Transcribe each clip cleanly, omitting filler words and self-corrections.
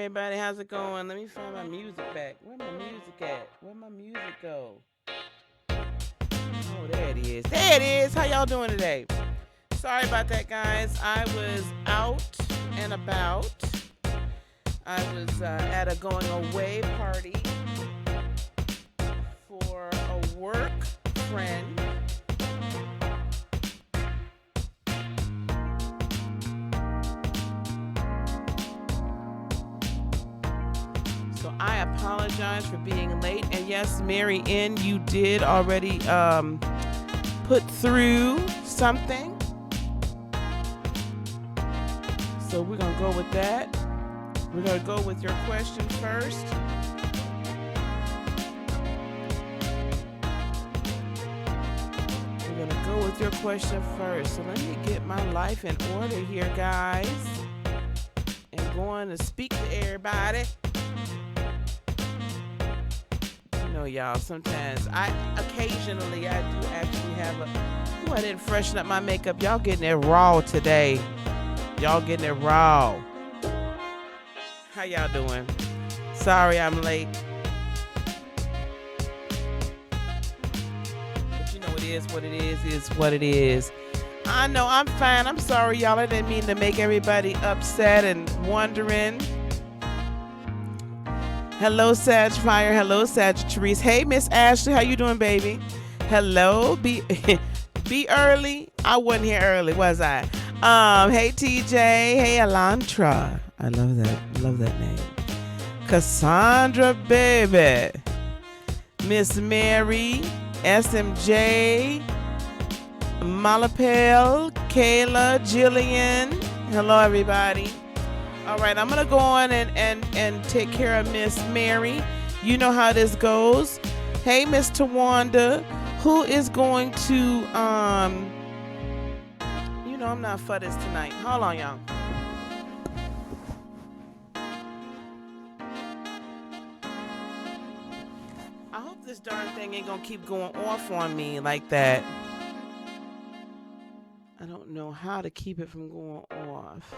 everybody. How's it going? Let me find my music back. Where my music at? Where my music go? Oh, there it is. There it is. How y'all doing today? Sorry about that, guys. I was out and about. I was at a going away party for a work friend. So I apologize for being late. And yes, Mary N, you did already put through something. So we're going to go with that. We're going to go with your question first. We're going to go with your question first. So let me get my life in order here, guys. And going to speak to everybody. You know, y'all, sometimes occasionally I do actually have I didn't freshen up my makeup. Y'all getting it raw today. Y'all getting it raw. How y'all doing? Sorry I'm late. But you know it is what it is what it is. I know I'm fine. I'm sorry, y'all. I didn't mean to make everybody upset and wondering. Hello, Sag Fire. Hello, Sagittarius. Hey, Miss Ashley. How you doing, baby? Hello. Be early. I wasn't here early, was I? Hey, TJ. Hey, Elantra. I love that. Love that name. Cassandra, baby. Miss Mary. SMJ. Malapel. Kayla. Jillian. Hello, everybody. All right, I'm going to go on and take care of Miss Mary. You know how this goes. Hey, Miss Tawanda, who is going to, you know I'm not for this tonight. Hold on, y'all. I hope this darn thing ain't going to keep going off on me like that. I don't know how to keep it from going off.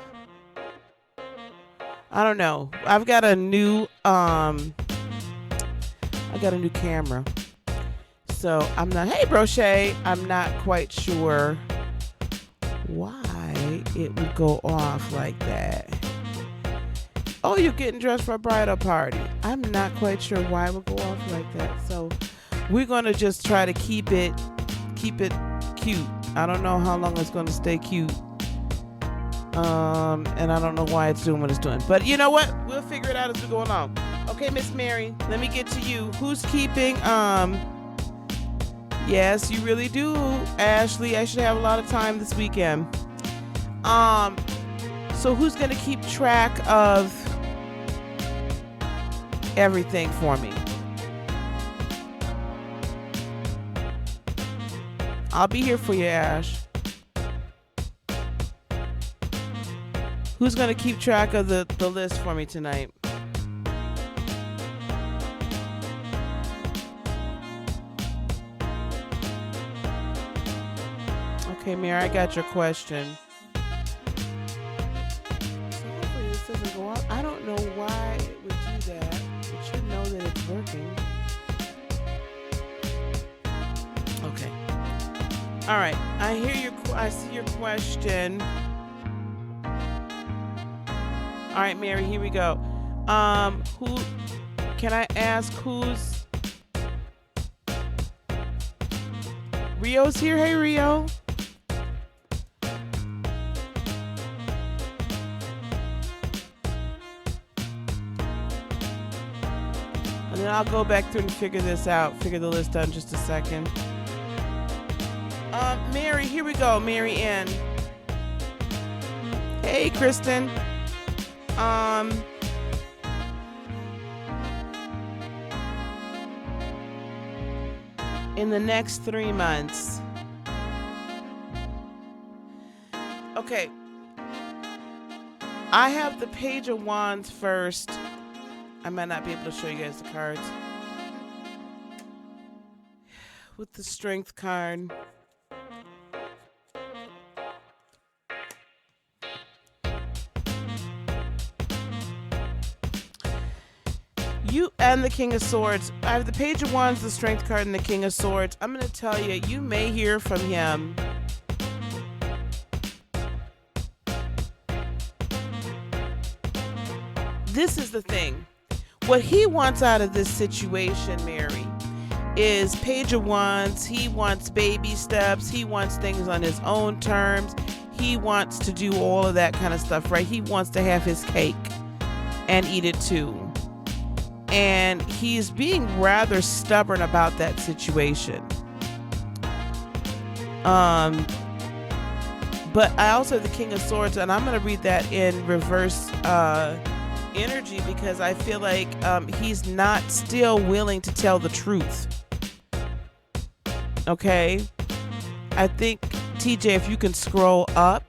I don't know. I've got a new camera. So I'm not, hey Brochet, I'm not quite sure why it would go off like that. Oh, you're getting dressed for a bridal party. I'm not quite sure why it would go off like that. So we're gonna just try to keep it cute. I don't know how long it's gonna stay cute. And I don't know why it's doing what it's doing. But you know what? We'll figure it out as we go along. Okay, Miss Mary, let me get to you. Who's keeping, yes, you really do, Ashley. I should have a lot of time this weekend. So who's going to keep track of everything for me? I'll be here for you, Ash. Who's going to keep track of the list for me tonight? Okay, Mary, I got your question. So hopefully this doesn't go up. I don't know why it would do that. It should know that it's working. Okay. All right. I see your question. All right, Mary, here we go. Who can I ask who's Rio's here? Hey, Rio. And then I'll go back through and figure this out, figure the list out in just a second. Mary, here we go. Mary Ann. Hey, Kristen. In the next 3 months. Okay. I have the Page of Wands first. I might not be able to show you guys the cards. With the Strength card. You and the King of Swords. I have the Page of Wands, the Strength card, and the King of Swords. I'm going to tell you, you may hear from him. This is the thing. What he wants out of this situation, Mary, is Page of Wands. He wants baby steps. He wants things on his own terms. He wants to do all of that kind of stuff, right? He wants to have his cake and eat it too. And he's being rather stubborn about that situation. But I also have the King of Swords, and I'm going to read that in reverse energy, because I feel like he's not still willing to tell the truth. Okay? I think, TJ, if you can scroll up.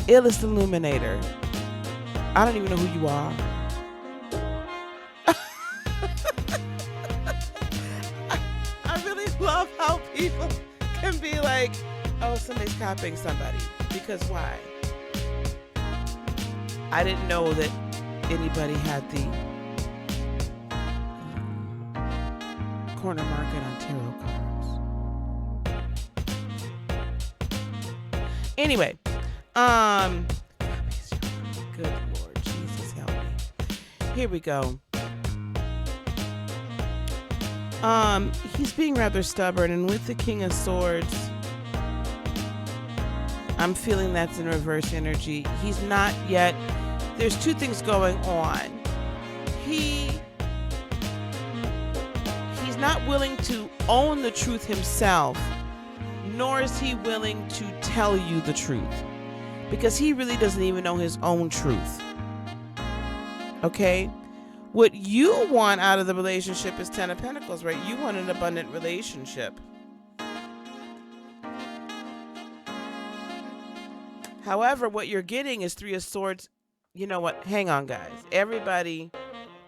Illest Illuminator. I don't even know who you are. I really love how people can be like, oh, somebody's copying somebody. Because why? I didn't know that anybody had the corner market on tarot cards. Anyway, good Lord Jesus, help me. Here we go. He's being rather stubborn, and with the King of Swords, I'm feeling that's in reverse energy. He's not yet. There's two things going on. He's not willing to own the truth himself, nor is he willing to tell you the truth, because he really doesn't even know his own truth. Okay? What you want out of the relationship is 10 of Pentacles, right? You want an abundant relationship. However, what you're getting is 3 of Swords. You know what? Hang on, guys. Everybody,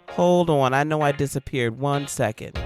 hold on. I know I disappeared. 1 second.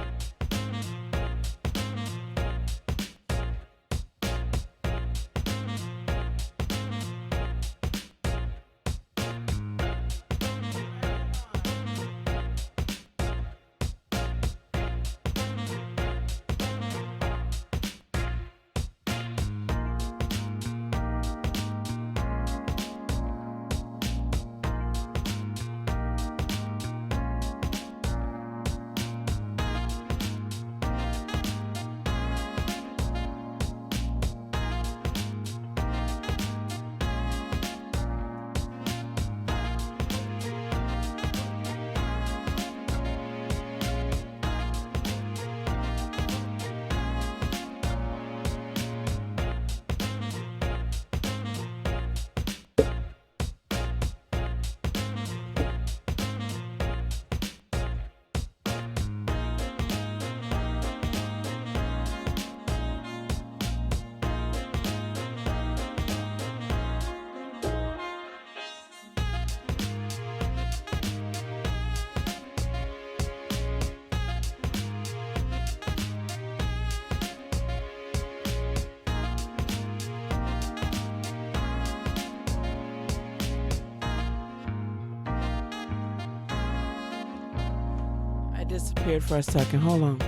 Disappeared for a second. Hold on.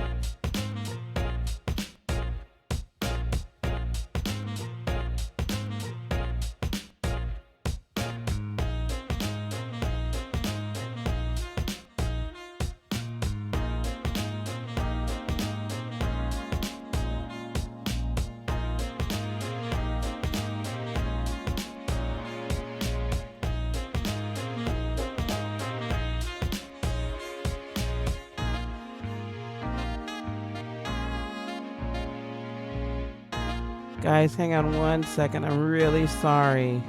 Guys, hang on 1 second. I'm really sorry.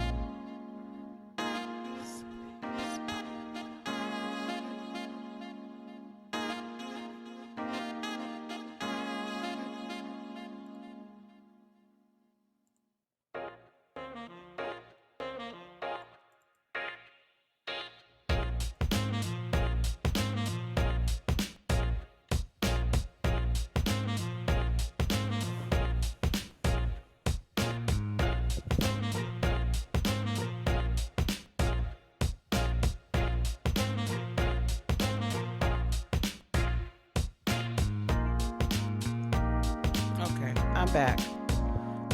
I'm back.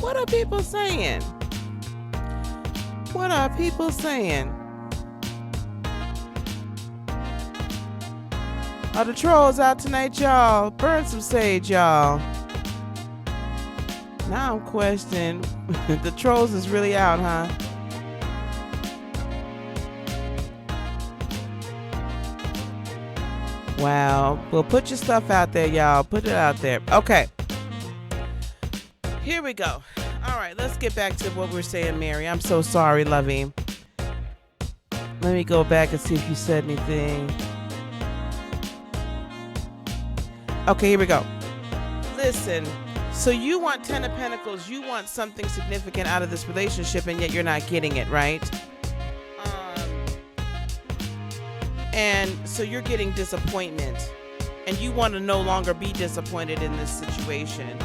What are people saying? What are people saying? Are the trolls out tonight, y'all? Burn some sage, y'all. Now I'm questioning. The trolls is really out, huh? Wow. Well, put your stuff out there, y'all. Put it out there. Okay. Here we go. All right, let's get back to what we're saying, Mary. I'm so sorry, lovey. Let me go back and see if you said anything. Okay, here we go. Listen, so you want 10 of Pentacles. You want something significant out of this relationship, and yet you're not getting it, right? And so you're getting disappointment, and you want to no longer be disappointed in this situation.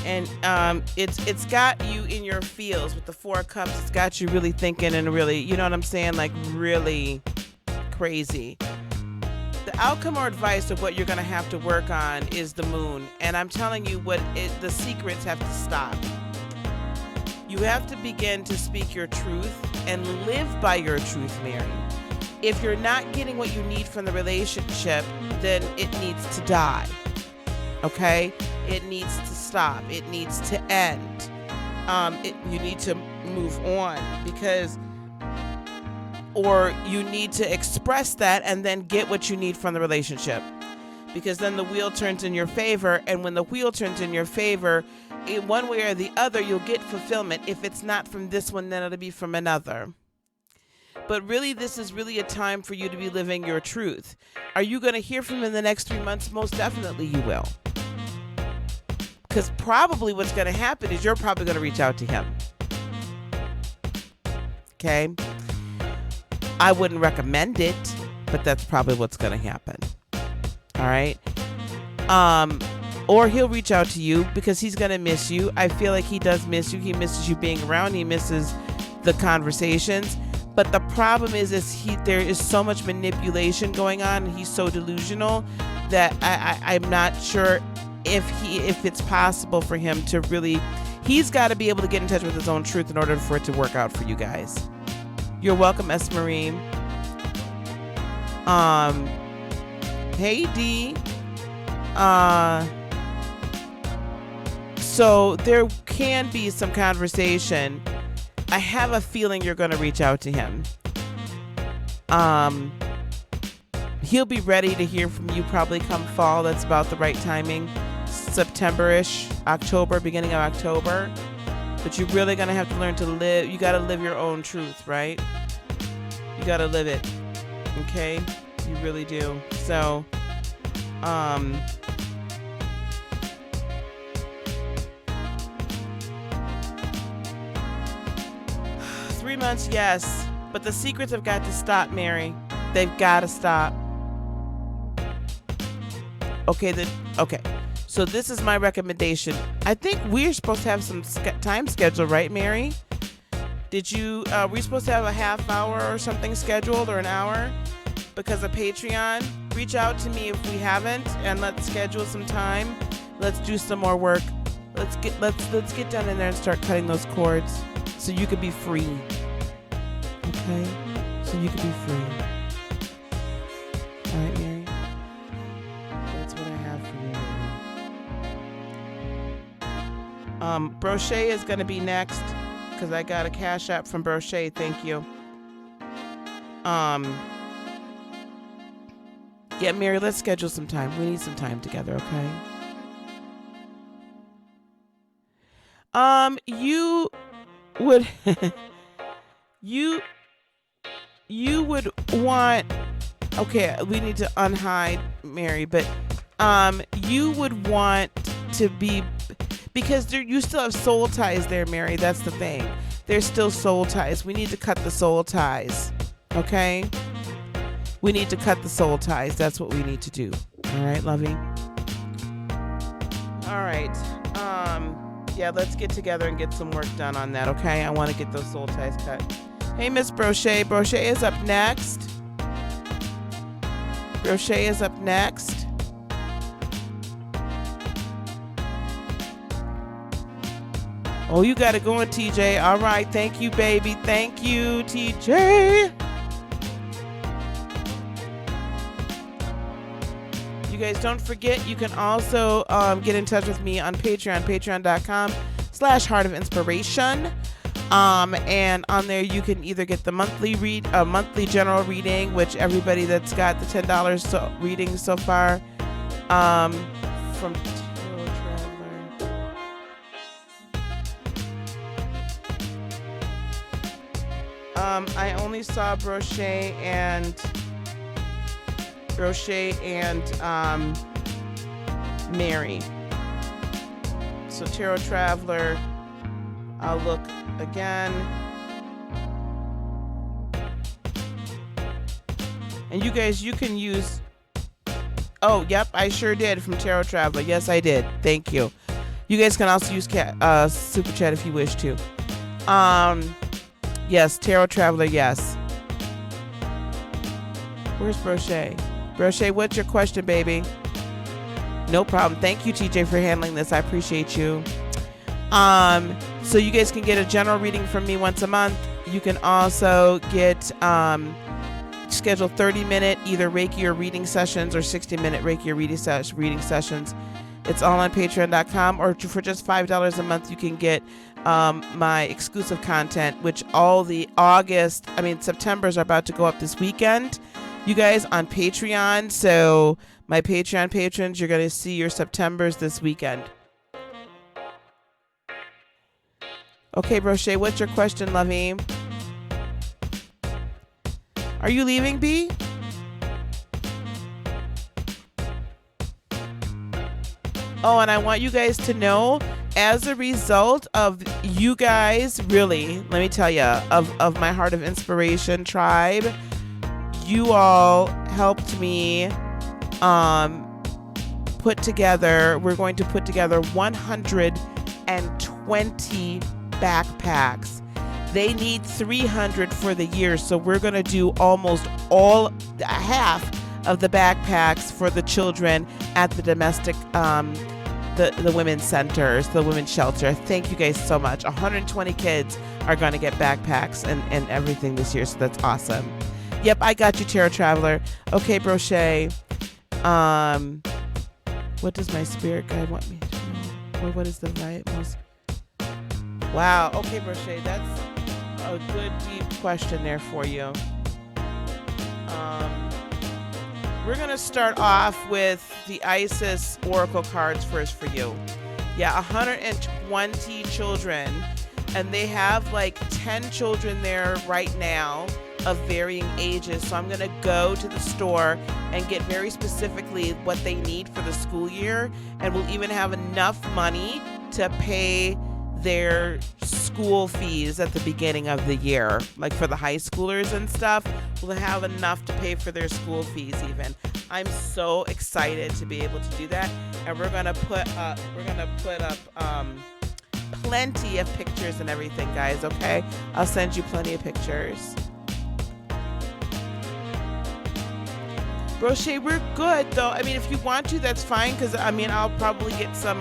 And it's got you in your feels with the Four of Cups. It's got you really thinking and really, you know what I'm saying, like really crazy. The outcome or advice of what you're going to have to work on is the Moon. And I'm telling you the secrets have to stop. You have to begin to speak your truth and live by your truth, Mary. If you're not getting what you need from the relationship, then it needs to die. Okay? It needs to stop. It needs to end. You need to move on or you need to express that and then get what you need from the relationship, because then the wheel turns in your favor. And when the wheel turns in your favor, in one way or the other, you'll get fulfillment. If it's not from this one, then it'll be from another. But really, this is really a time for you to be living your truth. Are you going to hear from him in the next 3 months? Most definitely you will. Because probably what's going to happen is you're probably going to reach out to him. Okay? I wouldn't recommend it, but that's probably what's going to happen. All right? Or he'll reach out to you because he's going to miss you. I feel like he does miss you. He misses you being around. He misses the conversations. But the problem is there is so much manipulation going on, and he's so delusional that I'm not sure if it's possible for him to really. He's got to be able to get in touch with his own truth in order for it to work out for you guys. You're welcome, Esmerine. Hey D. So there can be some conversation. I have a feeling you're going to reach out to him. He'll be ready to hear from you probably come fall. That's about the right timing. September-ish, October, beginning of October. But you're really going to have to learn to live. You got to live your own truth, right? You got to live it. Okay? You really do. So, 3 months, yes. But the secrets have got to stop, Mary. They've got to stop. Okay, okay. So this is my recommendation. I think we're supposed to have some time scheduled, right, Mary? Did you, we're supposed to have a half hour or something scheduled, or an hour because of Patreon? Reach out to me if we haven't, and let's schedule some time. Let's do some more work. Let's get down in there and start cutting those cords so you could be free. Okay? So you could be free. All right, Mary? That's what I have for you. Brochet is going to be next because I got a cash app from Brochet. Thank you. Yeah, Mary, let's schedule some time. We need some time together, okay? You would you would want, okay, we need to unhide Mary, but you would want to be, because you still have soul ties there, Mary. That's the thing. There's still soul ties. We need to cut the soul ties, okay? We need to cut the soul ties. That's what we need to do. All right, lovey? All right. Yeah, let's get together and get some work done on that, okay? I want to get those soul ties cut. Hey, Miss Brochet. Brochet is up next. Brochet is up next. Oh, you got it going, TJ. All right. Thank you, baby. Thank you, TJ. You guys don't forget, you can also get in touch with me on Patreon, patreon.com/Heart of Inspiration. And on there you can either get the monthly general reading, which everybody that's got the $10 reading so far, from Tarot Traveler. I only saw Brochet and Mary. So Tarot Traveler, I'll look again. And you guys, you can use, oh, yep, I sure did from Tarot Traveler. Yes, I did. Thank you. You guys can also use Super Chat if you wish to. Yes, Tarot Traveler, yes. Where's Brochet? Brochet, what's your question, baby? No problem. Thank you, TJ, for handling this. I appreciate you. So you guys can get a general reading from me once a month. You can also get schedule 30-minute either Reiki or reading sessions or 60-minute Reiki or reading sessions. It's all on patreon.com, or for just $5 a month, you can get my exclusive content, which all the September's are about to go up this weekend, you guys, on Patreon. So my Patreon patrons, you're going to see your September's this weekend. Okay, Brochet, what's your question, lovey? Are you leaving, B? Oh, and I want you guys to know, as a result of you guys, really, let me tell you, of my Heart of Inspiration tribe, you all helped me we're going to put together 120 backpacks. They need 300 for the year, so we're going to do almost half of the backpacks for the children at the domestic the women's centers, the women's shelter. Thank you guys so much. 120 kids are going to get backpacks and everything this year, so that's awesome. Yep, I got you, Tarot Traveler. Okay, Brochet. What does my spirit guide want me to know? Or what is the most? Wow. Okay, Brochet, that's a good deep question there for you. We're going to start off with the Isis Oracle cards first for you. Yeah, 120 children, and they have like 10 children there right now of varying ages. So I'm going to go to the store and get very specifically what they need for the school year, and we'll even have enough money to pay their school fees at the beginning of the year, like for the high schoolers and stuff. We'll have enough to pay for their school fees even. I'm so excited to be able to do that, and we're gonna put up plenty of pictures and everything, guys. Okay, I'll send you plenty of pictures. Brochet, we're good though. I mean, if you want to, that's fine, because I mean, I'll probably get some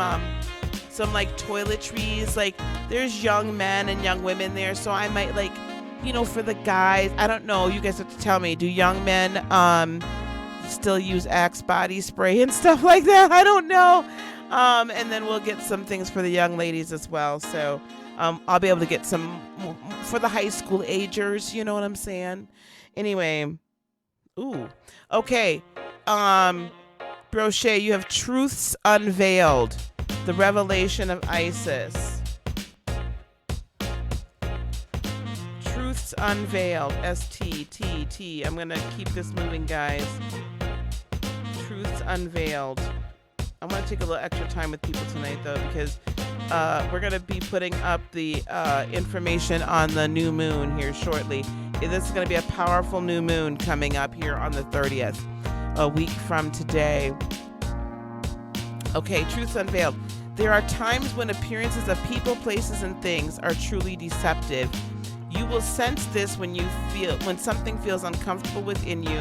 like toiletries. Like, there's young men and young women there, so I might, like, you know, for the guys, I don't know, you guys have to tell me, do young men still use Axe body spray and stuff like that? I don't know. And then we'll get some things for the young ladies as well. So I'll be able to get some for the high school agers, you know what I'm saying? Anyway, ooh, okay. Brochet, you have Truths Unveiled, the Revelation of Isis. Truths Unveiled, STTT. I'm going to keep this moving, guys. Truths Unveiled. I want to take a little extra time with people tonight, though, because we're going to be putting up the information on the new moon here shortly. This is going to be a powerful new moon coming up here on the 30th, a week from today. Okay, Truths Unveiled. There are times when appearances of people, places, and things are truly deceptive. You will sense this when something feels uncomfortable within you.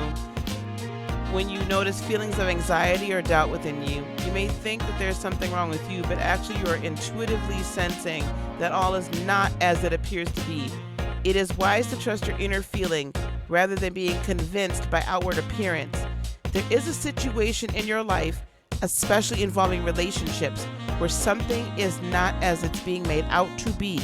when you notice feelings of anxiety or doubt within you. You may think that there's something wrong with you, but actually you are intuitively sensing that all is not as it appears to be. It is wise to trust your inner feeling rather than being convinced by outward appearance. There is a situation in your life, especially involving relationships, where something is not as it's being made out to be.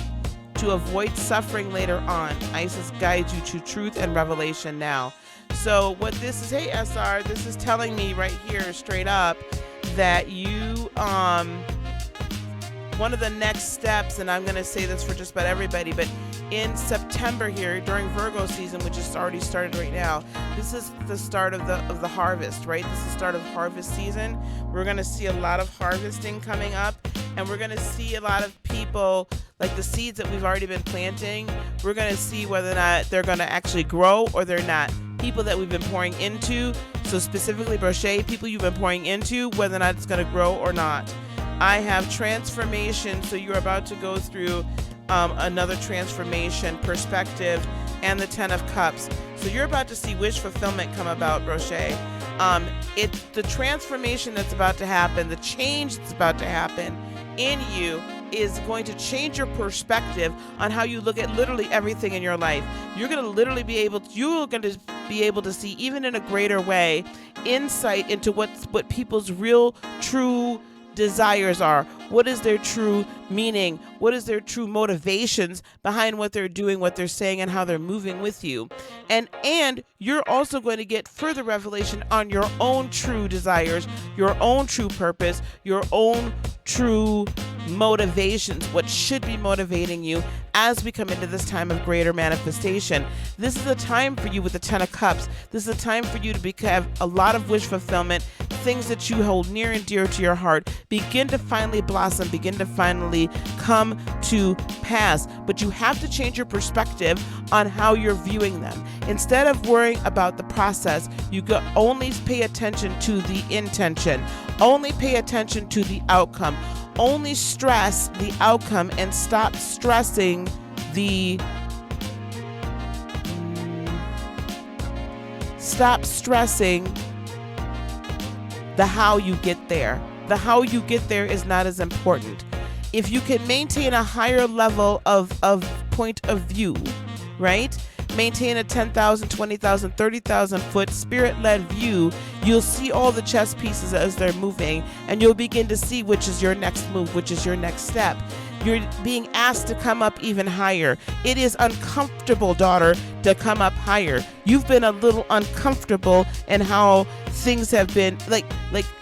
To avoid suffering later on, Isis guides you to truth and revelation now. So what this is, hey SR, this is telling me right here straight up that you, one of the next steps, and I'm going to say this for just about everybody, but in September here, during Virgo season, which is already started right now, this is the start of the harvest, right? This is the start of harvest season. We're going to see a lot of harvesting coming up, and we're going to see a lot of people, like the seeds that we've already been planting, we're going to see whether or not they're going to actually grow or they're not. People that we've been pouring into, so specifically Brochet, people you've been pouring into, whether or not it's going to grow or not. I have transformation, so you're about to go through another transformation perspective, and the 10 of Cups. So you're about to see wish fulfillment come about, Brochet. It's the transformation that's about to happen, the change that's about to happen in you is going to change your perspective on how you look at literally everything in your life. You're going to literally be able to see, even in a greater way, insight into what people's real, true desires are. What is their true meaning? What is their true motivations behind what they're doing, what they're saying, and how they're moving with you? And you're also going to get further revelation on your own true desires, your own true purpose, your own true motivations, what should be motivating you as we come into this time of greater manifestation. This is a time for you with the 10 of Cups. This is a time for you to have a lot of wish fulfillment, things that you hold near and dear to your heart begin to finally blossom, begin to finally come to pass. But you have to change your perspective on how you're viewing them. Instead of worrying about the process, you can only pay attention to the intention. Only pay attention to the outcome. Only stress the outcome and stop stressing the how you get there. The how you get there is not as important. If you can maintain a higher level of point of view, right? Maintain a 10,000, 20,000, 30,000 foot spirit-led view, you'll see all the chess pieces as they're moving, and you'll begin to see which is your next move, which is your next step. You're being asked to come up even higher. It is uncomfortable, daughter, to come up higher. You've been a little uncomfortable in how things have been, like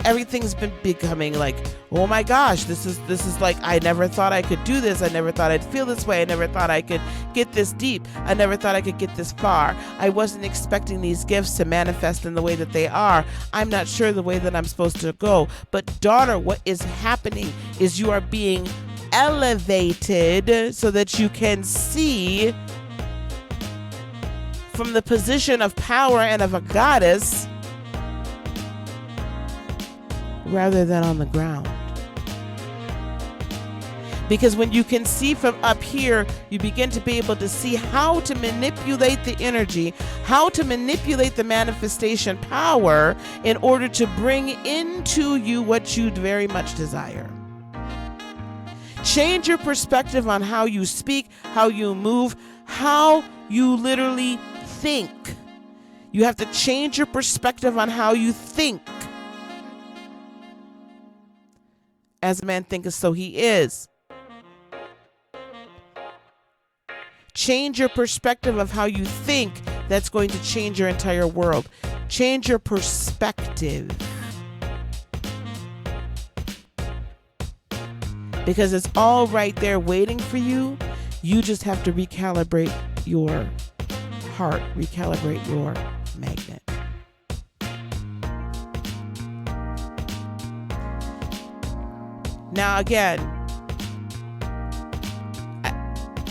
everything's been becoming like, oh my gosh, this is like, I never thought I could do this. I never thought I'd feel this way. I never thought I could get this deep. I never thought I could get this far. I wasn't expecting these gifts to manifest in the way that they are. I'm not sure the way that I'm supposed to go. But daughter, what is happening is you are being elevated so that you can see from the position of power and of a goddess rather than on the ground. Because when you can see from up here, you begin to be able to see how to manipulate the energy, how to manipulate the manifestation power in order to bring into you what you very much desire. Change your perspective on how you speak, how you move, how you literally think. You have to change your perspective on how you think. As a man thinketh, so he is. Change your perspective of how you think. That's going to change your entire world. Change your perspective. Because it's all right there waiting for you. You just have to recalibrate your heart, recalibrate your magnet. Now again,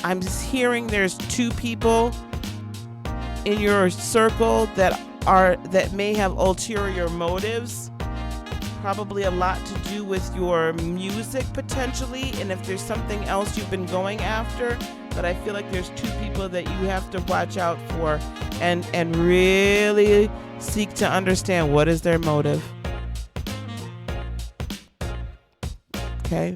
I'm just hearing there's two people in your circle that may have ulterior motives. Probably a lot to do with your music potentially, and if there's something else you've been going after, but I feel like there's two people that you have to watch out for and really seek to understand what is their motive. Okay.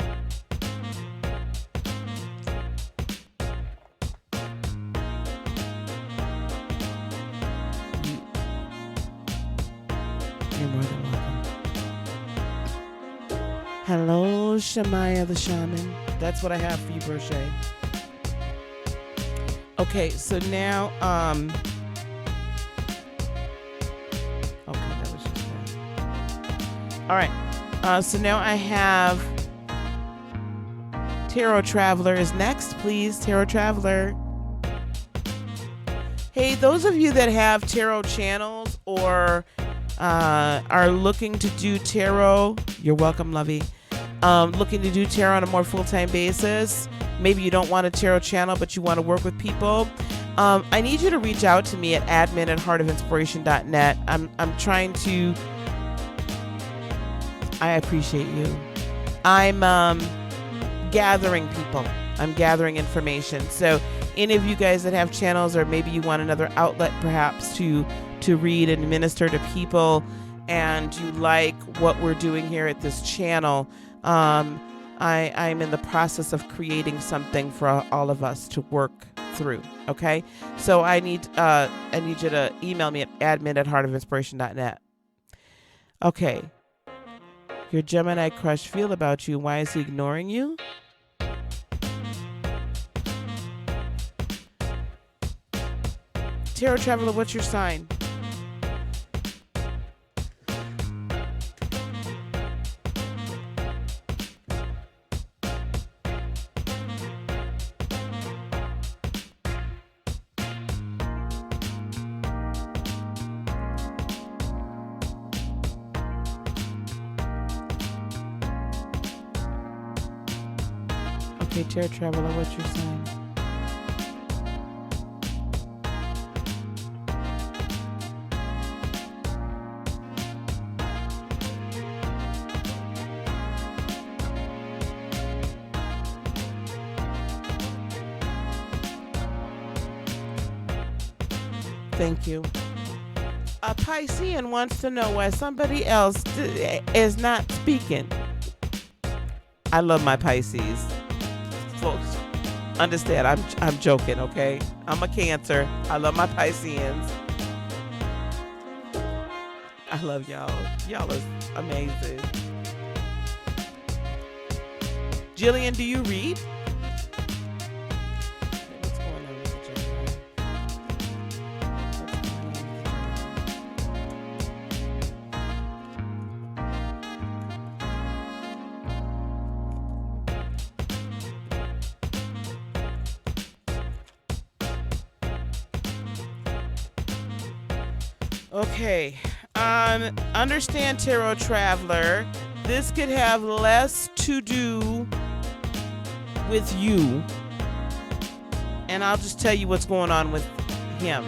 You're more than welcome. Hello, Shemaya the Shaman. That's what I have for you, Brochet. Okay, so now, okay, that was just that. All right, so now I have Tarot Traveler is next, please. Tarot Traveler. Hey, those of you that have tarot channels or are looking to do tarot, you're welcome, Lovey. Looking to do tarot on a more full-time basis. Maybe you don't want a tarot channel, but you want to work with people. I need you to reach out to me at admin@heartofinspiration.net. I'm trying to. I appreciate you. I'm gathering people. I'm gathering information. So any of you guys that have channels, or maybe you want another outlet perhaps to read and minister to people, and you like what we're doing here at this channel, I'm in the process of creating something for all of us to work through. Okay, so I need you to email me at admin@heartofinspiration.net. Okay, your Gemini crush feel about you. Why is he ignoring you? Tarot Traveler, what's your sign? Okay, Tarot Traveler, what's your sign? Thank you. A Piscean wants to know why somebody else is not speaking. I love my Pisces. Folks, understand, I'm joking, okay? I'm a Cancer. I love my Pisceans. I love y'all. Y'all are amazing. Jillian, do you read? What's going on with the Gemini? Okay, understand, Tarot Traveler, this could have less to do with you, and I'll just tell you what's going on with him.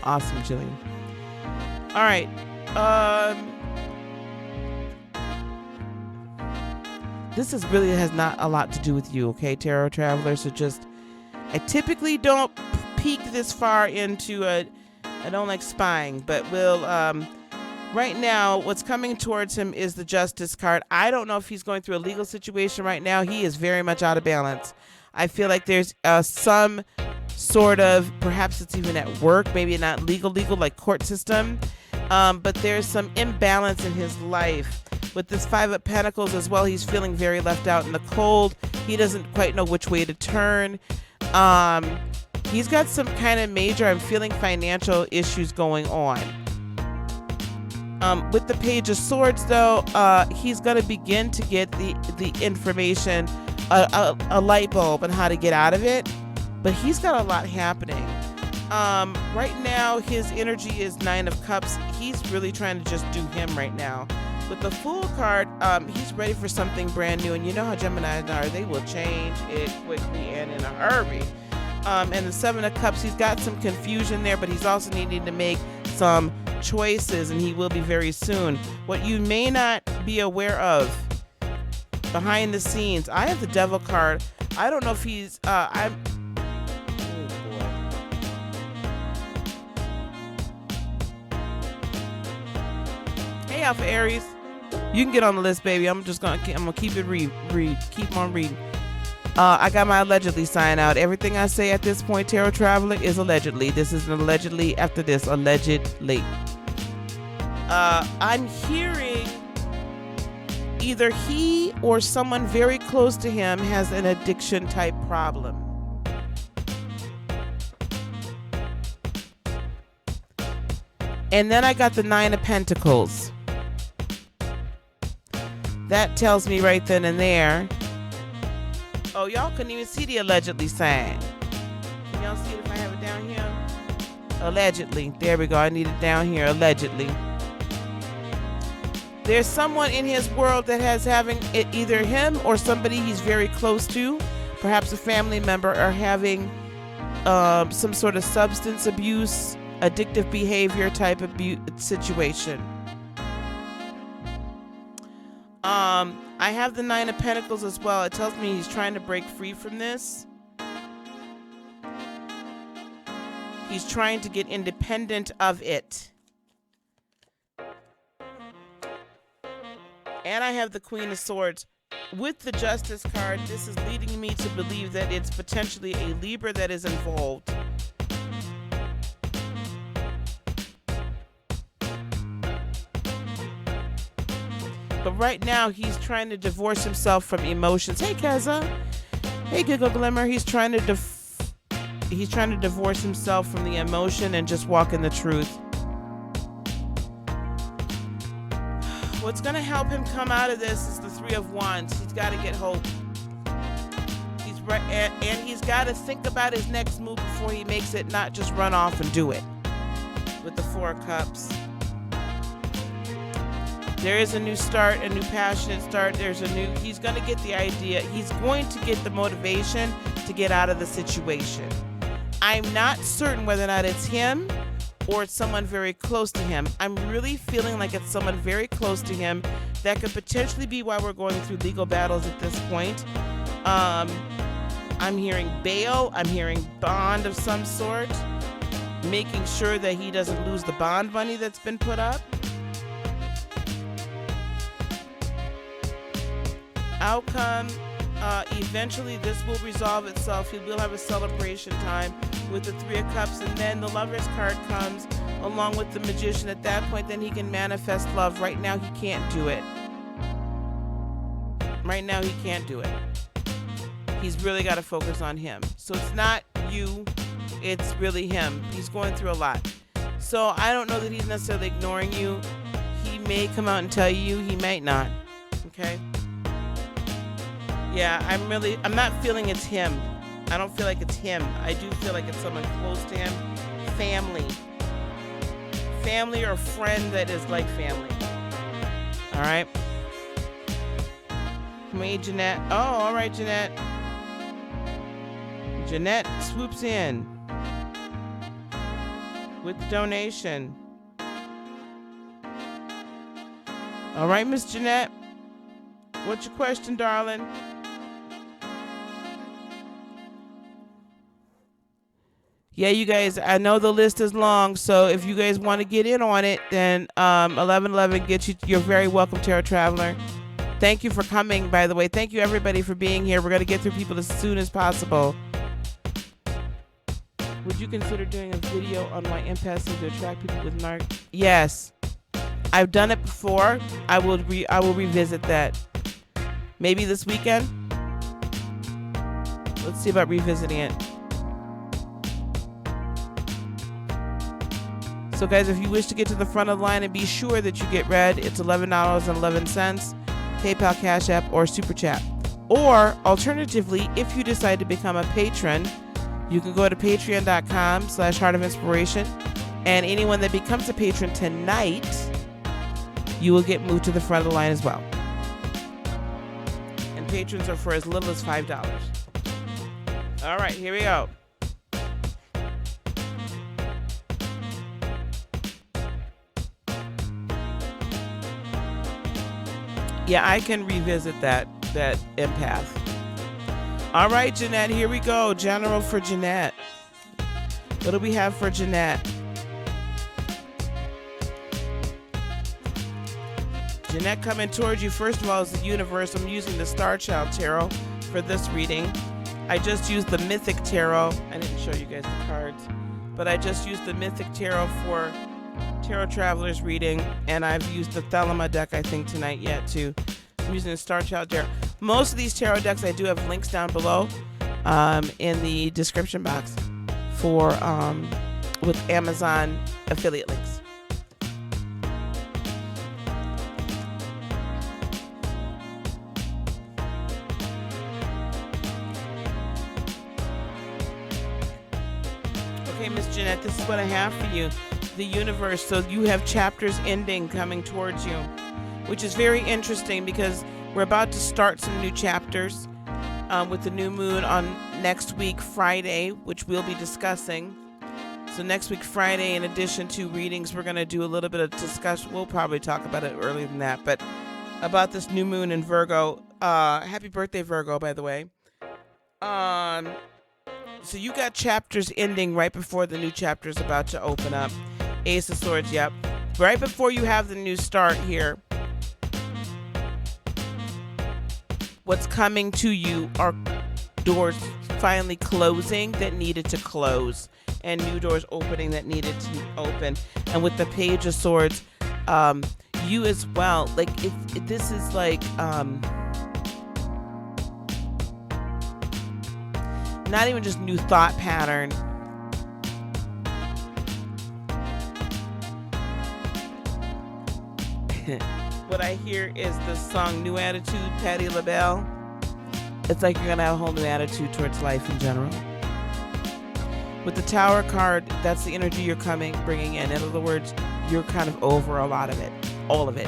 Awesome, Jillian. All right, this really has not a lot to do with you, okay, Tarot Traveler? So I typically don't peek this far into I don't like spying, but right now, what's coming towards him is the Justice card. I don't know if he's going through a legal situation right now. He is very much out of balance. I feel like there's some sort of, perhaps it's even at work, maybe not legal, like court system, but there's some imbalance in his life. With this Five of Pentacles as well, he's feeling very left out in the cold. He doesn't quite know which way to turn. He's got some kind of major, I'm feeling, financial issues going on. With the Page of Swords, though, he's going to begin to get the information, a light bulb on how to get out of it. But he's got a lot happening. Right now, his energy is Nine of Cups. He's really trying to just do him right now. With the Fool card, he's ready for something brand new. And you know how Geminis are. They will change it quickly and in a hurry. And the Seven of Cups, he's got some confusion there, but he's also needing to make some choices, and he will be very soon. What you may not be aware of, behind the scenes. I have the devil card. I don't know if he's, oh boy. Hey, Alpha Aries. You can get on the list, baby. I'm gonna keep it keep on reading. I got my allegedly sign out. Everything I say at this point, Tarot Traveler, is allegedly. This is an allegedly after this, allegedly. I'm hearing either he or someone very close to him has an addiction type problem. And then I got the Nine of Pentacles. That tells me right then and there. Oh, y'all couldn't even see the allegedly sign. Can y'all see it if I have it down here? Allegedly. There we go. I need it down here. Allegedly. There's someone in his world that has having it, either him or somebody he's very close to, perhaps a family member, are having some sort of substance abuse, addictive behavior type of situation. I have the Nine of Pentacles as well. It tells me he's trying to break free from this. He's trying to get independent of it. And I have the Queen of Swords. With the Justice card, this is leading me to believe that it's potentially a Libra that is involved. But right now, he's trying to divorce himself from emotions. Hey, Keza. Hey, Giggle Glimmer. He's trying to divorce himself from the emotion and just walk in the truth. What's going to help him come out of this is the Three of Wands. He's got to get hope. And he's got to think about his next move before he makes it, not just run off and do it. With the Four of Cups. There is a new start, a new passionate start. He's going to get the idea. He's going to get the motivation to get out of the situation. I'm not certain whether or not it's him or it's someone very close to him. I'm really feeling like it's someone very close to him. That could potentially be why we're going through legal battles at this point. I'm hearing bail. I'm hearing bond of some sort. Making sure that he doesn't lose the bond money that's been put up. Outcome, eventually this will resolve itself. He will have a celebration time with the Three of Cups, and then the Lover's card comes along with the Magician. At that point, then he can manifest love. Right now, he can't do it. Right now, he can't do it. He's really got to focus on him. So it's not you, it's really him. He's going through a lot. So I don't know that he's necessarily ignoring you. He may come out and tell you, he might not. Okay? Yeah, I'm not feeling it's him. I don't feel like it's him. I do feel like it's someone close to him. Family. Family or friend that is like family. All right. Me, Jeanette. Oh, all right, Jeanette. Jeanette swoops in with the donation. All right, Miss Jeanette. What's your question, darling? Yeah, you guys, I know the list is long, so if you guys want to get in on it, then 1111 gets you. You're very welcome, Tarot Traveler. Thank you for coming, by the way. Thank you, everybody, for being here. We're going to get through people as soon as possible. Would you consider doing a video on why empaths seem to attract people with narc? Yes. I've done it before. I will revisit that. Maybe this weekend. Let's see about revisiting it. So guys, if you wish to get to the front of the line and be sure that you get read, it's $11.11, PayPal, Cash App, or Super Chat. Or alternatively, if you decide to become a patron, you can go to patreon.com/Heart of Inspiration. And anyone that becomes a patron tonight, you will get moved to the front of the line as well. And patrons are for as little as $5. All right, here we go. Yeah, I can revisit that. that empath. All right, Jeanette, here we go. General for Jeanette. What do we have for Jeanette? Jeanette coming towards you. First of all, is the universe. I'm using the Star Child Tarot for this reading. I just used the Mythic Tarot. I didn't show you guys the cards, but I just used the Mythic Tarot for Tarot Travelers reading, and I've used the Thelema deck, I think, tonight yet, too. I'm using the Star Child Tarot. Most of these tarot decks, I do have links down below in the description box for with Amazon affiliate links. Okay, Miss Jeanette, this is what I have for you. The universe. So you have chapters ending coming towards you, which is very interesting because we're about to start some new chapters with the new moon on next week, Friday, which we'll be discussing. So next week, Friday, in addition to readings, we're going to do a little bit of discussion. We'll probably talk about it earlier than that, but about this new moon in Virgo. Happy birthday, Virgo, by the way. So you got chapters ending right before the new chapter is about to open up. Ace of Swords, yep. Right before you have the new start here, what's coming to you are doors finally closing that needed to close, and new doors opening that needed to open. And with the Page of Swords, you as well. Like, this is like... not even just new thought pattern. What I hear is the song New Attitude, Patti LaBelle. It's like you're going to have a whole new attitude towards life in general. With the Tower card, that's the energy you're bringing in. In other words, you're kind of over a lot of it, all of it.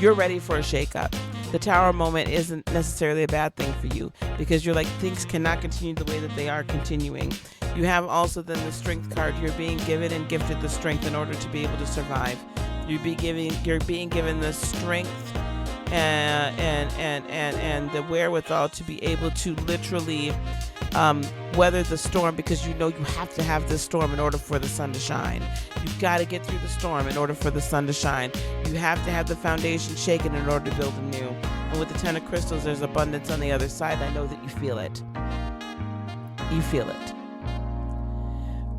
You're ready for a shakeup. The Tower moment isn't necessarily a bad thing for you because you're like, things cannot continue the way that they are continuing. You have also then the Strength card. You're being given and gifted the strength in order to be able to survive. You're being given the strength and the wherewithal to be able to literally weather the storm, because you know you have to have this storm in order for the sun to shine. You've got to get through the storm in order for the sun to shine. You have to have the foundation shaken in order to build anew. And with the Ten of Crystals, there's abundance on the other side. I know that you feel it. You feel it.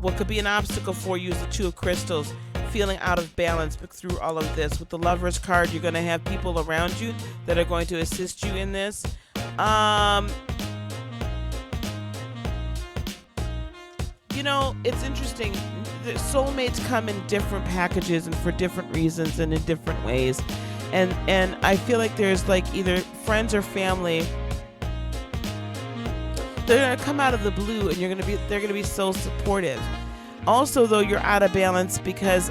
What could be an obstacle for you is the Two of Crystals, feeling out of balance through all of this. With the Lovers card, you're going to have people around you that are going to assist you in this. You know, it's interesting. The soulmates come in different packages and for different reasons and in different ways. And I feel like there's like either friends or family. They're going to come out of the blue and they're going to be so supportive. Also, though, you're out of balance because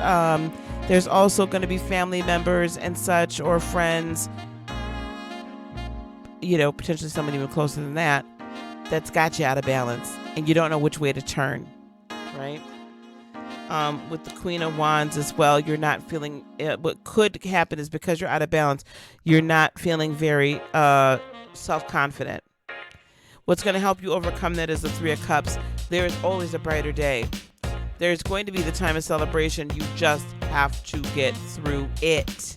there's also going to be family members and such, or friends, you know, potentially someone even closer than that, that's got you out of balance and you don't know which way to turn, right? With the Queen of Wands as well, you're not feeling, what could happen is because you're out of balance, you're not feeling very self-confident. What's going to help you overcome that is the Three of Cups. There is always a brighter day. There's going to be the time of celebration. You just have to get through it.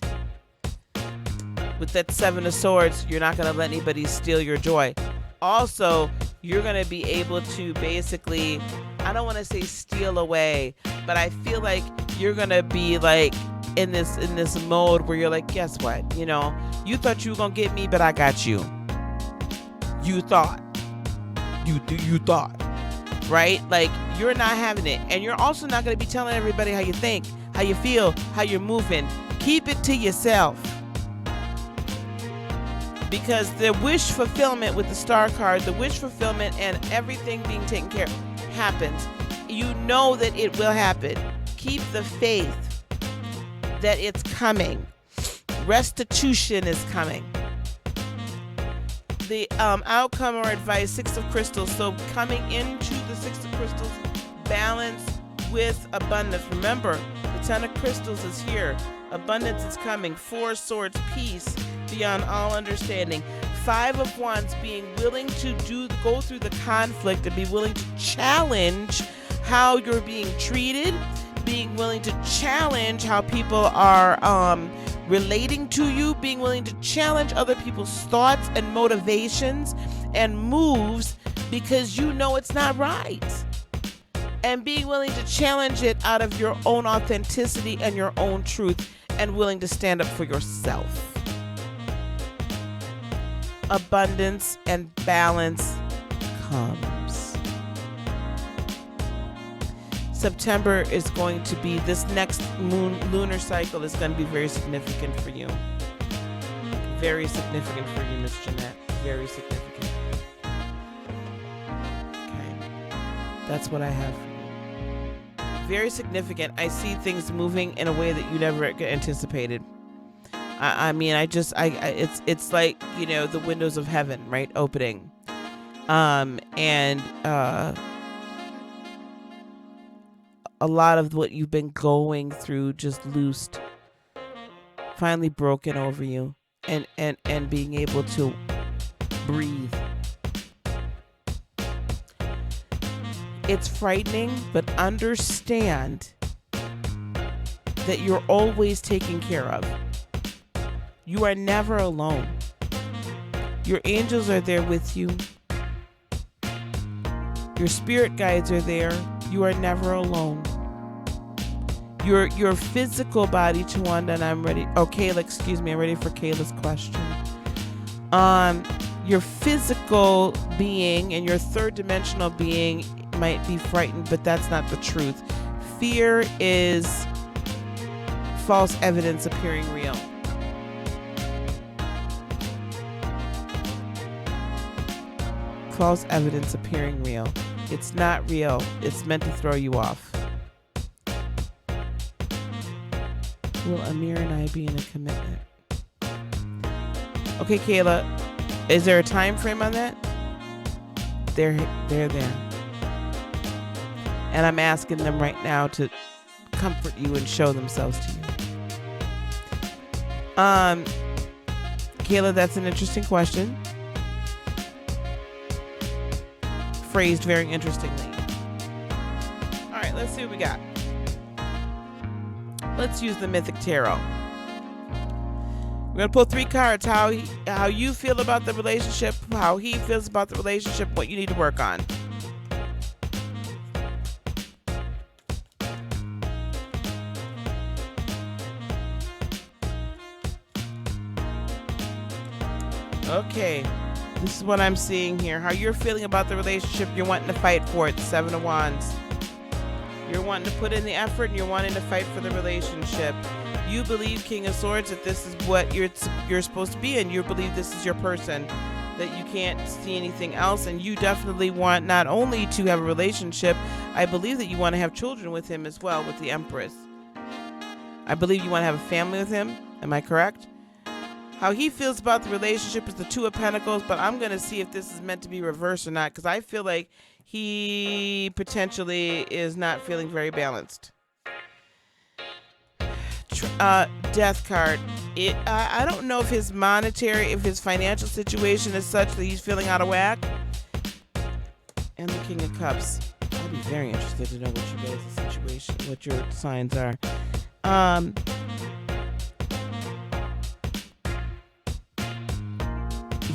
With that Seven of Swords, you're not going to let anybody steal your joy. Also, you're going to be able to basically, I don't want to say steal away, but I feel like you're going to be like in this mode where you're like, guess what? You know, you thought you were going to get me, but I got you. You thought. You thought. Right? Like, you're not having it. And you're also not going to be telling everybody how you think, how you feel, how you're moving. Keep it to yourself. Because the wish fulfillment with the Star card, the wish fulfillment and everything being taken care of happens. You know that it will happen. Keep the faith that it's coming. Restitution is coming. The outcome or advice, Six of Crystals. So coming into the Six of Crystals, balance with abundance. Remember, the Ten of Crystals is here. Abundance is coming. Four of Swords, peace beyond all understanding. Five of Wands, being willing to go through the conflict and be willing to challenge how you're being treated, being willing to challenge how people are relating to you, being willing to challenge other people's thoughts and motivations and moves because you know it's not right. And being willing to challenge it out of your own authenticity and your own truth, and willing to stand up for yourself. Abundance and balance comes. September is going to be, this next lunar cycle is going to be very significant for you. Very significant for you, Miss Jeanette. Very significant. Okay. That's what I have for you. Very significant. I see things moving in a way that you never anticipated. It's like, the windows of heaven, right? Opening. A lot of what you've been going through just loosed, finally broken over you, and being able to breathe. It's frightening, but understand that you're always taken care of. You are never alone. Your angels are there with you. Your spirit guides are there. You are never alone. Your physical body, Tawanda, and I'm ready. Oh, Kayla, excuse me. I'm ready for Kayla's question. Your physical being and your third dimensional being might be frightened, but that's not the truth. Fear is false evidence appearing real. False evidence appearing real. It's not real. It's meant to throw you off. Will Amir and I be in a commitment? Okay, Kayla, is there a time frame on that? They're there. And I'm asking them right now to comfort you and show themselves to you. Kayla, that's an interesting question. Phrased very interestingly. All right, let's see what we got. Let's use the Mythic Tarot. We're going to pull 3 cards. How you feel about the relationship, how he feels about the relationship, what you need to work on. Okay. This is what I'm seeing here. How you're feeling about the relationship. You're wanting to fight for it. 7 of Wands. You're wanting to put in the effort and you're wanting to fight for the relationship. You believe, King of Swords, that this is what you're supposed to be, and you believe this is your person, that you can't see anything else, and you definitely want not only to have a relationship, I believe that you want to have children with him as well, with the Empress. I believe you want to have a family with him. Am I correct? How he feels about the relationship is the 2 of Pentacles, but I'm going to see if this is meant to be reversed or not, because I feel like he potentially is not feeling very balanced. Death card. I don't know if his financial situation is such that he's feeling out of whack. And the King of Cups. I'd be very interested to know what you guys' situation, what your signs are.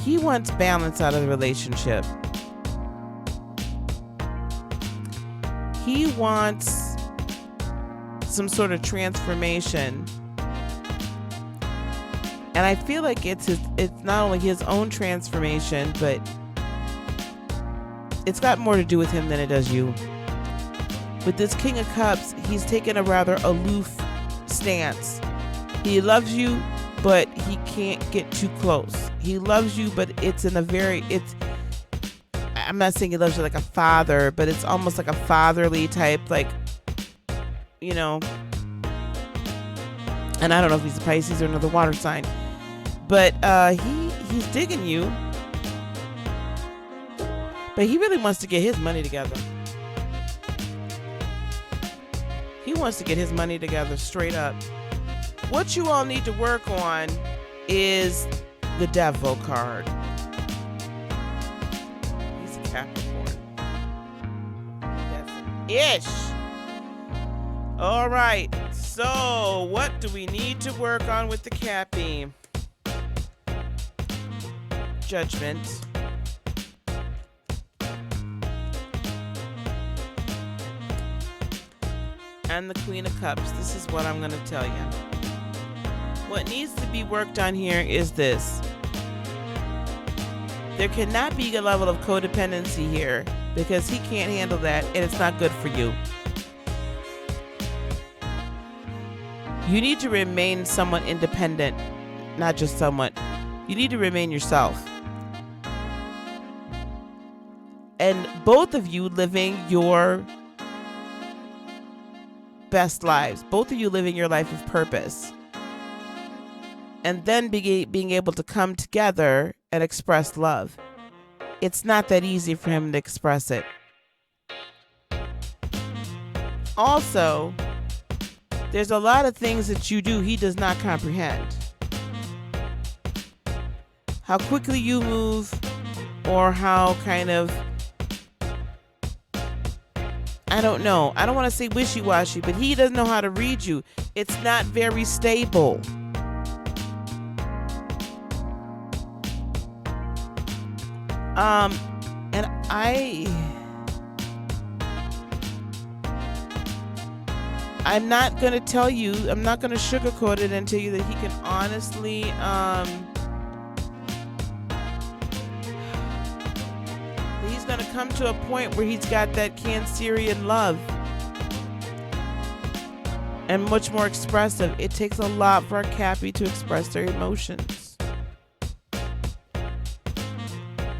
He wants balance out of the relationship. He wants some sort of transformation. And I feel like it's not only his own transformation, but it's got more to do with him than it does you. With this King of Cups, he's taken a rather aloof stance. He loves you, but he can't get too close. He loves you, but I'm not saying he loves you like a father, but it's almost like a fatherly type, like, and I don't know if he's a Pisces or another water sign, but he's digging you, but he really wants to get his money together. He wants to get his money together straight up. What you all need to work on is the Devil card. Capricorn. That's an ish. All right. So, what do we need to work on with the Cappy? Judgment. And the Queen of Cups. This is what I'm going to tell you. What needs to be worked on here is this. There cannot be a level of codependency here because he can't handle that and it's not good for you. You need to remain somewhat independent, not just somewhat. You need to remain yourself. And both of you living your best lives. Both of you living your life of purpose. And then being able to come together and express love. It's not that easy for him to express it. Also, there's a lot of things that you do he does not comprehend. How quickly you move, or how kind of, I don't know. I don't want to say wishy-washy, but he doesn't know how to read you. It's not very stable. And I'm not going to tell you, I'm not going to sugarcoat it and tell you that he can honestly, he's going to come to a point where he's got that Cancerian love and much more expressive. It takes a lot for a Cappy to express their emotions.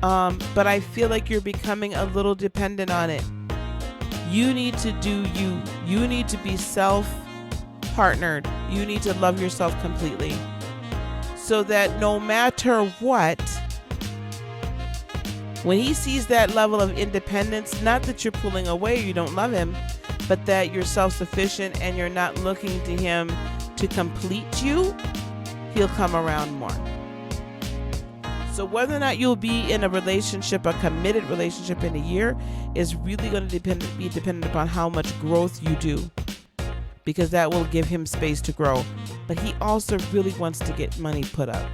But I feel like you're becoming a little dependent on it. You need to do you. You need to be self-partnered. You need to love yourself completely. So that no matter what, when he sees that level of independence, not that you're pulling away, you don't love him, but that you're self-sufficient and you're not looking to him to complete you, he'll come around more. So whether or not you'll be in a relationship, a committed relationship in a year, is really going to be dependent upon how much growth you do, because that will give him space to grow. But he also really wants to get money put up.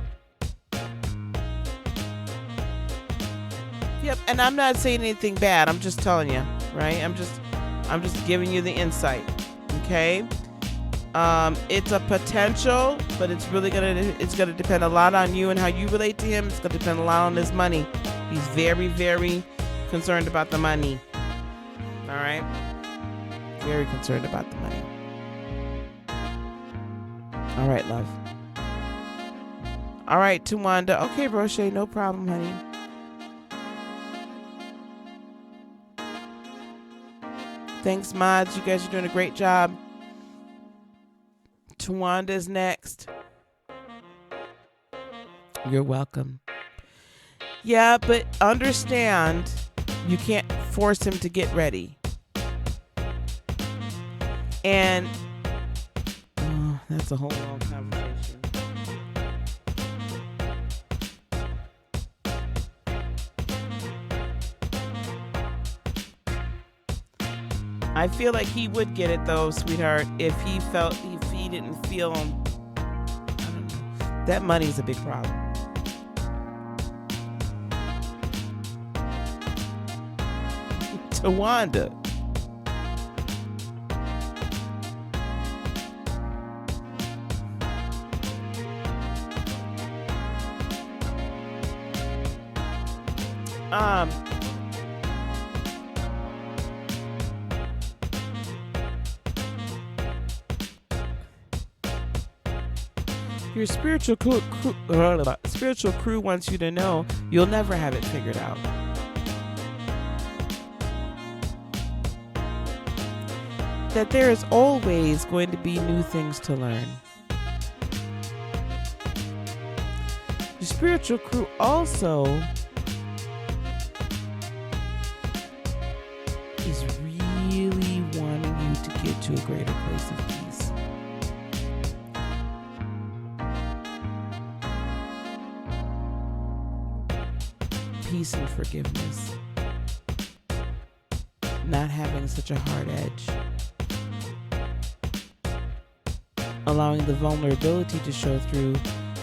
Yep, and I'm not saying anything bad. I'm just telling you, right? I'm just giving you the insight. Okay? It's a potential, but it's gonna depend a lot on you and how you relate to him. It's gonna depend a lot on his money. He's very, very concerned about the money. All right? Very concerned about the money. All right, love. All right, Tawanda. Okay, Brochet, no problem, honey. Thanks, mods. You guys are doing a great job. Tawanda's next. You're welcome. Yeah, but understand, you can't force him to get ready. And that's a whole long conversation. I feel like he would get it though, sweetheart, if he didn't feel, I don't know, that money's a big problem. Tawanda. Your spiritual crew wants you to know you'll never have it figured out. That there is always going to be new things to learn. Your spiritual crew also is really wanting you to get to a greater place of peace. Peace and forgiveness. not having such a hard edge, allowing the vulnerability to show through,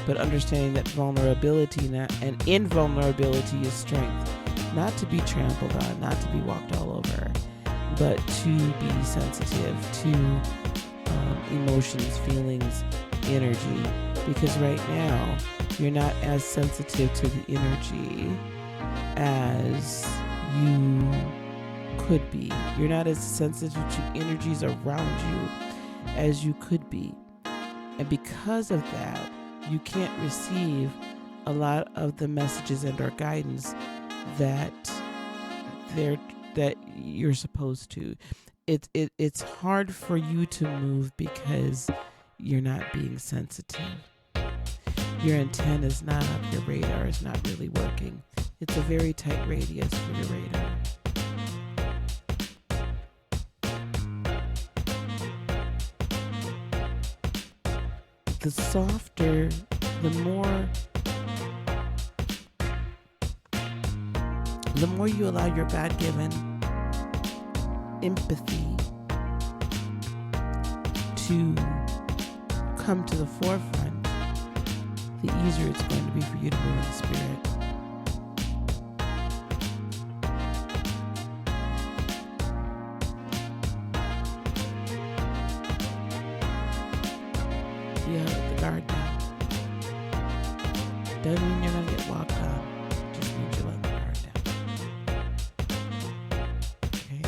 but understanding that vulnerability and invulnerability is strength, not to be trampled on, not to be walked all over, but to be sensitive to emotions, feelings, energy, because right now you're not as sensitive to the energy as you could be. You're not as sensitive to energies around you as you could be. And because of that, you can't receive a lot of the messages and or guidance that you're supposed to. It's hard for you to move because you're not being sensitive. Your antenna is not up, your radar is not really working. It's a very tight radius for your radar. The softer, the more you allow your God-given empathy to come to the forefront, the easier it's going to be for you to move in the spirit. Yeah, let the guard down. Doesn't mean you're going to get walked on. Just means you let the guard down. Okay?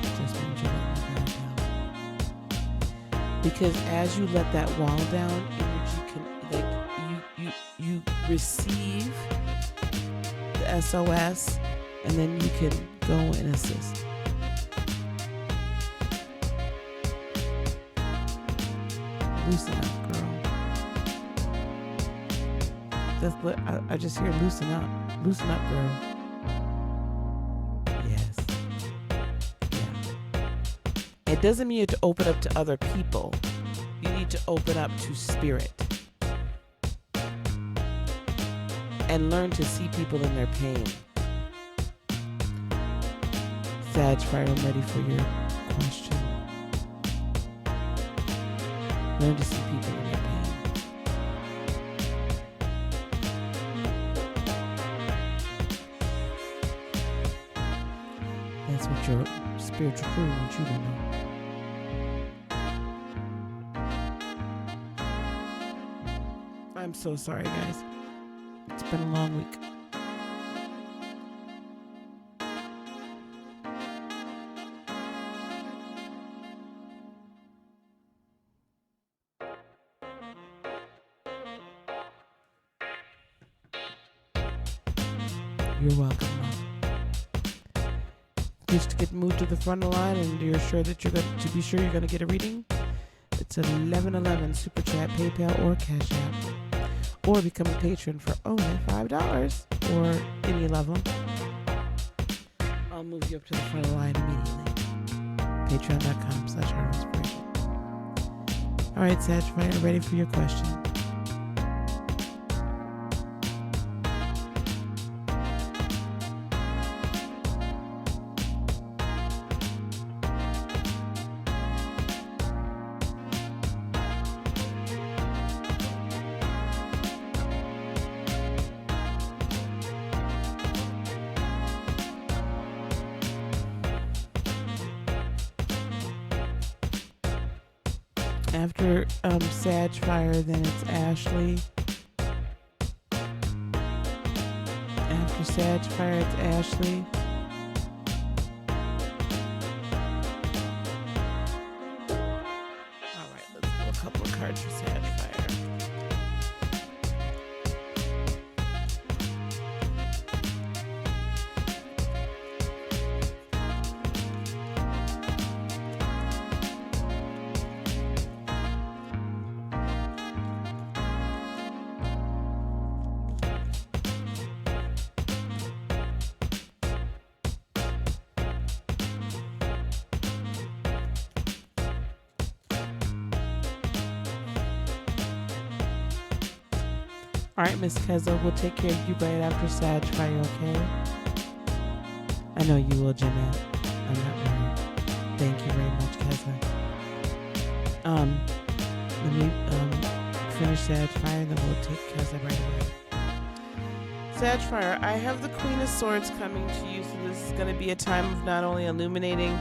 Just means you let the guard down. Because as you let that wall down, energy can, like, you receive the SOS, and then you can go and assist. Loosen up, girl. I just hear loosen up. Loosen up, girl. Yes. Yeah. It doesn't mean you have to open up to other people. You need to open up to spirit. And learn to see people in their pain. Sag Fire, I'm ready for your question. Learn to see people in their pain. That's what your spiritual crew wants you to know. I'm so sorry, guys. It's been a long week. You're welcome, Mom. Just to get moved to the front of the line, and you're sure that you're going to get a reading. It's 1111 Super Chat, PayPal, or Cash App, or become a patron for only $5, or any level. I'll move you up to the front of the line immediately. Patreon.com/HeartInspiration. All right, Sag Fire, ready for your question. After Sag Fire, then it's Ashley. After Sag Fire, it's Ashley. All right, let's pull a couple of cards for Sag Fire. All right, Miss Keza, we'll take care of you right after Sag Fire, okay? I know you will, Jeanette. I'm not worried. Thank you very much, Keza. Let me finish Sag Fire, and then we'll take Keza right away. Sag Fire, I have the Queen of Swords coming to you, so this is going to be a time of not only illuminating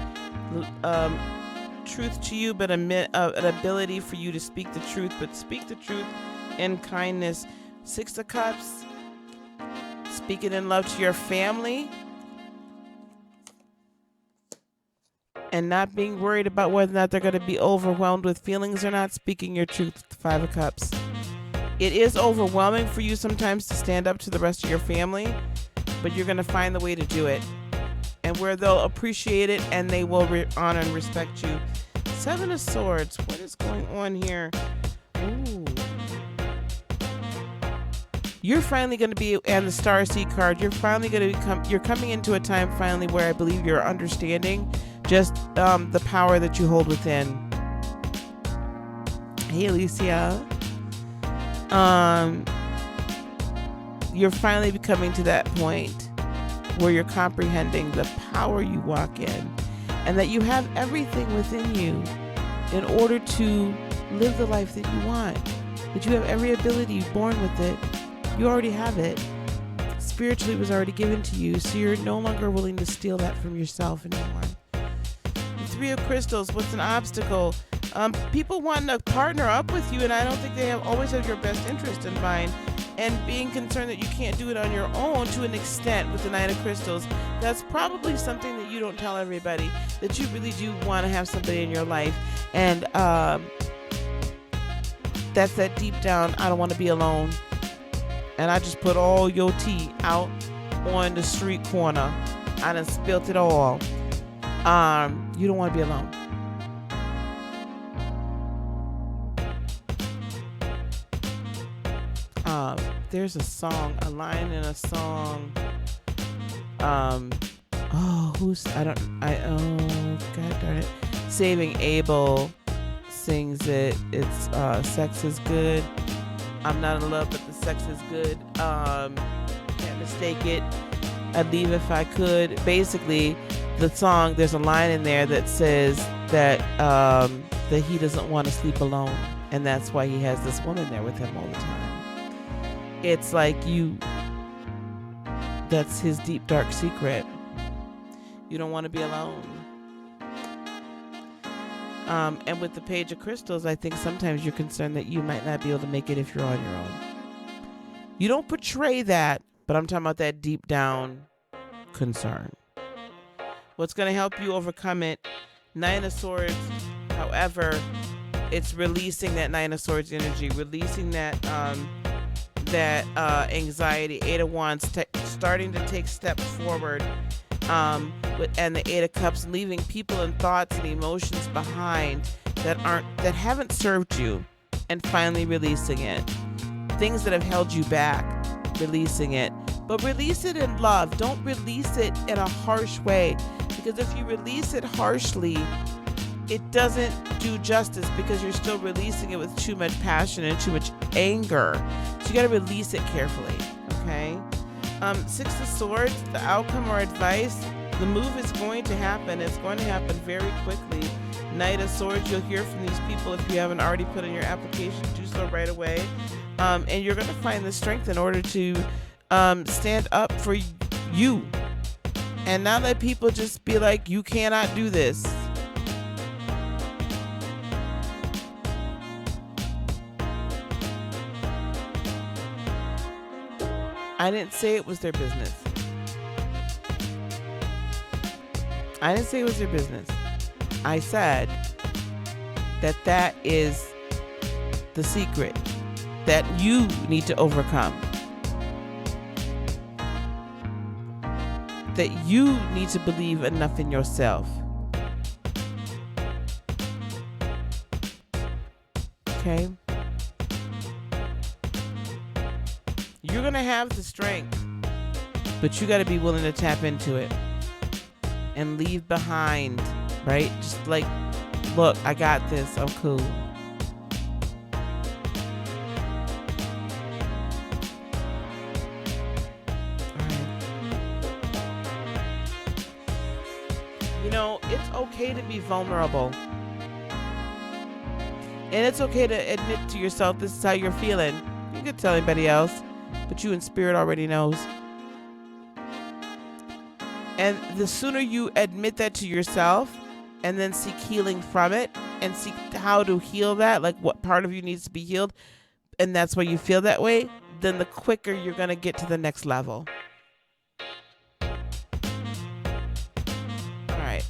truth to you, but an ability for you to speak the truth, but speak the truth in kindness. 6 of Cups, speaking in love to your family, and not being worried about whether or not they're going to be overwhelmed with feelings or not. Speaking your truth. 5 of Cups. It is overwhelming for you sometimes to stand up to the rest of your family, but you're going to find the way to do it, and where they'll appreciate it and they will honor and respect you. 7 of Swords. What is going on here? Ooh. You're finally going to be, and the Starseed card, you're finally going to you're coming into a time finally where I believe you're understanding just the power that you hold within. Hey, Alicia. You're finally coming to that point where you're comprehending the power you walk in, and that you have everything within you in order to live the life that you want. That you have every ability, you're born with it. You already have it. Spiritually, it was already given to you, so you're no longer willing to steal that from yourself anymore. The 3 of Crystals, what's an obstacle? People want to partner up with you, and I don't think they always have your best interest in mind. And being concerned that you can't do it on your own to an extent with the 9 of Crystals, that's probably something that you don't tell everybody, that you really do want to have somebody in your life. And that's that deep down, I don't want to be alone. And I just put all your tea out on the street corner. I done spilt it all. You don't want to be alone. There's a song, a line in a song. God darn it. Saving Abel sings it. It's Sex is Good. I'm not in love, but the sex is good. Can't mistake it. I'd leave if I could. Basically, the song, there's a line in there that says that he doesn't want to sleep alone, and that's why he has this woman there with him all the time. It's like that's his deep, dark secret. You don't want to be alone. And with the Page of Crystals, I think sometimes you're concerned that you might not be able to make it if you're on your own. You don't portray that, but I'm talking about that deep down concern. What's going to help you overcome it? 9 of Swords. However, it's releasing that 9 of Swords energy, releasing that anxiety. 8 of Wands, starting to take steps forward. And the 8 of Cups, leaving people and thoughts and emotions behind that haven't served you, and finally releasing it. Things that have held you back, releasing it. But release it in love. Don't release it in a harsh way, because if you release it harshly, it doesn't do justice, because you're still releasing it with too much passion and too much anger. So you got to release it carefully, okay? 6 of Swords, the outcome or advice, the move is going to happen. It's going to happen very quickly. Knight of Swords, you'll hear from these people if you haven't already put in your application. Do so right away. And you're going to find the strength in order to stand up for you. And not let people just be like, you cannot do this. I didn't say it was their business. I didn't say it was their business. I said that is the secret that you need to overcome. That you need to believe enough in yourself. Okay? You're going to have the strength, but you got to be willing to tap into it and leave behind, right? Just like, look, I got this. I'm cool. it's okay to be vulnerable. And it's okay to admit to yourself this is how you're feeling. You can tell anybody else, but you in spirit already knows. And the sooner you admit that to yourself and then seek healing from it and seek how to heal that, like what part of you needs to be healed, and that's why you feel that way, then the quicker you're going to get to the next level. All right.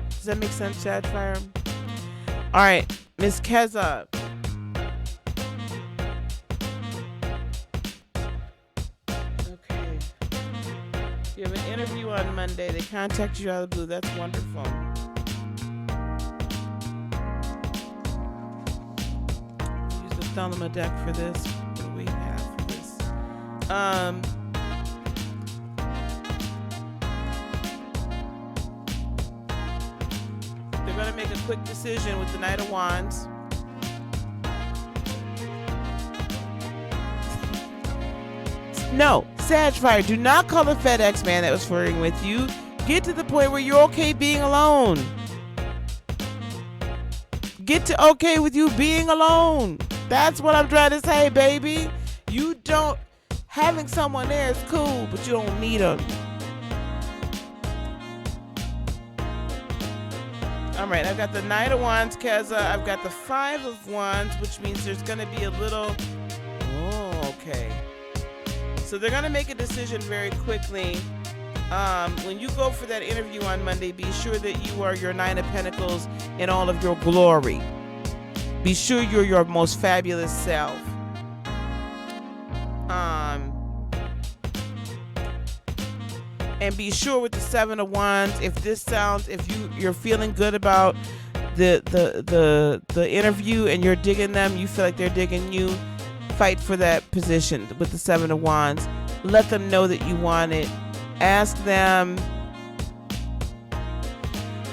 Does that make sense, Sagittarius? All right, Miss Keza. Okay. You have an interview on Monday. They contact you out of the blue. That's wonderful. Use the Thelema deck for this. What do we have for this? They're going to make a quick decision with the Knight of Wands. No, Sagittarius, do not call the FedEx man that was flirting with you. Get to the point where you're okay being alone. Get to okay with you being alone. That's what I'm trying to say, baby. You don't, having someone there is cool, but you don't need them. All right, I've got the Knight of Wands, Keza. I've got the Five of Wands, which means there's going to be a little... Oh, okay. So they're going to make a decision very quickly. When you go for that interview on Monday, be sure that you are your Nine of Pentacles in all of your glory. Be sure you're your most fabulous self. And be sure with the Seven of Wands, if you're feeling good about the interview and you're digging them, you feel like they're digging you, fight for that position with the Seven of Wands. Let them know that you want it. Ask them,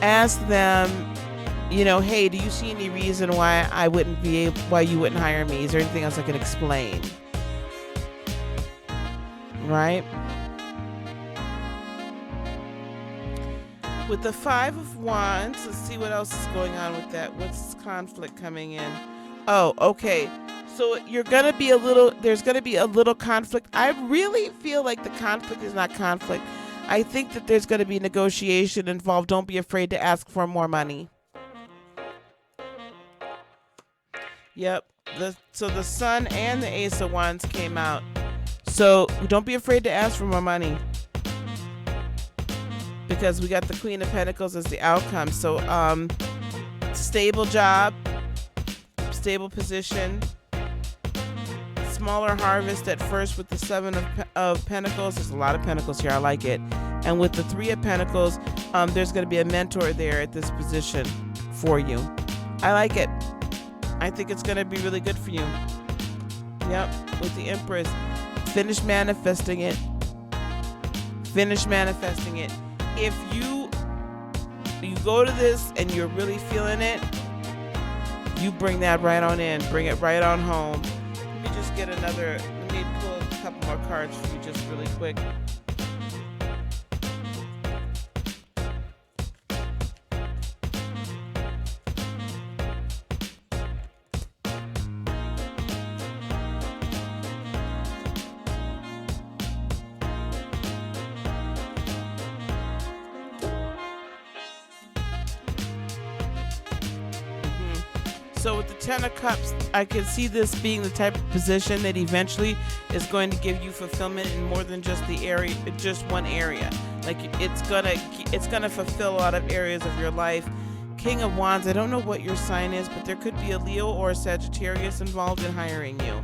hey, do you see any reason why why you wouldn't hire me? Is there anything else I can explain? Right? With the Five of Wands, let's see what else is going on with that. What's conflict coming in? Oh, okay. So there's going to be a little conflict. I really feel like the conflict is not conflict. I think that there's going to be negotiation involved. Don't be afraid to ask for more money. Yep. So the Sun and the Ace of Wands came out. So don't be afraid to ask for more money. Because we got the Queen of Pentacles as the outcome. So stable job, stable position, smaller harvest at first with the Seven of Pentacles. There's a lot of Pentacles here. I like it. And with the Three of Pentacles, there's going to be a mentor there at this position for you. I like it. I think it's going to be really good for you. Yep. With the Empress. Finish manifesting it. Finish manifesting it. If you go to this and you're really feeling it, you bring that right on in. Bring it right on home. Let me just let me pull a couple more cards for you just really quick. So with the Ten of Cups, I can see this being the type of position that eventually is going to give you fulfillment in more than just just one area. Like it's gonna fulfill a lot of areas of your life. King of Wands, I don't know what your sign is, but there could be a Leo or a Sagittarius involved in hiring you.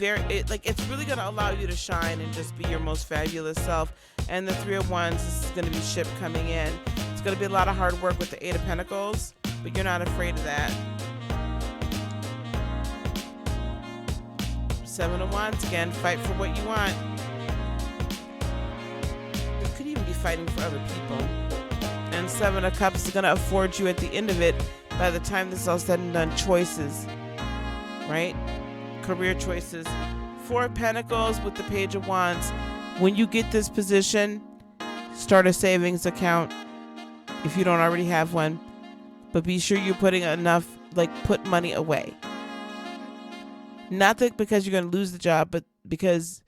It's really gonna allow you to shine and just be your most fabulous self. And the Three of Wands, this is gonna be ship coming in. It's going to be a lot of hard work with the Eight of Pentacles, but you're not afraid of that. Seven of Wands again, fight for what you want. You could even be fighting for other people. And Seven of Cups is going to afford you at the end of it, by the time this is all said and done, choices, right? Career choices. Four of Pentacles with the Page of Wands. when you get this position, start a savings account if you don't already have one, but be sure you're putting enough, like put money away. Not that because you're going to lose the job, but because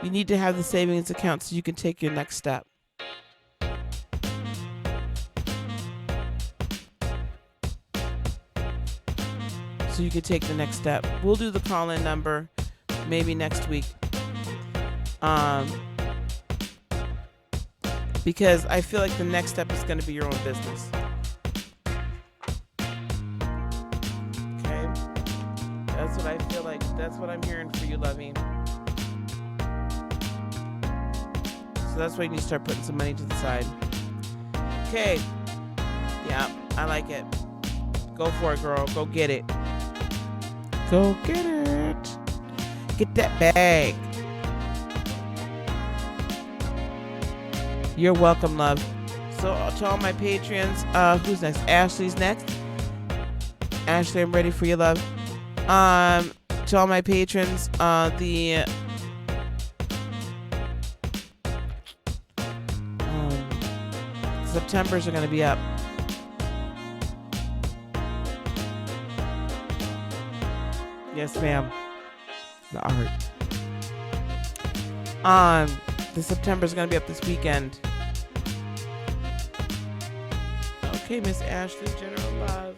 you need to have the savings account so you can take your next step. So you can take the next step. We'll do the call-in number maybe next week. Because I feel like the next step is going to be your own business. Okay? That's what I feel like. That's what I'm hearing for you, Lovey. So that's why you need to start putting some money to the side. Okay. Yeah, I like it. Go for it, girl. Go get it. Go get it. Get that bag. You're welcome, love. So to all my Patreons, who's next? Ashley's next. Ashley, I'm ready for you, love. To all my patrons, the Septembers are going to be up. Yes, ma'am. The art. The September is going to be up this weekend. Okay, Miss Ashley, general love.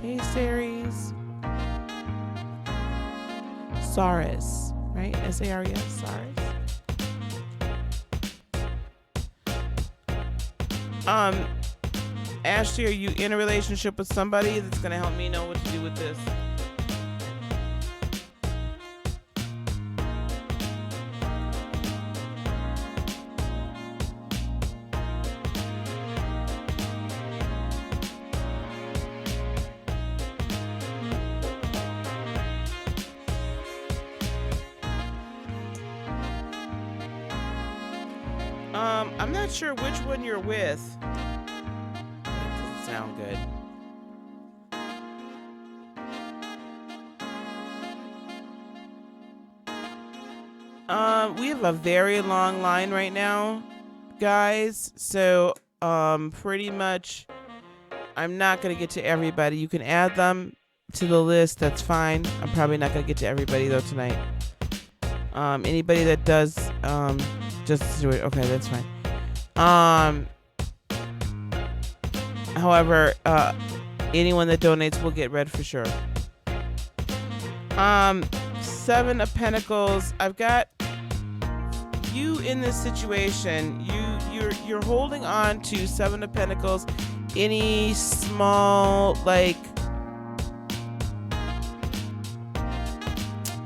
Hey, Saris. Saris, right? S-A-R-E-S, Saris. Ashley, are you in a relationship with somebody that's going to help me know what to do with this? I'm not sure which one you're with. That doesn't sound good. We have a very long line right now, guys. So, pretty much, I'm not going to get to everybody. You can add them to the list. That's fine. I'm probably not going to get to everybody, though, tonight. Anybody that does, just do it. Okay, that's fine. However, anyone that donates will get read for sure. Seven of Pentacles. I've got you in this situation. You're holding on to Seven of Pentacles. Any small, like,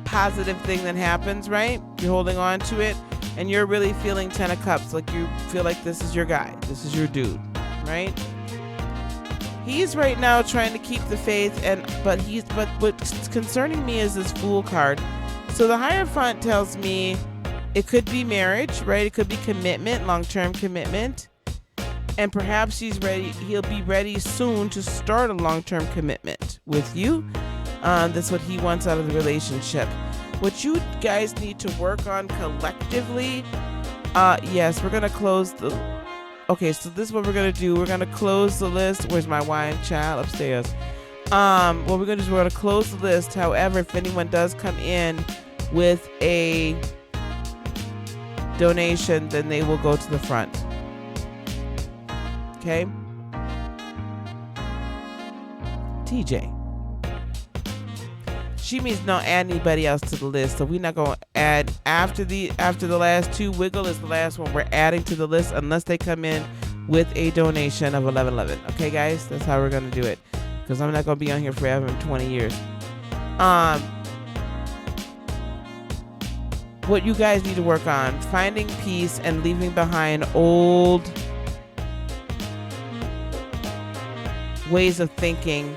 positive thing that happens, right? You're holding on to it. And you're really feeling 10 of Cups, like you feel like this is your guy, this is your dude, right? He's right now trying to keep the faith, but what's concerning me is this Fool card. So the Hierophant tells me it could be marriage, right? It could be commitment, long-term commitment, and perhaps he'll be ready soon to start a long-term commitment with you. That's what he wants out of the relationship. What you guys need to work on collectively, yes, we're going to close the... Okay, so this is what we're going to do. We're going to close the list. Where's my wine child? Upstairs. What we're going to do is we're going to close the list. However, if anyone does come in with a donation, then they will go to the front. Okay? TJ. She means not add anybody else to the list, so we're not going to add after the last two. Wiggle is the last one we're adding to the list unless they come in with a donation of 1111. Okay, guys, that's how we're going to do it, because I'm not going to be on here forever in 20 years. What you guys need to work on: finding peace and leaving behind old ways of thinking.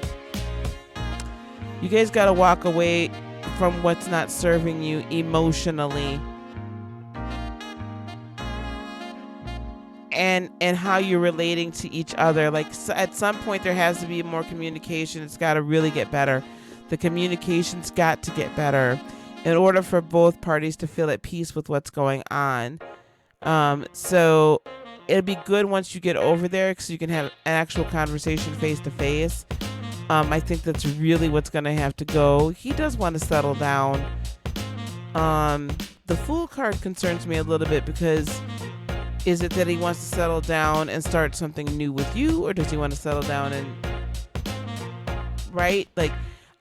You guys got to walk away from what's not serving you emotionally, and how you're relating to each other. Like, at some point there has to be more communication. It's got to really get better. The communication's got to get better in order for both parties to feel at peace with what's going on. So it'd be good once you get over there because you can have an actual conversation face to face. I think that's really what's going to have to go. He does want to settle down. The Fool card concerns me a little bit because is it that he wants to settle down and start something new with you, or does he want to settle down and, right? Like,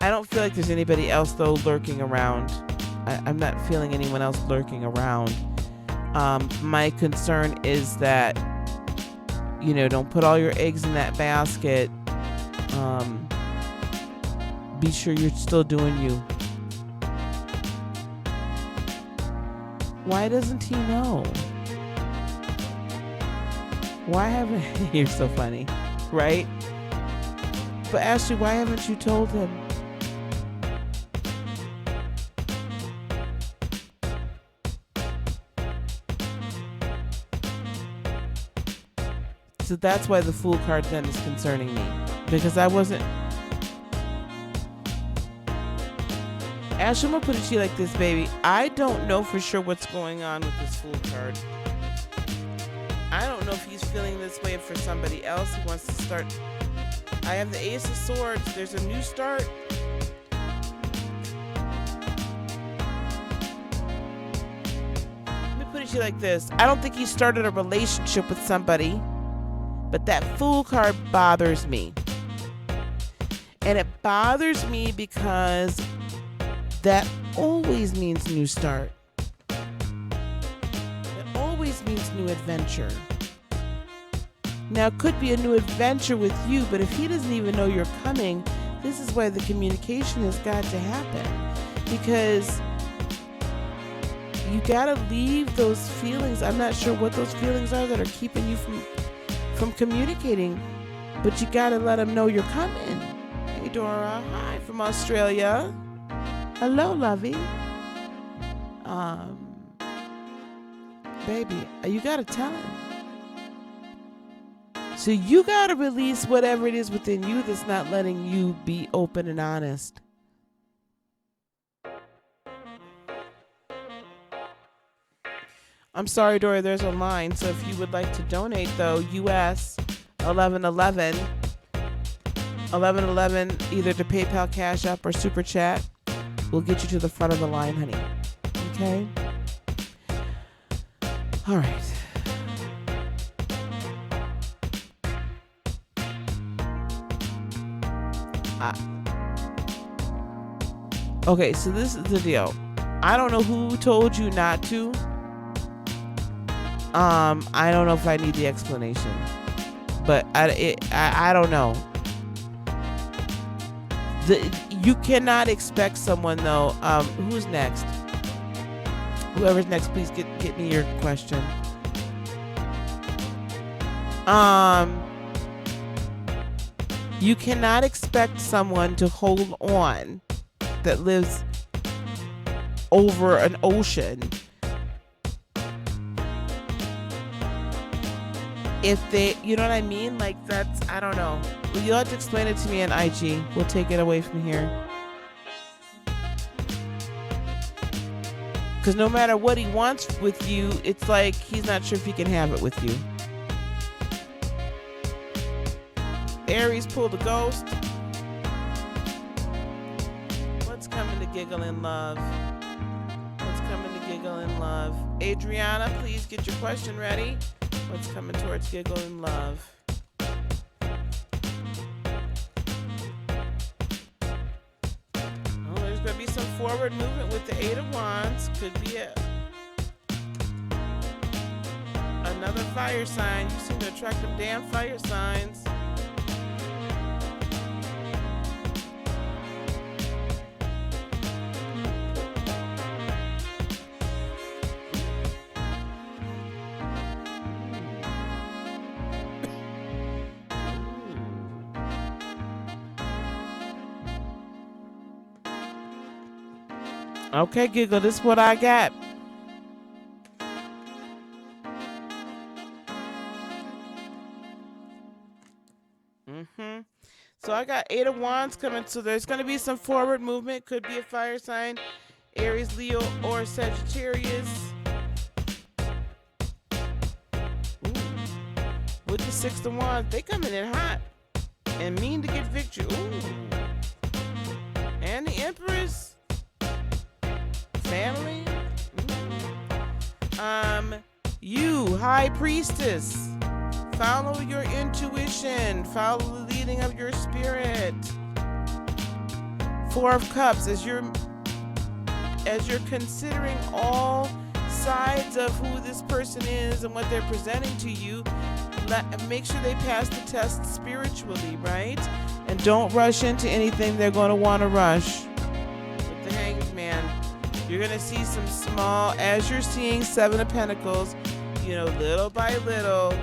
I don't feel like there's anybody else, though, lurking around. I'm not feeling anyone else lurking around. My concern is that, don't put all your eggs in that basket. Be sure you're still doing you. Why doesn't he know? Why haven't... You're so funny, right? But Ashley, why haven't you told him? So that's why the Fool card then is concerning me. Because I wasn't... Ashley, I'm going to put it to you like this, baby. I don't know for sure what's going on with this Fool card. I don't know if he's feeling this way for somebody else. He wants to start. I have the Ace of Swords. There's a new start. Let me put it to you like this. I don't think he started a relationship with somebody, but that Fool card bothers me. And it bothers me because that always means new start. Always means new adventure. Now, it could be a new adventure with you, but if he doesn't even know you're coming, this is why the communication has got to happen. Because you got to leave those feelings. I'm not sure what those feelings are that are keeping you from communicating, but you got to let him know you're coming. Hey, Dora. Hi from Australia. Hello, lovey. Baby, you gotta tell him. So you gotta release whatever it is within you that's not letting you be open and honest. I'm sorry, Dory, there's a line. So if you would like to donate, though, US 1111, either to PayPal, Cash App, or Super Chat, we'll get you to the front of the line, honey. Okay? All right. Okay, so this is the deal. I don't know who told you not to. I don't know if I need the explanation, but I don't know. You cannot expect someone though. Who's next? Whoever's next, please get me your question. You cannot expect someone to hold on that lives over an ocean if they, you know what I mean? Like that's, I don't know. Well, you'll have to explain it to me on IG. We'll take it away from here. Because no matter what he wants with you, it's like he's not sure if he can have it with you. Aries pulled a ghost. What's coming to giggle in love? What's coming to giggle in love? Adriana, please get your question ready. What's coming towards giggle in love? Oh, there's going to be some forward movement with the Eight of Wands. Could be another fire sign. You seem to attract them damn fire signs. Okay, Giggle, this is what I got. So I got 8 of Wands coming. So there's going to be some forward movement. Could be a fire sign, Aries, Leo, or Sagittarius. Ooh. With the 6 of Wands, they coming in hot and mean to get victory. Ooh. And the Empress. Family. You, High Priestess. Follow your intuition. Follow the leading of your spirit. 4 of Cups. As you're considering all sides of who this person is and what they're presenting to you, make sure they pass the test spiritually, right? And don't rush into anything they're going to want to rush. With the Hanged Man, you're going to see some small, as you're seeing 7 of Pentacles, you know, little by little,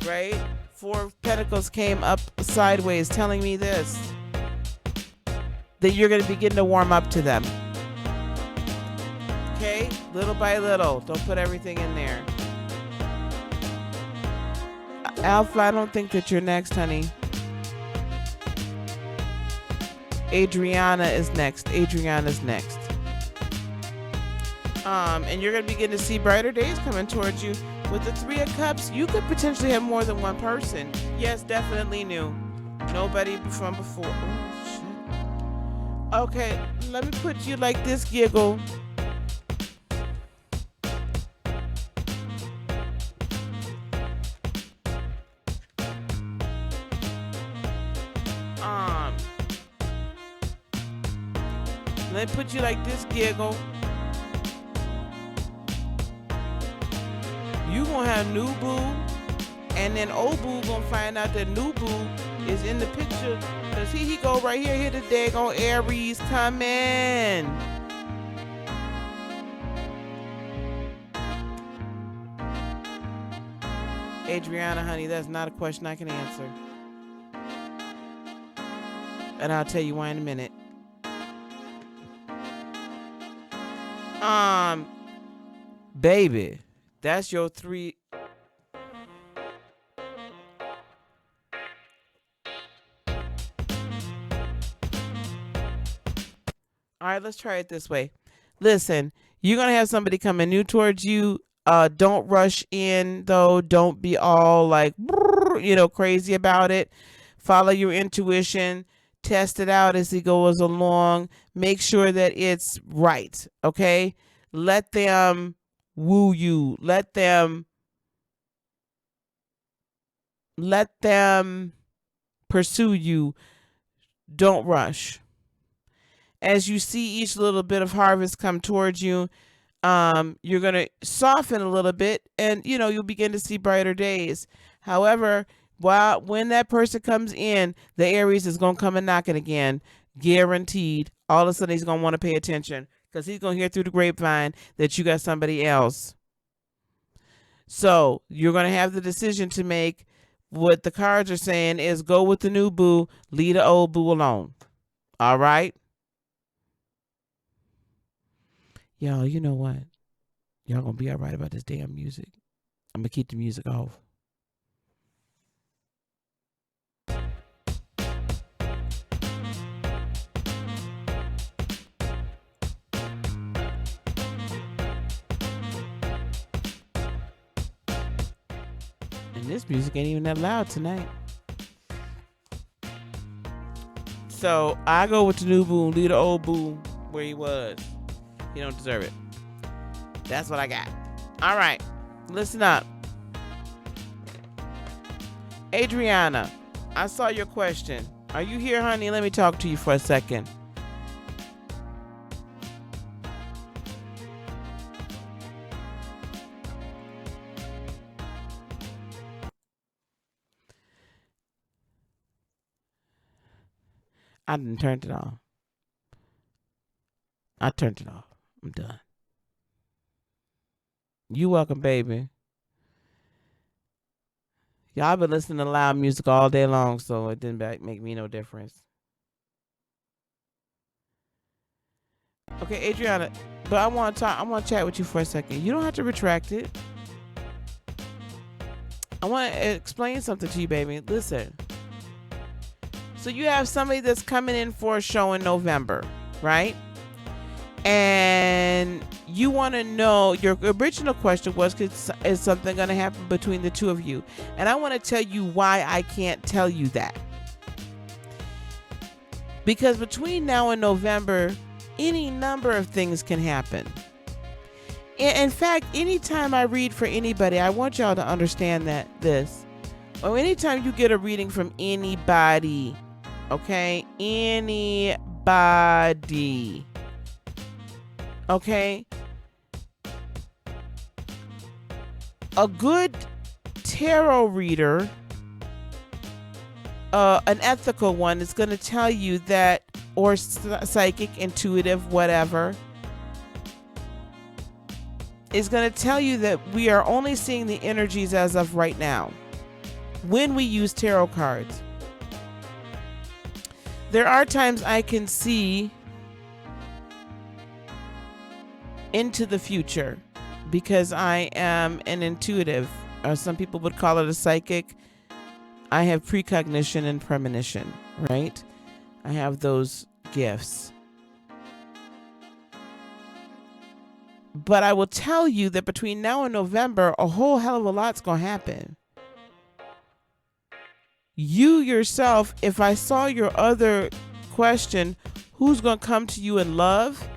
right? 4 of Pentacles came up sideways, telling me this, that you're going to begin to warm up to them. Okay? Little by little. Don't put everything in there. Alpha, I don't think that you're next, honey. Adriana is next. Adriana's next. And you're going to begin to see brighter days coming towards you. With the 3 of Cups, you could potentially have more than one person. Yes, definitely new. Nobody from before. Oh, shit. Okay, let me put you like this, Giggle. Let me put you like this, Giggle. You gonna have new boo, and then old boo gonna find out that new boo is in the picture, cause he go right here. Here the daggone Aries coming. Adriana, honey, that's not a question I can answer, and I'll tell you why in a minute. Baby, that's your 3. All right, let's try it this way. Listen, you're going to have somebody coming new towards you. Don't rush in, though. Don't be all like, crazy about it. Follow your intuition. Test it out as he goes along. Make sure that it's right, okay? Let them woo you. Let them pursue you. Don't rush. As you see each little bit of harvest come towards you, you're going to soften a little bit, and you'll begin to see brighter days. However, when that person comes in, the Aries is going to come and knocking again, guaranteed. All of a sudden he's going to want to pay attention, because he's going to hear through the grapevine that you got somebody else. So you're going to have the decision to make. What the cards are saying is go with the new boo, leave the old boo alone. All right? Y'all, you know what? Y'all going to be all right about this damn music. I'm going to keep the music off. This music ain't even that loud tonight. So I go with the new boo, leave the old boo where he was. He don't deserve it. That's what I got. All right, listen up. Adriana, I saw your question. Are you here, honey? Let me talk to you for a second. I done turned it off. I turned it off. I'm done. You welcome, baby. Y'all been listening to loud music all day long, so it didn't make me no difference. Okay, Adriana, but I want to chat with you for a second. You don't have to retract it. I want to explain something to you, baby. Listen. So you have somebody that's coming in for a show in November, right? And you want to know, your original question was, is something going to happen between the two of you? And I want to tell you why I can't tell you that. Because between now and November, any number of things can happen. In fact, anytime I read for anybody, I want y'all to understand that or anytime you get a reading from anybody, okay? Anybody. Okay? A good tarot reader, an ethical one, is going to tell you that, or psychic, intuitive, whatever, is going to tell you that we are only seeing the energies as of right now when we use tarot cards. There are times I can see into the future because I am an intuitive, or some people would call it a psychic. I have precognition and premonition, right? I have those gifts. But I will tell you that between now and November, a whole hell of a lot's going to happen. You yourself, if I saw your other question, who's going to come to you in love?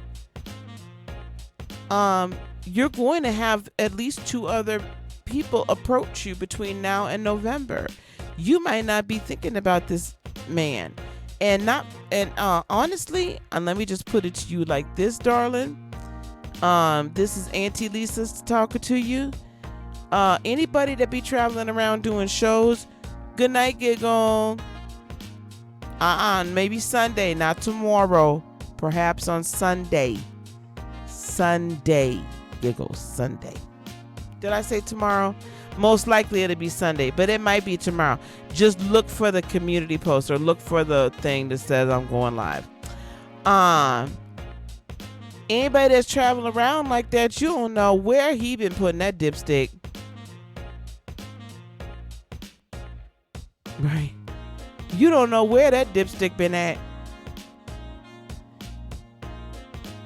You're going to have at least 2 other people approach you between now and November. You might not be thinking about this man. Honestly, and let me just put it to you like this, darling. This is Auntie Lisa talking to you. Anybody that be traveling around doing shows, good night, Giggle. Maybe Sunday, not tomorrow. Perhaps on Sunday. Sunday, Giggle, Sunday. Did I say tomorrow? Most likely it'll be Sunday, but it might be tomorrow. Just look for the community post or look for the thing that says I'm going live. Anybody that's traveling around like that, you don't know where he been putting that dipstick. Right. You don't know where that dipstick been at.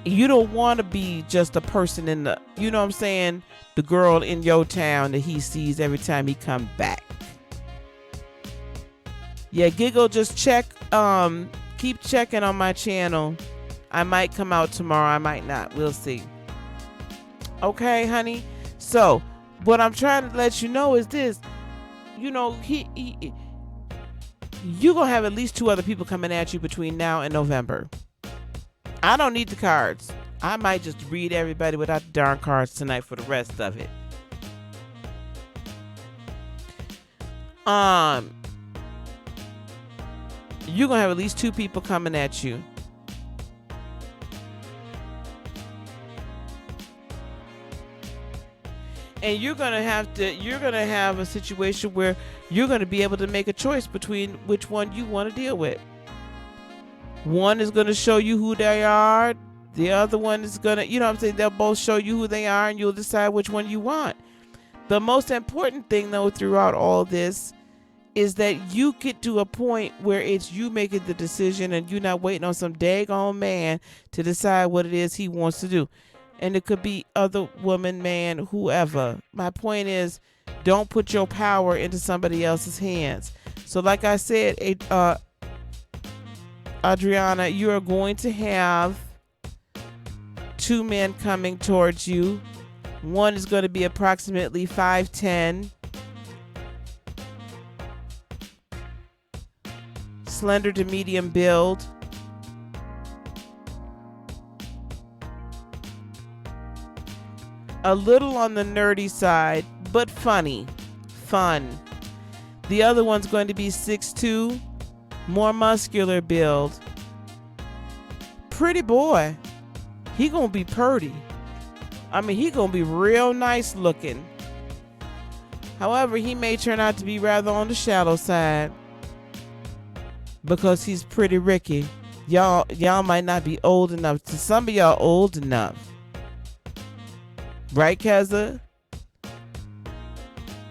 You don't want to be just a person in the, you know what I'm saying, the girl in your town that he sees every time he come back. Yeah, Giggle, just check, keep checking on my channel. I might come out tomorrow, I might not, we'll see. Okay, honey? So, what I'm trying to let you know is this. You know, you're going to have at least 2 other people coming at you between now and November. I don't need the cards. I might just read everybody without the darn cards tonight for the rest of it. You're going to have at least 2 people coming at you. And you're going to have a situation where you're going to be able to make a choice between which one you want to deal with. One is going to show you who they are. The other one is going to, you know what I'm saying? They'll both show you who they are and you'll decide which one you want. The most important thing, though, throughout all this is that you get to a point where it's you making the decision and you're not waiting on some daggone man to decide what it is he wants to do. And it could be other woman, man, whoever. My point is, don't put your power into somebody else's hands. So like I said, Adriana, you are going to have 2 men coming towards you. One is going to be approximately 5'10", slender to medium build. A little on the nerdy side, but fun. The other one's going to be 6'2", more muscular build. Pretty boy. He gonna be purty. I mean, he gonna be real nice looking. However, he may turn out to be rather on the shallow side because he's pretty Ricky. Y'all might not be old enough. To some of y'all old enough. Right, Keza?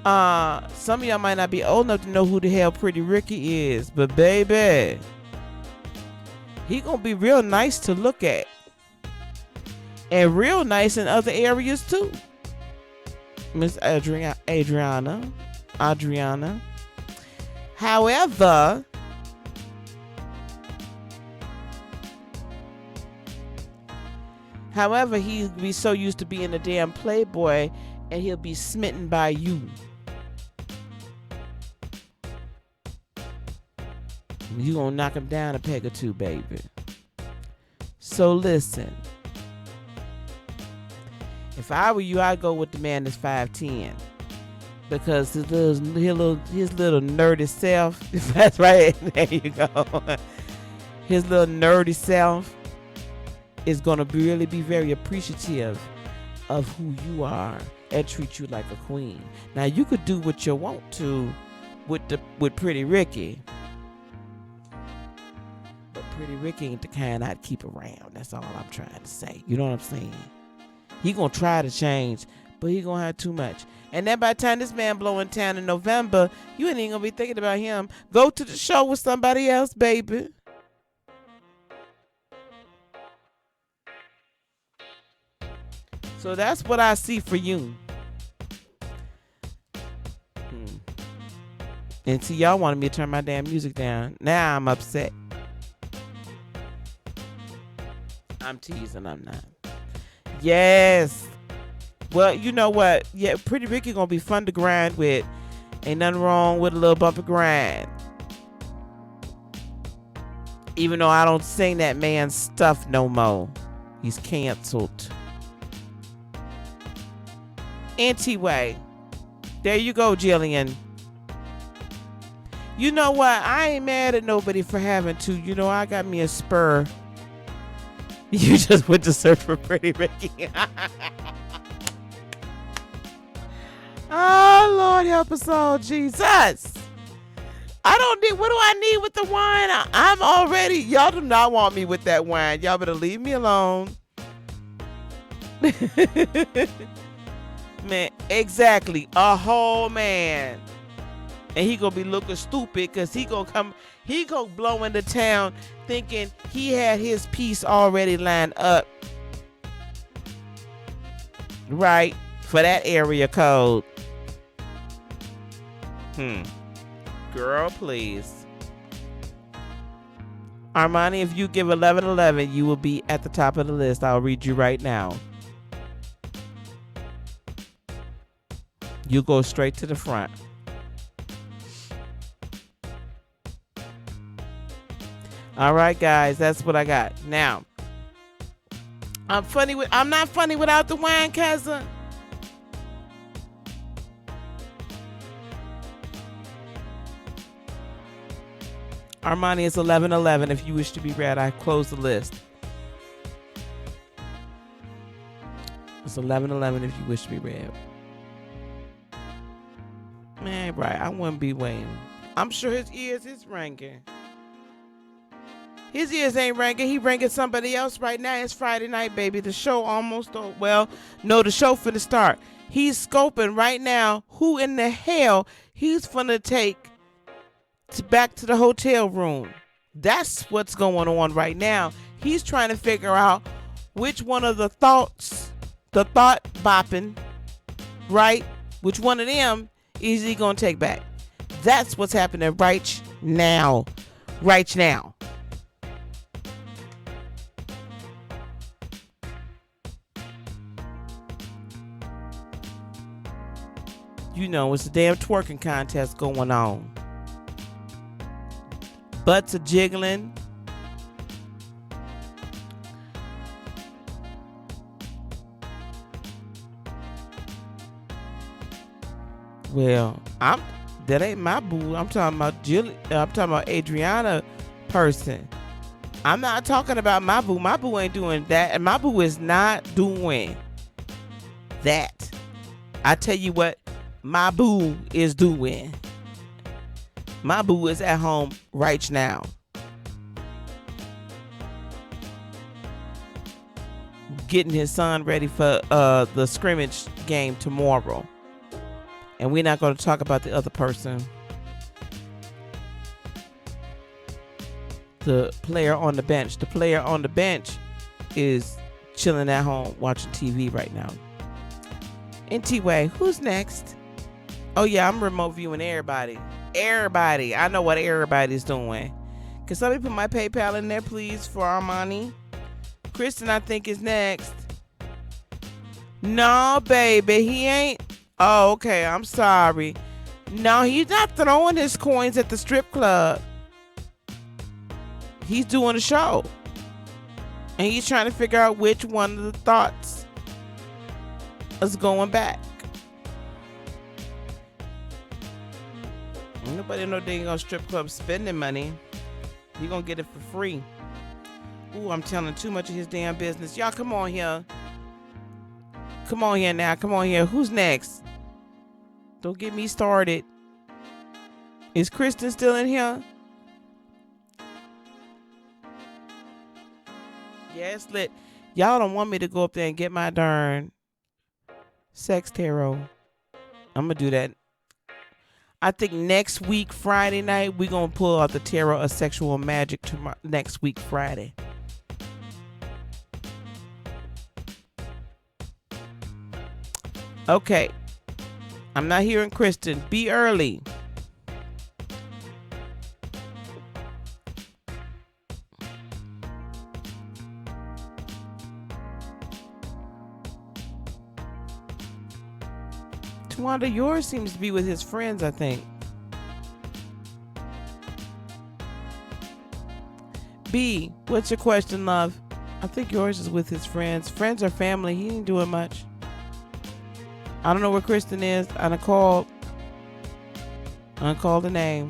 Some of y'all might not be old enough to know who the hell Pretty Ricky is, but baby, he gonna be real nice to look at. And real nice in other areas too. Miss Adriana. However, he'll be so used to being a damn playboy, and he'll be smitten by you. You gonna knock him down a peg or two, baby. So listen. If I were you, I'd go with the man that's 5'10", because his little nerdy self. That's right. There you go. His little nerdy self is gonna really be very appreciative of who you are and treat you like a queen. Now you could do what you want to with Pretty Ricky, but Pretty Ricky ain't the kind I'd keep around. That's all I'm trying to say. You know what I'm saying? He gonna try to change, but he gonna have too much. And then by the time this man blow in town in November, you ain't even gonna be thinking about him. Go to the show with somebody else, baby. So that's what I see for you. And see, y'all wanted me to turn my damn music down. Now I'm upset. I'm teasing, I'm not. Yes. Well, you know what? Yeah, Pretty Ricky gonna be fun to grind with. Ain't nothing wrong with a little bumper grind. Even though I don't sing that man's stuff no more. He's canceled. Anyway, there you go, Jillian. You know what? I ain't mad at nobody for having to. You know, I got me a spur. You just went to search for Pretty Ricky. Oh, Lord help us all, Jesus. I don't need, what do I need with the wine? I'm already, y'all do not want me with that wine. Y'all better leave me alone. Man, exactly. A whole man. And he gonna be looking stupid because he gonna blow into town thinking he had his piece already lined up. Right? For that area code. Girl, please. Armani, if you give 1111, you will be at the top of the list. I'll read you right now. You go straight to the front. All right, guys, that's what I got. Now, I'm not funny without the wine, cousin. Armani is 1111. If you wish to be read, I close the list. It's 1111 if you wish to be read. Man, right, I wouldn't be waiting. I'm sure his ears is ringing. His ears ain't ringing. He ringing somebody else right now. It's Friday night, baby. The show almost over. Well, no, the show finna start. He's scoping right now who in the hell he's finna take back to the hotel room. That's what's going on right now. He's trying to figure out which one of the thought bopping, right? Which one of them is he gonna take back? That's what's happening right now. Right now. You know, it's a damn twerking contest going on. Butts are jiggling. Well, that ain't my boo. I'm talking about I'm talking about Adriana person. I'm not talking about my boo. My boo ain't doing that. And my boo is not doing that. I tell you what my boo is doing. My boo is at home right now. Getting his son ready for the scrimmage game tomorrow. And we're not going to talk about the other person. The player on the bench. The player on the bench is chilling at home watching TV right now. Anyway, who's next? Oh yeah, I'm remote viewing everybody. Everybody. I know what everybody's doing. Can somebody put my PayPal in there, please, for Armani? Kristen, I think, is next. No, baby, he ain't. Oh, okay, I'm sorry. No, he's not throwing his coins at the strip club. He's doing a show. And he's trying to figure out which one of the thoughts is going back. Nobody know they ain't gonna strip club spending money. He gonna get it for free. Ooh, I'm telling too much of his damn business. Y'all come on here. Come on here now. Come on here. Who's next? Don't get me started. Is Kristen still in here? Yeah, it's lit. Y'all don't want me to go up there and get my darn sex tarot. I'm going to do that. I think next week, Friday night, we're going to pull out the Tarot of Sexual Magic next week, Friday. Okay. I'm not hearing Kristen. Be early. Wanda, yours seems to be with his friends, I think. B, what's your question, love? I think yours is with his friends. Friends or family, he ain't doing much. I don't know where Kristen is. I called the name.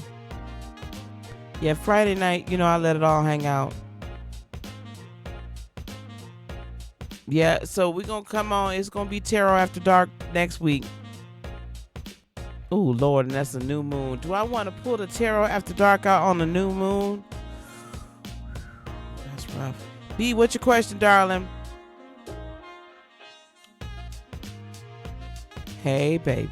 Yeah, Friday night, I let it all hang out. Yeah, so we're going to come on. It's going to be Tarot After Dark next week. Oh, Lord, and that's a new moon. Do I want to pull the Tarot After Dark out on the new moon? That's rough. B, what's your question, darling? Hey, baby.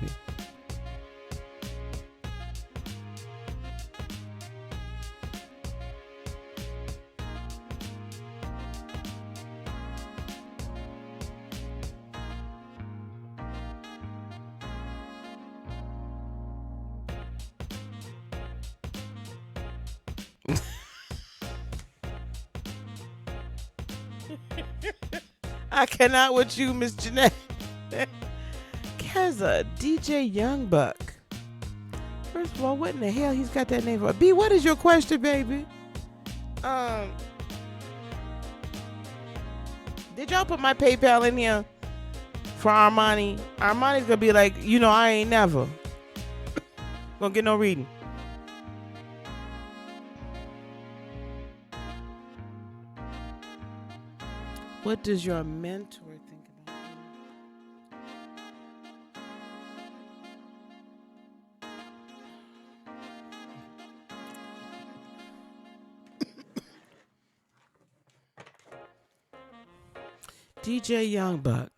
I cannot with you, Miss Jeanette. Keza, DJ Youngbuck. First of all, what in the hell he's got that name for? B, what is your question, baby? Did y'all put my PayPal in here for Armani? Armani's gonna be like, I ain't never gonna get no reading. What does your mentor think about you? DJ Youngbuck.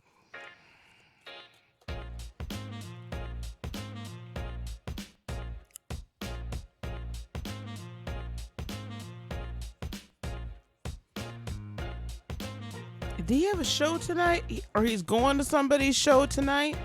Did he have a show tonight? Or he's going to somebody's show tonight?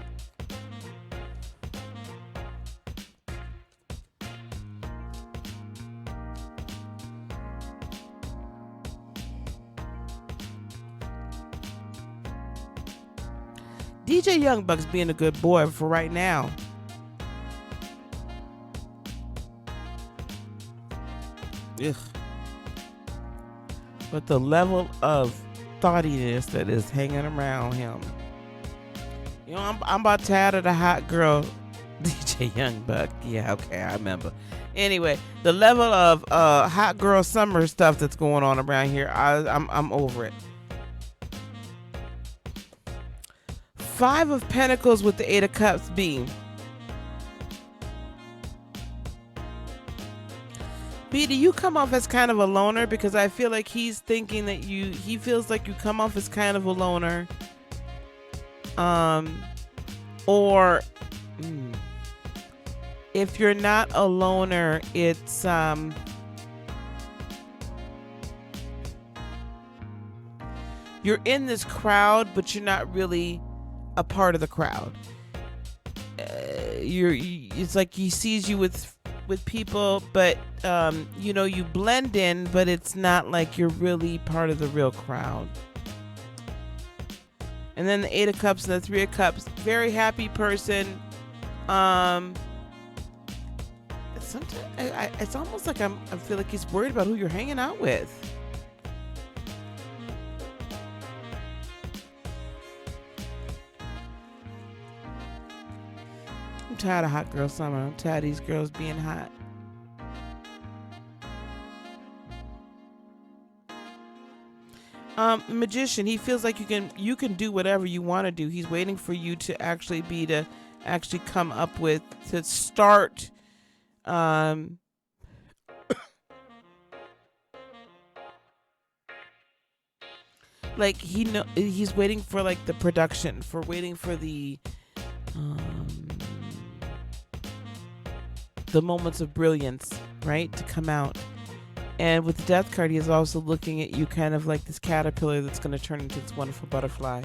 DJ Youngbuck's being a good boy for right now. Ugh. But the level of thoughtiness that is hanging around him. I'm about tired of the hot girl DJ Youngbuck. Yeah, okay, I remember. Anyway, the level of hot girl summer stuff that's going on around here, I'm over it. 5 of Pentacles with the 8 of Cups B. B, do you come off as kind of a loner? Because I feel like he's thinking that he feels like you come off as kind of a loner. if you're not a loner, it's you're in this crowd, but you're not really a part of the crowd. It's like he sees you with people, but you blend in, but it's not like you're really part of the real crowd. And then the 8 of Cups and the 3 of Cups, very happy person. Sometimes it's almost like I feel like he's worried about who you're hanging out with. I'm tired of hot girl summer. I'm tired of these girls being hot. Magician, he feels like you can do whatever you want to do. He's waiting for you to actually come up with, to start like he's waiting for like the production, waiting for the moments of brilliance, right, to come out. And with the Death card, he is also looking at you kind of like this caterpillar that's going to turn into this wonderful butterfly.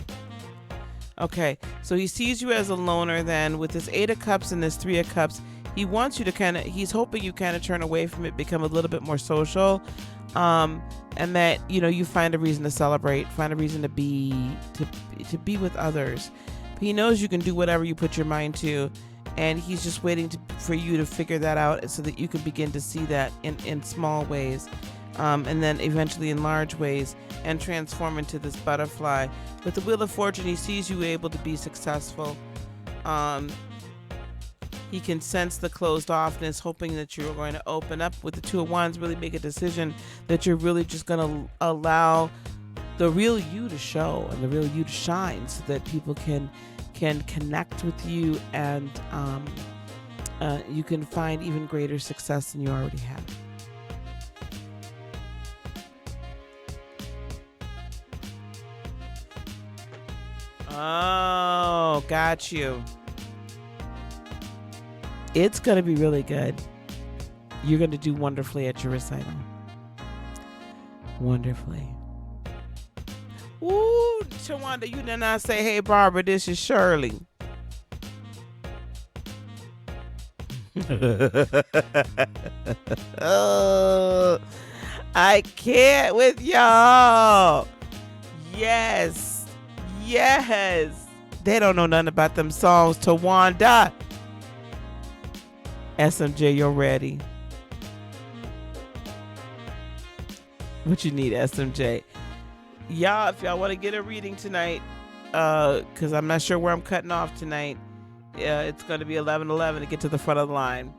Okay, so he sees you as a loner then. With this 8 of Cups and this 3 of Cups, he wants you to he's hoping you kind of turn away from it, become a little bit more social, and that, you find a reason to celebrate, find a reason to be with others. But he knows you can do whatever you put your mind to, and he's just waiting for you to figure that out so that you can begin to see that in small ways, and then eventually in large ways, and transform into this butterfly. With the Wheel of Fortune, he sees you able to be successful. He can sense the closed offness, hoping that you're going to open up. With the 2 of Wands, really make a decision that you're really just going to allow the real you to show and the real you to shine, so that people can connect with you, and you can find even greater success than you already have. Oh, got you. It's going to be really good. You're going to do wonderfully at your recital. Wonderfully. Ooh, Tawanda, you did not say, hey, Barbara, this is Shirley. Oh, I can't with y'all. Yes. Yes. They don't know nothing about them songs. Tawanda. SMJ, you're ready. What you need, SMJ? Y'all, if y'all want to get a reading tonight, because I'm not sure where I'm cutting off tonight, it's going to be 11:11 to get to the front of the line.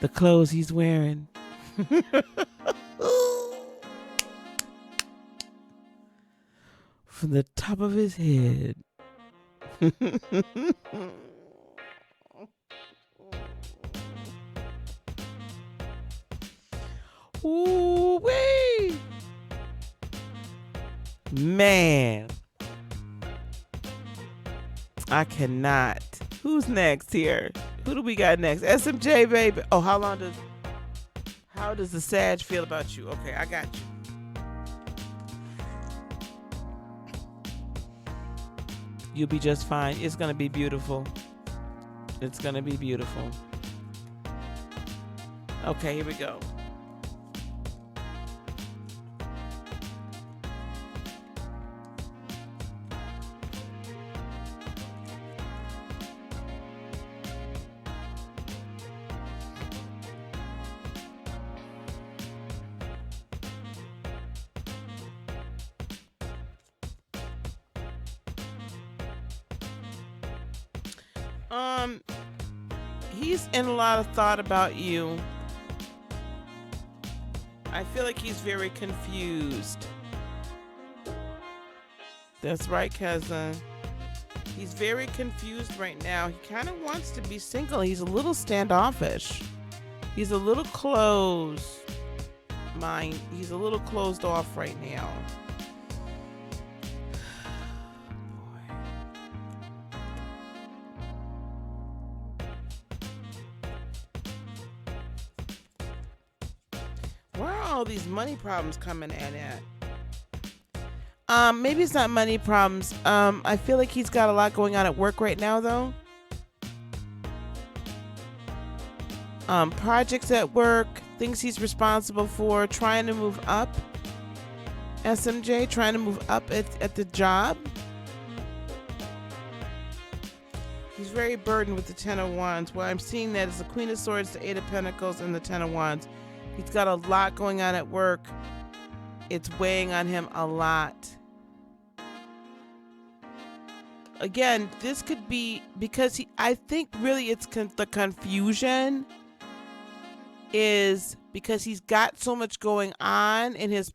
The clothes he's wearing. From the top of his head. Ooh wee, man, I cannot. Who's next here? Who do we got next? SMJ, baby. Oh, how does the Sag feel about you? Okay, I got you. You'll be just fine. It's gonna be beautiful. It's gonna be beautiful. Okay, here we go. He's in a lot of thought about you. I feel like he's very confused. That's right, cousin. He's very confused right now. He kind of wants to be single. He's a little standoffish. He's a little closed mind. He's a little closed off right now. all these money problems coming at it? Maybe it's not money problems. I feel like he's got a lot going on at work right now, though. Projects at work, things he's responsible for, trying to move up. SMJ, trying to move up at the job. He's very burdened with the Ten of Wands. Well, I'm seeing that as the Queen of Swords, the Eight of Pentacles, and the Ten of Wands. He's got a lot going on at work. It's weighing on him a lot. Again, this could be because I think really it's the confusion is because he's got so much going on in his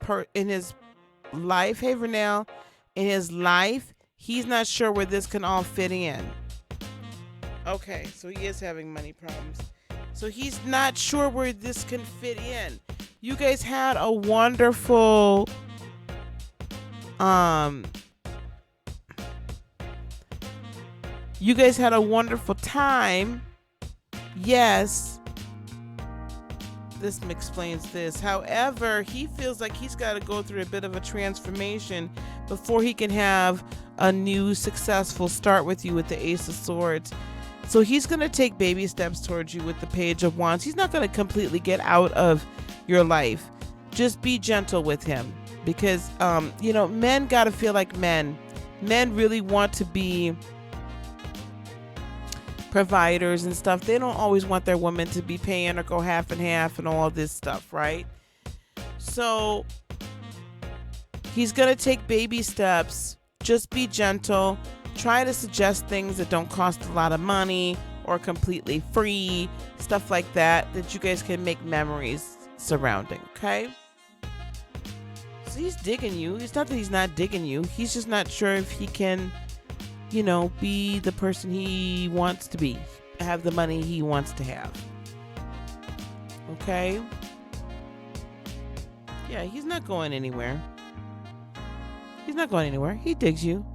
life. Hey, Vernell, in his life, he's not sure where this can all fit in. Okay, so he is having money problems. So he's not sure where this can fit in. You guys had a wonderful you guys had a wonderful time. Yes. This explains this. However, he feels like he's got to go through a bit of a transformation before he can have a new successful start with you with the Ace of Swords. So he's going to take baby steps towards you with the Page of Wands. He's not going to completely get out of your life. Just be gentle with him because, men got to feel like men. Men really want to be providers and stuff. They don't always want their women to be paying or go half and half and all this stuff, right? So he's going to take baby steps. Just be gentle. Try to suggest things that don't cost a lot of money or completely free, stuff like that you guys can make memories surrounding, okay? So he's digging you. It's not that he's not digging you. He's just not sure if he can, be the person he wants to be, have the money he wants to have. Okay? Yeah, he's not going anywhere. He's not going anywhere. He digs you.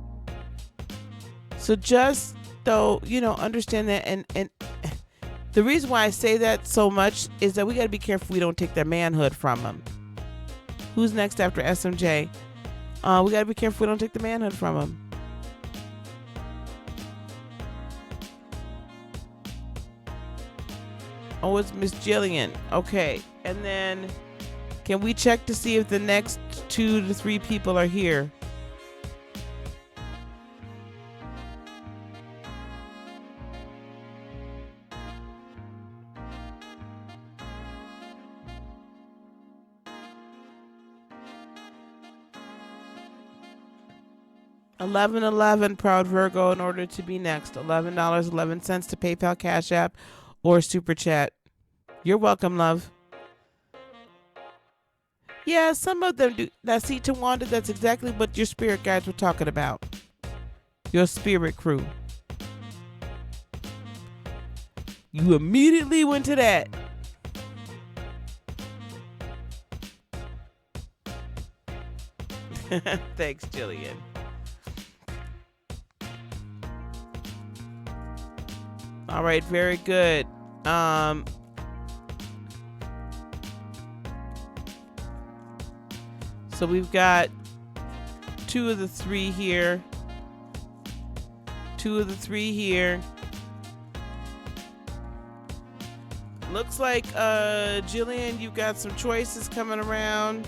So just though, understand that, and the reason why I say that so much is that we got to be careful we don't take their manhood from him. Who's next after SMJ? We got to be careful we don't take the manhood from him. Oh, it's Miss Jillian. Okay, and then can we check to see if the next 2 to 3 people are here? $11.11, proud Virgo, in order to be next. $11.11 to PayPal, Cash App, or Super Chat. You're welcome, love. Yeah, some of them do. Now, see, Tawanda, that's exactly what your spirit guides were talking about. Your spirit crew. You immediately went to that. Thanks, Jillian. All right, very good. So we've got 2 of the 3 here. 2 of the 3 here. Looks like, Jillian, you've got some choices coming around.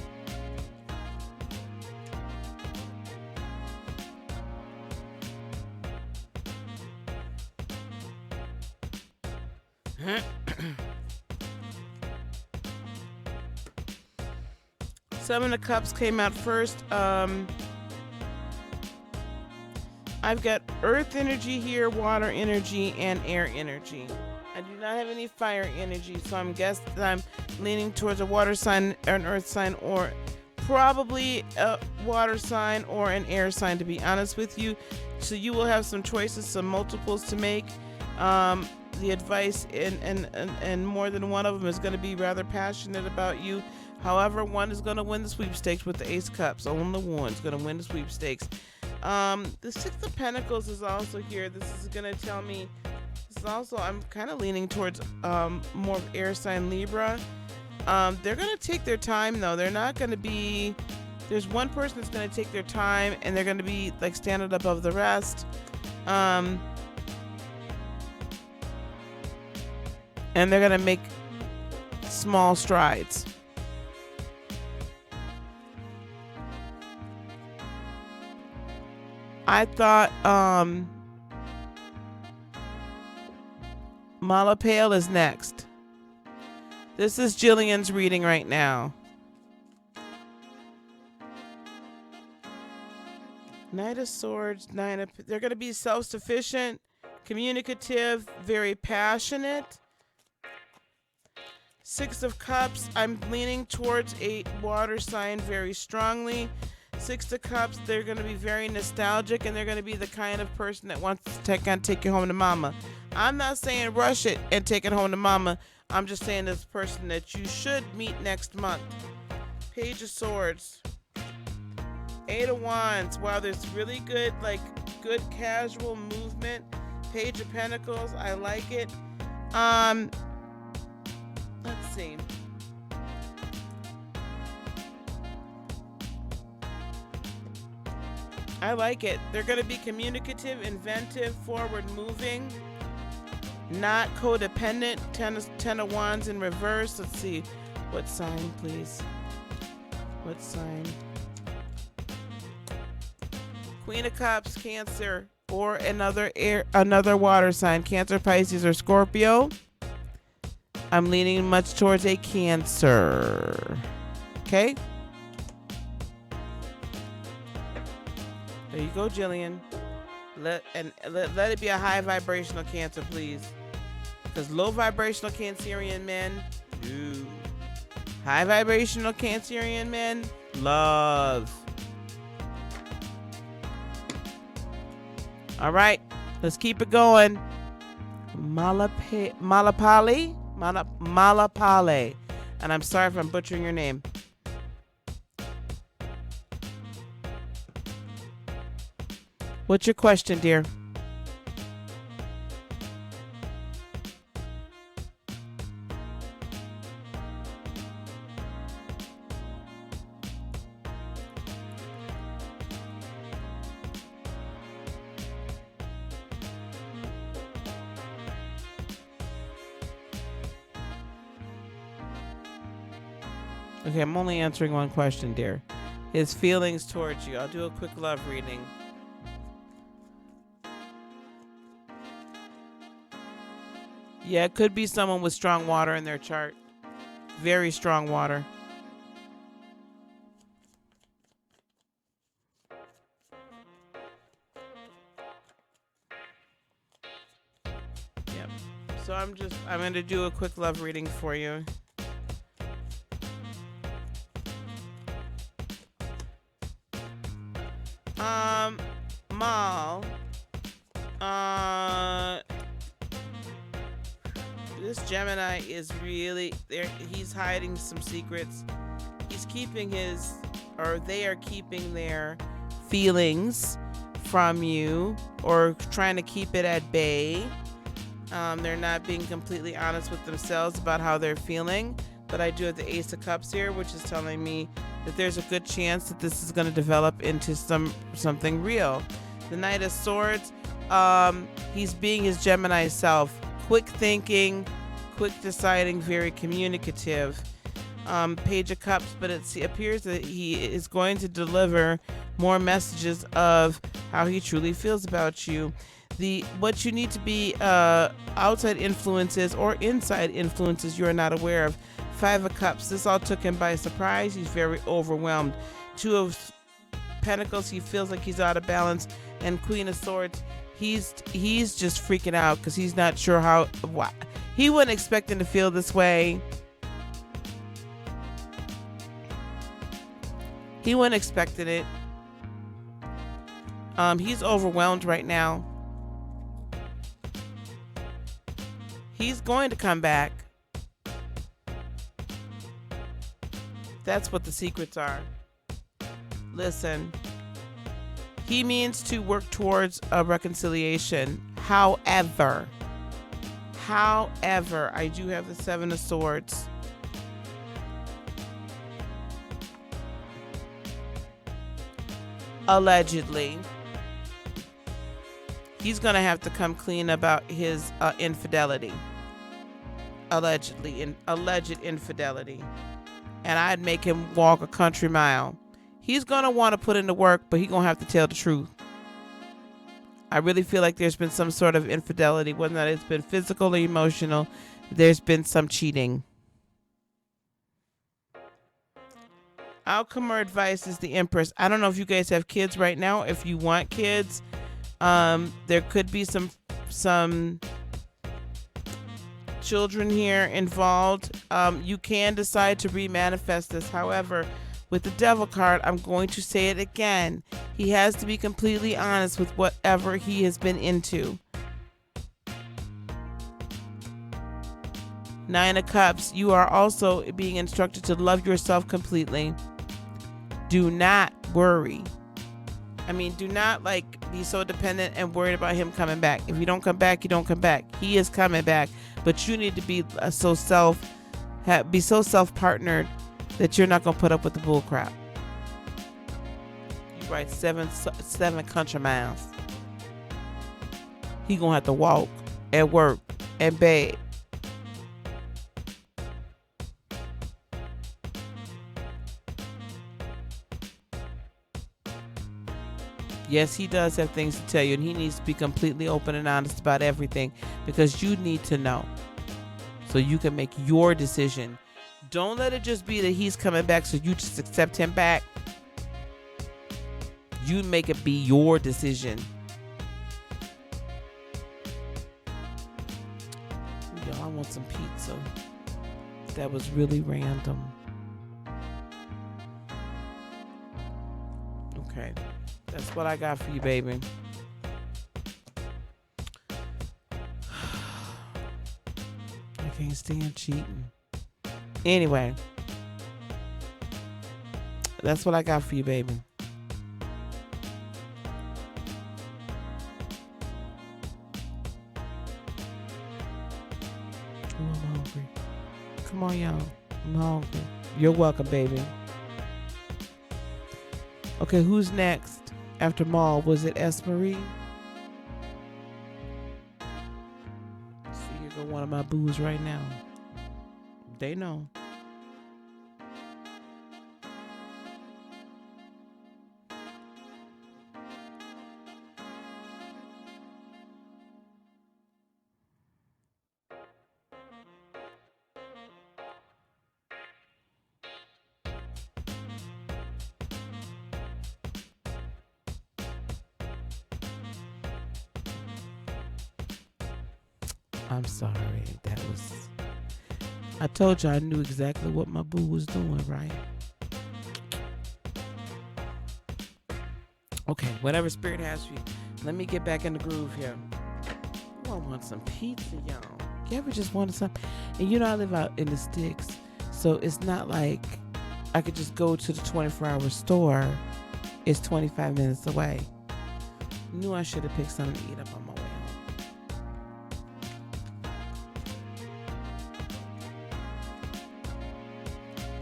Seven of Cups came out first. I've got earth energy here, water energy, and air energy. I do not have any fire energy, so I'm guessing I'm leaning towards a water sign, an earth sign, or probably a water sign or an air sign, to be honest with you. So you will have some choices, some multiples to make. The advice and more than one of them is going to be rather passionate about you. However, one is going to win the sweepstakes with the Ace of Cups. Only one's going to win the sweepstakes. The Six of Pentacles is also here. This is going to tell me, this is also, I'm kind of leaning towards more of air sign Libra. They're gonna take their time though. They're not gonna be. There's one person that's gonna take their time, and they're gonna be like standing above the rest. And they're gonna make small strides. I thought Malapale is next. This is Jillian's reading right now. Knight of Swords, they're going to be self-sufficient, communicative, very passionate. Six of Cups, I'm leaning towards a water sign very strongly. Six of Cups, they're going to be very nostalgic, and they're going to be the kind of person that wants to take you home to mama. I'm not saying rush it and take it home to mama. I'm just saying this person that you should meet next month. Page of Swords. Eight of Wands. Wow, there's really good, good casual movement. Page of Pentacles. I like it. Let's see. I like it. They're going to be communicative, inventive, forward moving, not codependent. Ten of Wands in reverse. Let's see. What sign, please? What sign? Queen of Cups, Cancer, or another water sign, Cancer, Pisces, or Scorpio. I'm leaning much towards a Cancer. Okay? There you go, Jillian. Let it be a high vibrational Cancer, please. Because low vibrational Cancerian men, ooh. High vibrational Cancerian men, love. All right, let's keep it going. Malapale. And I'm sorry if I'm butchering your name. What's your question, dear? Okay, I'm only answering one question, dear. His feelings towards you. I'll do a quick love reading. Yeah, it could be someone with strong water in their chart. Very strong water. Yep. So I'm going to do a quick love reading for you. Mal, this Gemini is really there. He's hiding some secrets. He's keeping they are keeping their feelings from you, or trying to keep it at bay. They're not being completely honest with themselves about how they're feeling. But I do have the Ace of Cups here, which is telling me that there's a good chance that this is going to develop into something real. The Knight of Swords, he's being his Gemini self. Quick thinking, quick deciding, very communicative. Page of Cups, but it appears that he is going to deliver more messages of how he truly feels about you. What you need to be outside influences or inside influences you are not aware of. Five of Cups, this all took him by surprise. He's very overwhelmed. Two of Pentacles, he feels like he's out of balance. And Queen of Swords, he's just freaking out because he's not sure why. He wasn't expecting to feel this way. He wasn't expecting it. He's overwhelmed right now. He's going to come back. That's what the secrets are. Listen, he means to work towards a reconciliation. However, I do have the Seven of Swords. allegedly. He's going to have to come clean about his infidelity. Alleged infidelity. And I'd make him walk a country mile. He's going to want to put in the work, but he's going to have to tell the truth. I really feel like there's been some sort of infidelity, whether or not it's been physical or emotional. There's been some cheating. Outcome or advice is the Empress. I don't know if you guys have kids right now. If you want kids, there could be some children here involved. You can decide to remanifest this. However, with the Devil card, I'm going to say it again. He has to be completely honest with whatever he has been into. Nine of Cups, you are also being instructed to love yourself completely. Do not worry. I mean, do not be so dependent and worried about him coming back. If you don't come back, you don't come back. He is coming back, but you need to be so self-partnered that you're not gonna put up with the bull crap. You write seven country miles. He gonna have to walk and work and beg. Yes, he does have things to tell you, and he needs to be completely open and honest about everything because you need to know so you can make your decision. Don't let it just be that he's coming back so you just accept him back. You make it be your decision. Yo, I want some pizza. That was really random. Okay. That's what I got for you, baby. I can't stand cheating. Anyway, that's what I got for you, baby. Oh, I'm hungry. Come on, y'all. I'm hungry. You're welcome, baby. Okay, who's next? After Maul, was it S. Marie? See, here go one of my boos right now. They know. I'm sorry. I told you I knew exactly what my boo was doing, right? Okay, whatever spirit has for you. Let me get back in the groove here. Oh, I want some pizza, y'all. You ever just wanted something? And I live out in the sticks, so it's not like I could just go to the 24-hour store. It's 25 minutes away. Knew I should have picked something to eat up on my way home.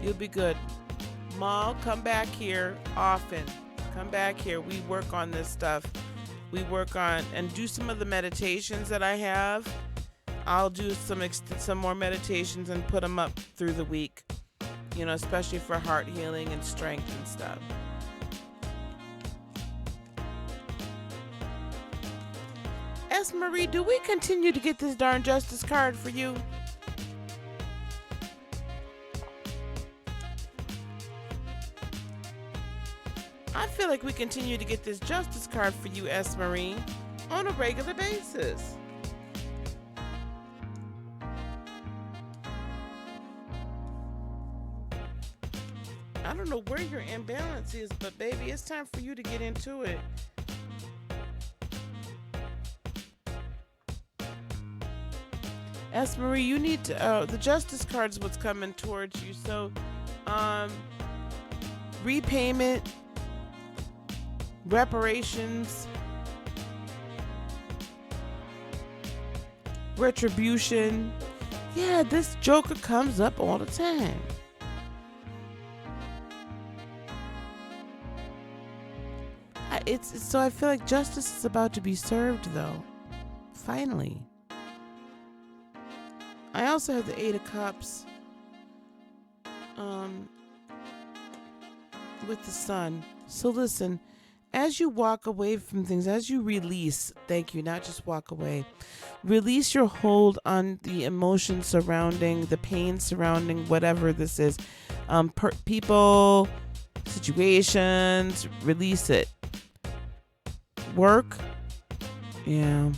You'll be good. Maul, come back here often. Come back here. We work on this stuff. We work on and do some of the meditations that I have. I'll do some more meditations and put them up through the week. Especially for heart healing and strength and stuff. S. Marie, do we continue to get this darn justice card for you? I feel like we continue to get this justice card for you, S. Marie, on a regular basis. I don't know where your imbalance is, but baby, it's time for you to get into it. S. Marie, you need to, the justice card is what's coming towards you. So, repayment, reparations, retribution. Yeah, this joker comes up all the time. it's so I feel like justice is about to be served, though. Finally. I also have the Eight of Cups with the Sun. So listen, as you walk away from things, as you release, thank you, not just walk away, release your hold on the emotions surrounding, the pain surrounding whatever this is. People, situations, release it. Work, yeah.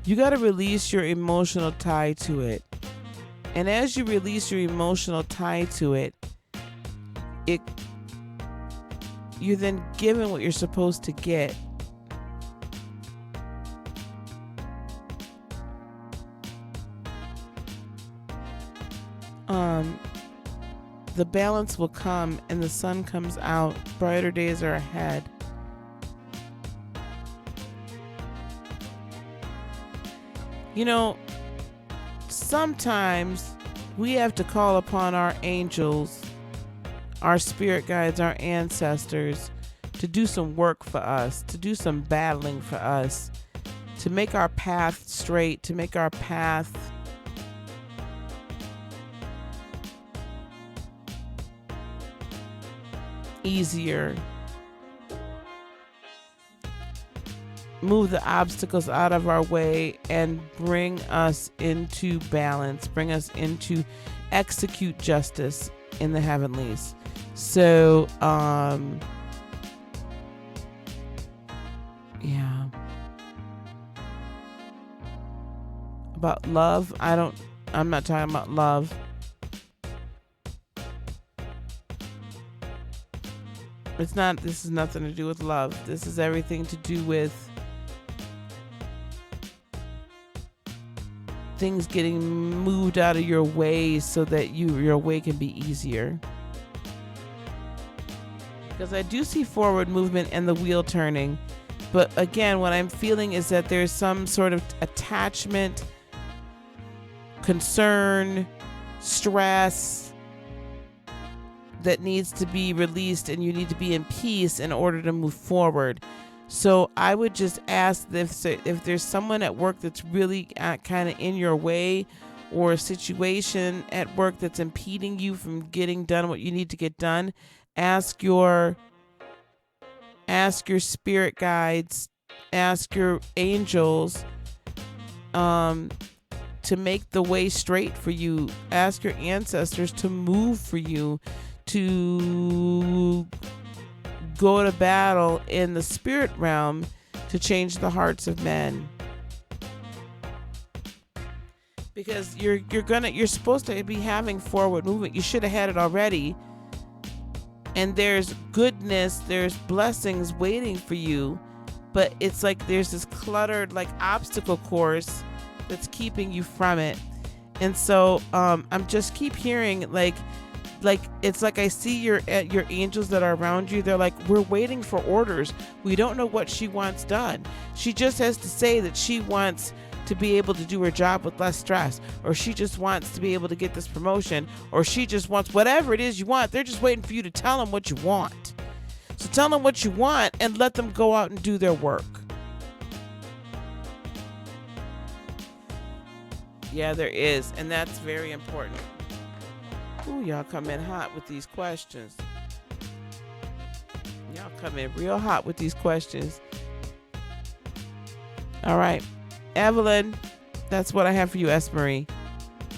You got to release your emotional tie to it. And as you release your emotional tie to it, you're then given what you're supposed to get. The balance will come and the sun comes out. Brighter days are ahead. You know, sometimes we have to call upon our angels, our spirit guides, our ancestors to do some work for us, to do some battling for us, to make our path straight, to make our path easier. Move the obstacles out of our way and bring us into balance, bring us into execute justice in the heavenlies. So, yeah. About love, I'm not talking about love. This is nothing to do with love. This is everything to do with things getting moved out of your way so that your way can be easier. Because I do see forward movement and the wheel turning. But again, what I'm feeling is that there's some sort of attachment, concern, stress that needs to be released, and you need to be in peace in order to move forward. So I would just ask if there's someone at work that's really kind of in your way, or a situation at work that's impeding you from getting done what you need to get done, ask your spirit guides, ask your angels to make the way straight for you. Ask your ancestors to move for you, to go to battle in the spirit realm to change the hearts of men. Because you're supposed to be having forward movement. You should have had it already. And there's goodness, there's blessings waiting for you, but it's like there's this cluttered like obstacle course that's keeping you from it. And so I'm just keep hearing like it's like I see your angels that are around you. They're like, we're waiting for orders. We don't know what she wants done. She just has to say that she wants to be able to do her job with less stress, or she just wants to be able to get this promotion, or she just wants whatever it is you want. They're just waiting for you to tell them what you want. So tell them what you want and let them go out and do their work. Yeah, there is, and that's very important. Ooh, y'all come in hot with these questions. Y'all come in real hot with these questions. All right, Evelyn, that's what I have for you, Esmery.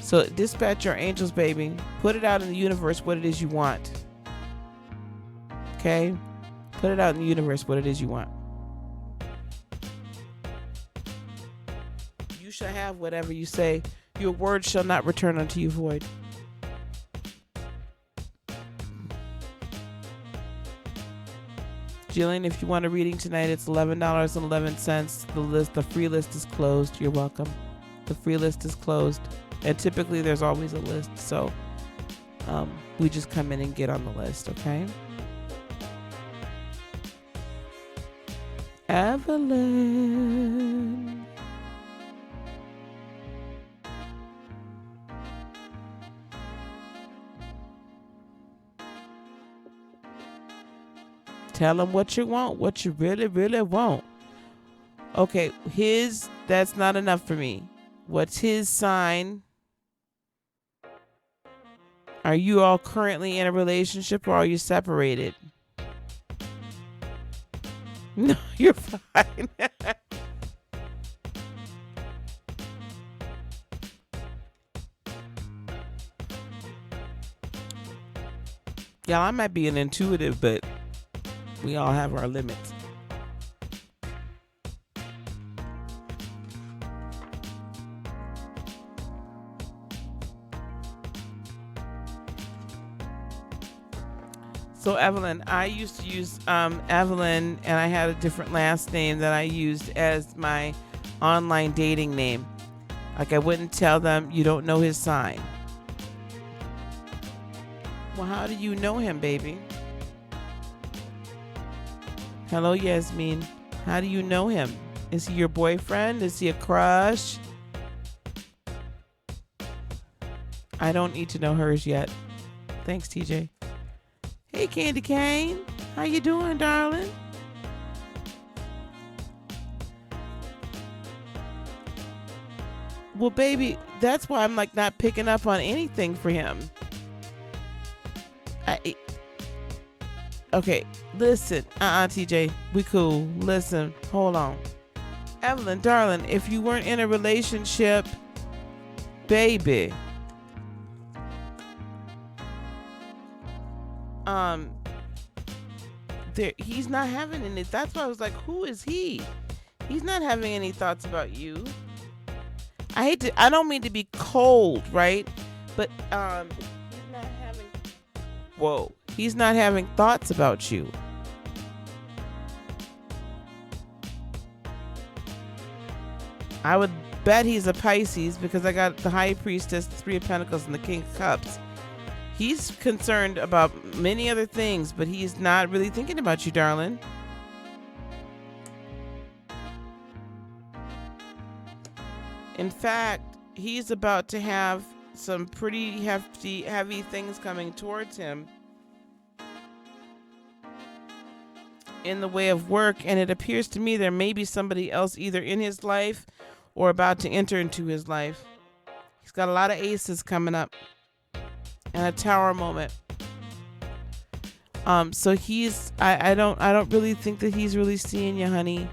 So dispatch your angels, baby. Put it out in the universe what it is you want. Okay? Put it out in the universe what it is you want. You shall have whatever you say. Your word shall not return unto you void. Jillian, if you want a reading tonight, it's $11.11. The free list is closed. You're welcome. The free list is closed. And typically there's always a list. So we just come in and get on the list, okay? Evelyn. Tell him what you want, what you really, really want. Okay, that's not enough for me. What's his sign? Are you all currently in a relationship or are you separated? No, you're fine. Y'all, I might be an intuitive, but we all have our limits. So Evelyn, I used to use Evelyn, and I had a different last name that I used as my online dating name. Like, I wouldn't tell them you don't know his sign. Well, how do you know him, baby? Hello, Yasmin. How do you know him? Is he your boyfriend? Is he a crush? I don't need to know hers yet. Thanks, TJ. Hey, Candy Cane. How you doing, darling? Well, baby, that's why I'm like not picking up on anything for him. Okay, listen. TJ, we cool. Listen, hold on. Evelyn, darling, if you weren't in a relationship, baby, he's not having any. That's why I was like, who is he? He's not having any thoughts about you. I don't mean to be cold, right? But he's not having. Whoa, he's not having thoughts about you. I would bet he's a Pisces because I got the High Priestess, the Three of Pentacles, and the King of Cups. He's concerned about many other things, but he's not really thinking about you, darling. In fact, he's about to have some pretty heavy things coming towards him in the way of work, and it appears to me there may be somebody else either in his life or about to enter into his life. He's got a lot of aces coming up and a tower moment. So I don't really think that he's really seeing you, honey.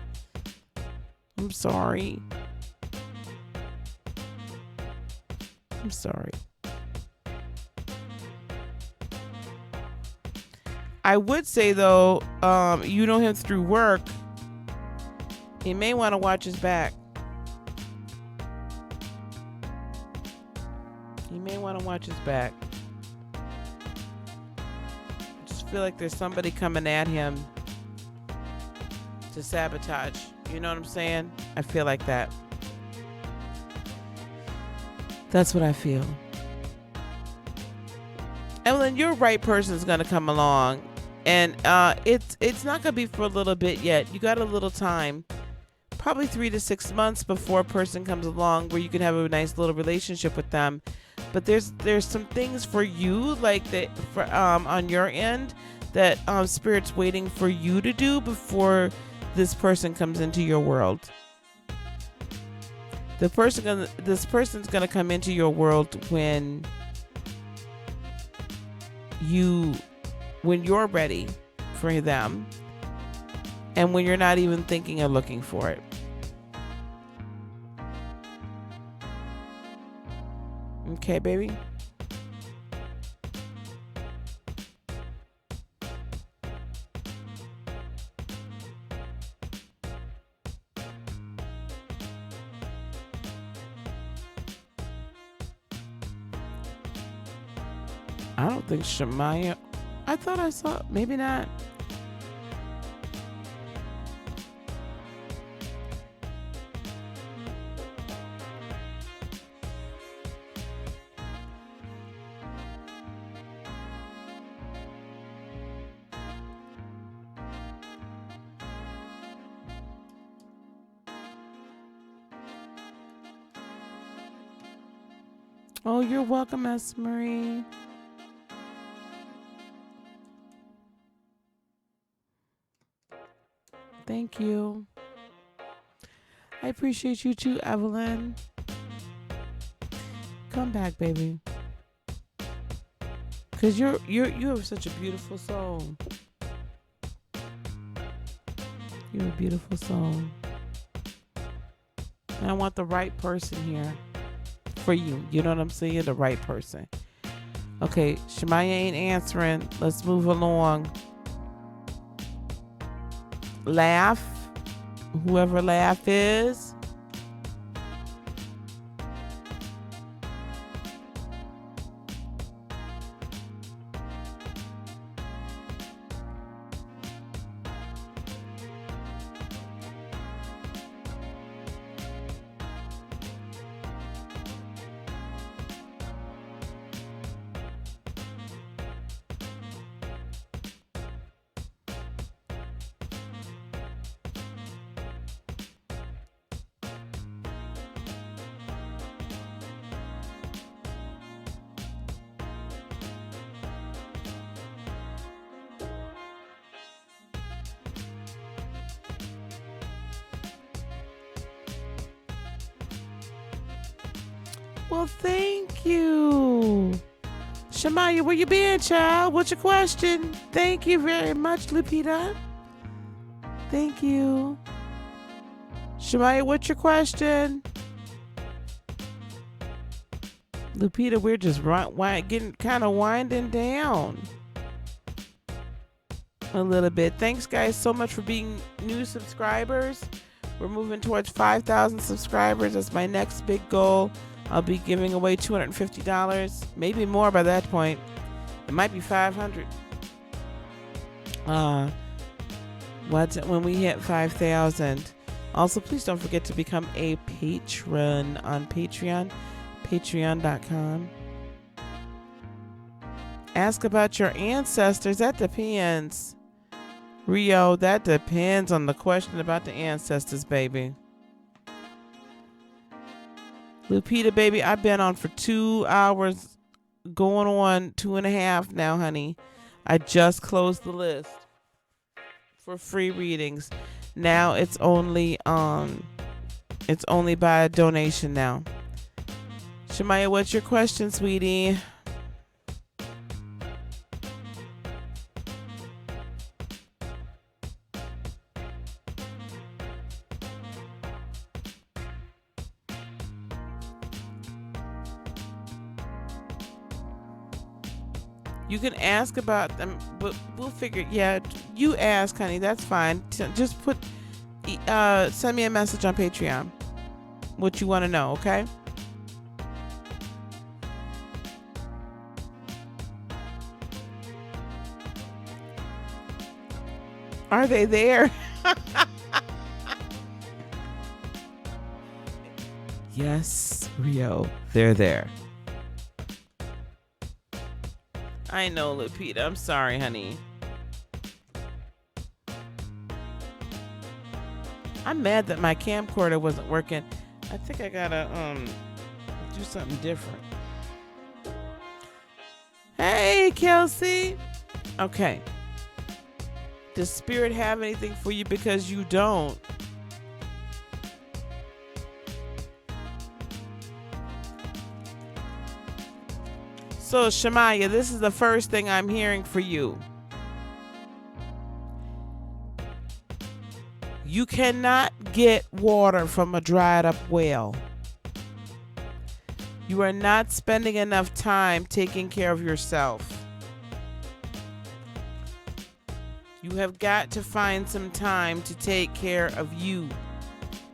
I'm sorry. I'm sorry. I would say though, you know him through work. He may want to watch his back. He may want to watch his back. I just feel like there's somebody coming at him to sabotage. You know what I'm saying? I feel like that. That's what I feel. Evelyn, your right person is going to come along. And it's not going to be for a little bit yet. You got a little time. Probably 3 to 6 months before a person comes along where you can have a nice little relationship with them. But there's some things for you, like that on your end, that Spirit's waiting for you to do before this person comes into your world. This person's gonna come into your world when you're ready for them, and when you're not even thinking of looking for it. Okay, baby? I don't think Shemaya. I thought I saw. Maybe not. Oh, you're welcome, S. Marie. Thank you. I appreciate you too, Evelyn. Come back, baby. Cause you have such a beautiful soul. You're a beautiful soul. And I want the right person here for you. You know what I'm saying? The right person. Okay, Shemaya ain't answering. Let's move along. Laugh. Whoever Laugh is. Well, thank you. Shemaya, where you been, child? What's your question? Thank you very much, Lupita. Thank you. Shemaya, what's your question? Lupita, we're just getting kind of winding down a little bit. Thanks, guys, so much for being new subscribers. We're moving towards 5,000 subscribers. That's my next big goal. I'll be giving away $250, maybe more by that point. It might be 500. When we hit 5,000. Also, please don't forget to become a patron on Patreon, patreon.com. Ask about your ancestors. That depends. Rio, that depends on the question about the ancestors, baby. Lupita, baby, I've been on for 2 hours, going on 2.5 now, honey. I just closed the list for free readings. Now it's only by a donation now. Shemaya, what's your question, sweetie? You can ask about them, but we'll figure. Yeah, you ask, honey. That's fine. Just send me a message on Patreon. What you want to know, okay? Are they there? Yes, Rio, they're there. I know, Lupita. I'm sorry, honey. I'm mad that my camcorder wasn't working. I think I gotta do something different. Hey, Kelsey. Okay. Does Spirit have anything for you? Because you don't. So, Shemaya, this is the first thing I'm hearing for you. You cannot get water from a dried up well. You are not spending enough time taking care of yourself. You have got to find some time to take care of you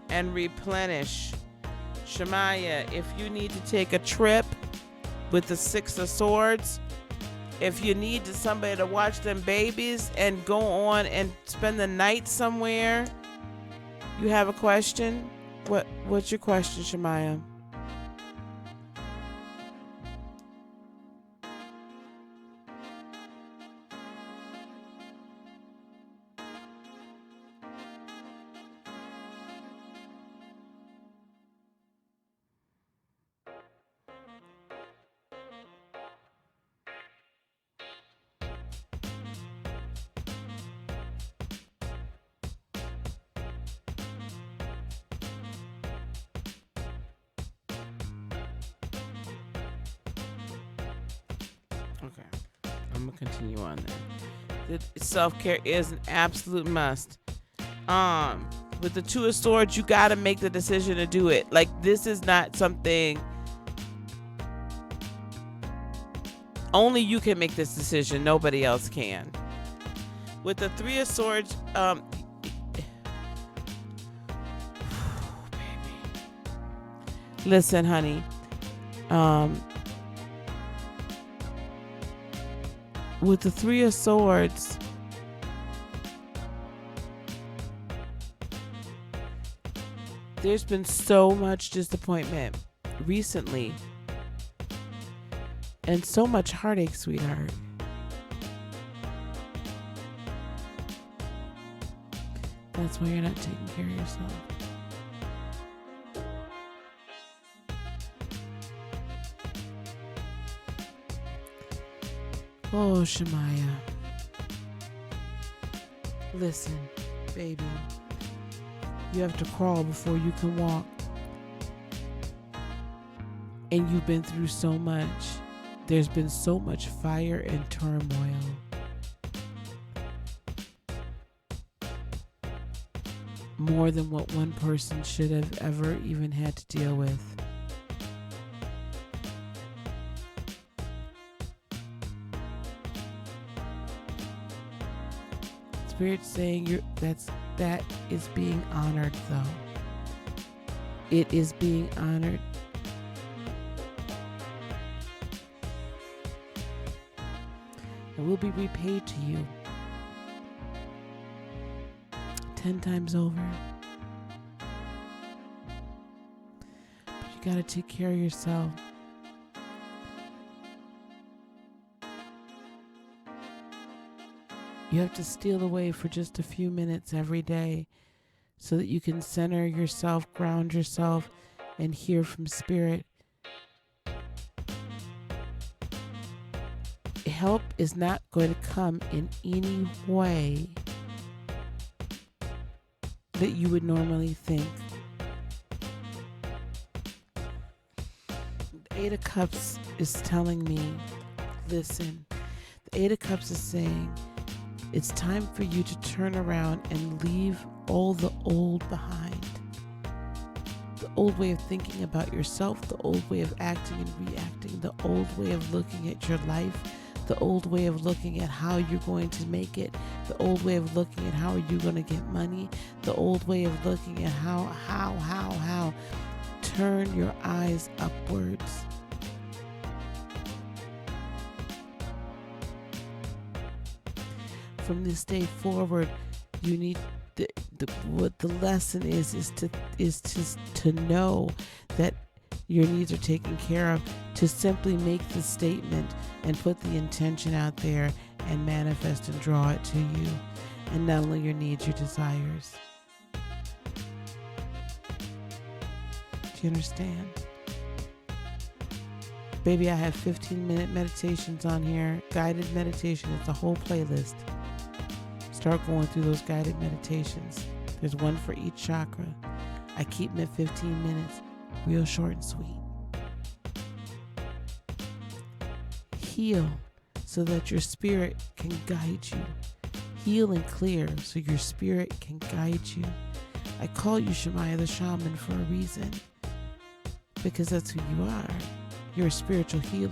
and replenish. Shemaya, if you need to take a trip with the Six of Swords, if you need somebody to watch them babies and go on and spend the night somewhere, you have a question? What's your question, Shemaya? Okay. I'm going to continue on then. Self-care is an absolute must. With the Two of Swords, you got to make the decision to do it. Like, this is not something only you can make this decision. Nobody else can. With the Three of Swords, listen, honey. With the Three of Swords, there's been so much disappointment recently and so much heartache, sweetheart. That's why you're not taking care of yourself. Oh, Shemaya. Listen, baby. You have to crawl before you can walk. And you've been through so much. There's been so much fire and turmoil. More than what one person should have ever even had to deal with. Spirit's saying that is being honored, though. It is being honored. And will be repaid to you 10 times over. But you gotta take care of yourself. You have to steal away for just a few minutes every day so that you can center yourself, ground yourself, and hear from Spirit. Help is not going to come in any way that you would normally think. The Eight of Cups is telling me, listen, the Eight of Cups is saying, it's time for you to turn around and leave all the old behind. The old way of thinking about yourself, the old way of acting and reacting, the old way of looking at your life, the old way of looking at how you're going to make it, the old way of looking at how are you going to get money, the old way of looking at how. Turn your eyes upwards. From this day forward, you need what the lesson is to know that your needs are taken care of, to simply make the statement and put the intention out there and manifest and draw it to you, and not only your needs, your desires. Do you understand? Baby, I have 15-minute meditations on here, guided meditation. It's a whole playlist. Start going through those guided meditations. There's one for each chakra. I keep them at 15 minutes, real short and sweet. Heal so that your spirit can guide you. Heal and clear so your spirit can guide you. I call you Shemaya the Shaman for a reason, because that's who you are. You're a spiritual healer.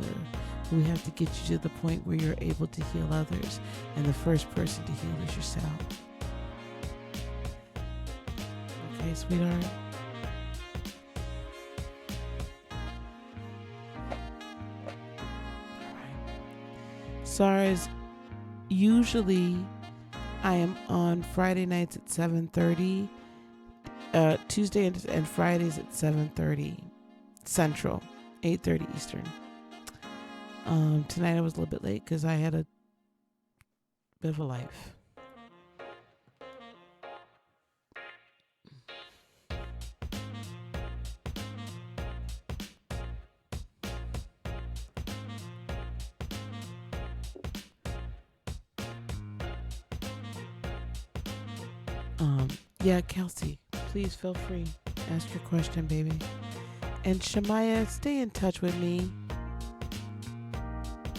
We have to get you to the point where you're able to heal others, and the first person to heal is yourself. Okay, sweetheart? Alright. SARS, usually I am on Friday nights at 7:30, Tuesday and Fridays at 7:30 Central, 8:30 Eastern. Tonight I was a little bit late because I had a bit of a life. Yeah, Kelsey, please feel free. Ask your question, baby. And Shemaya, stay in touch with me.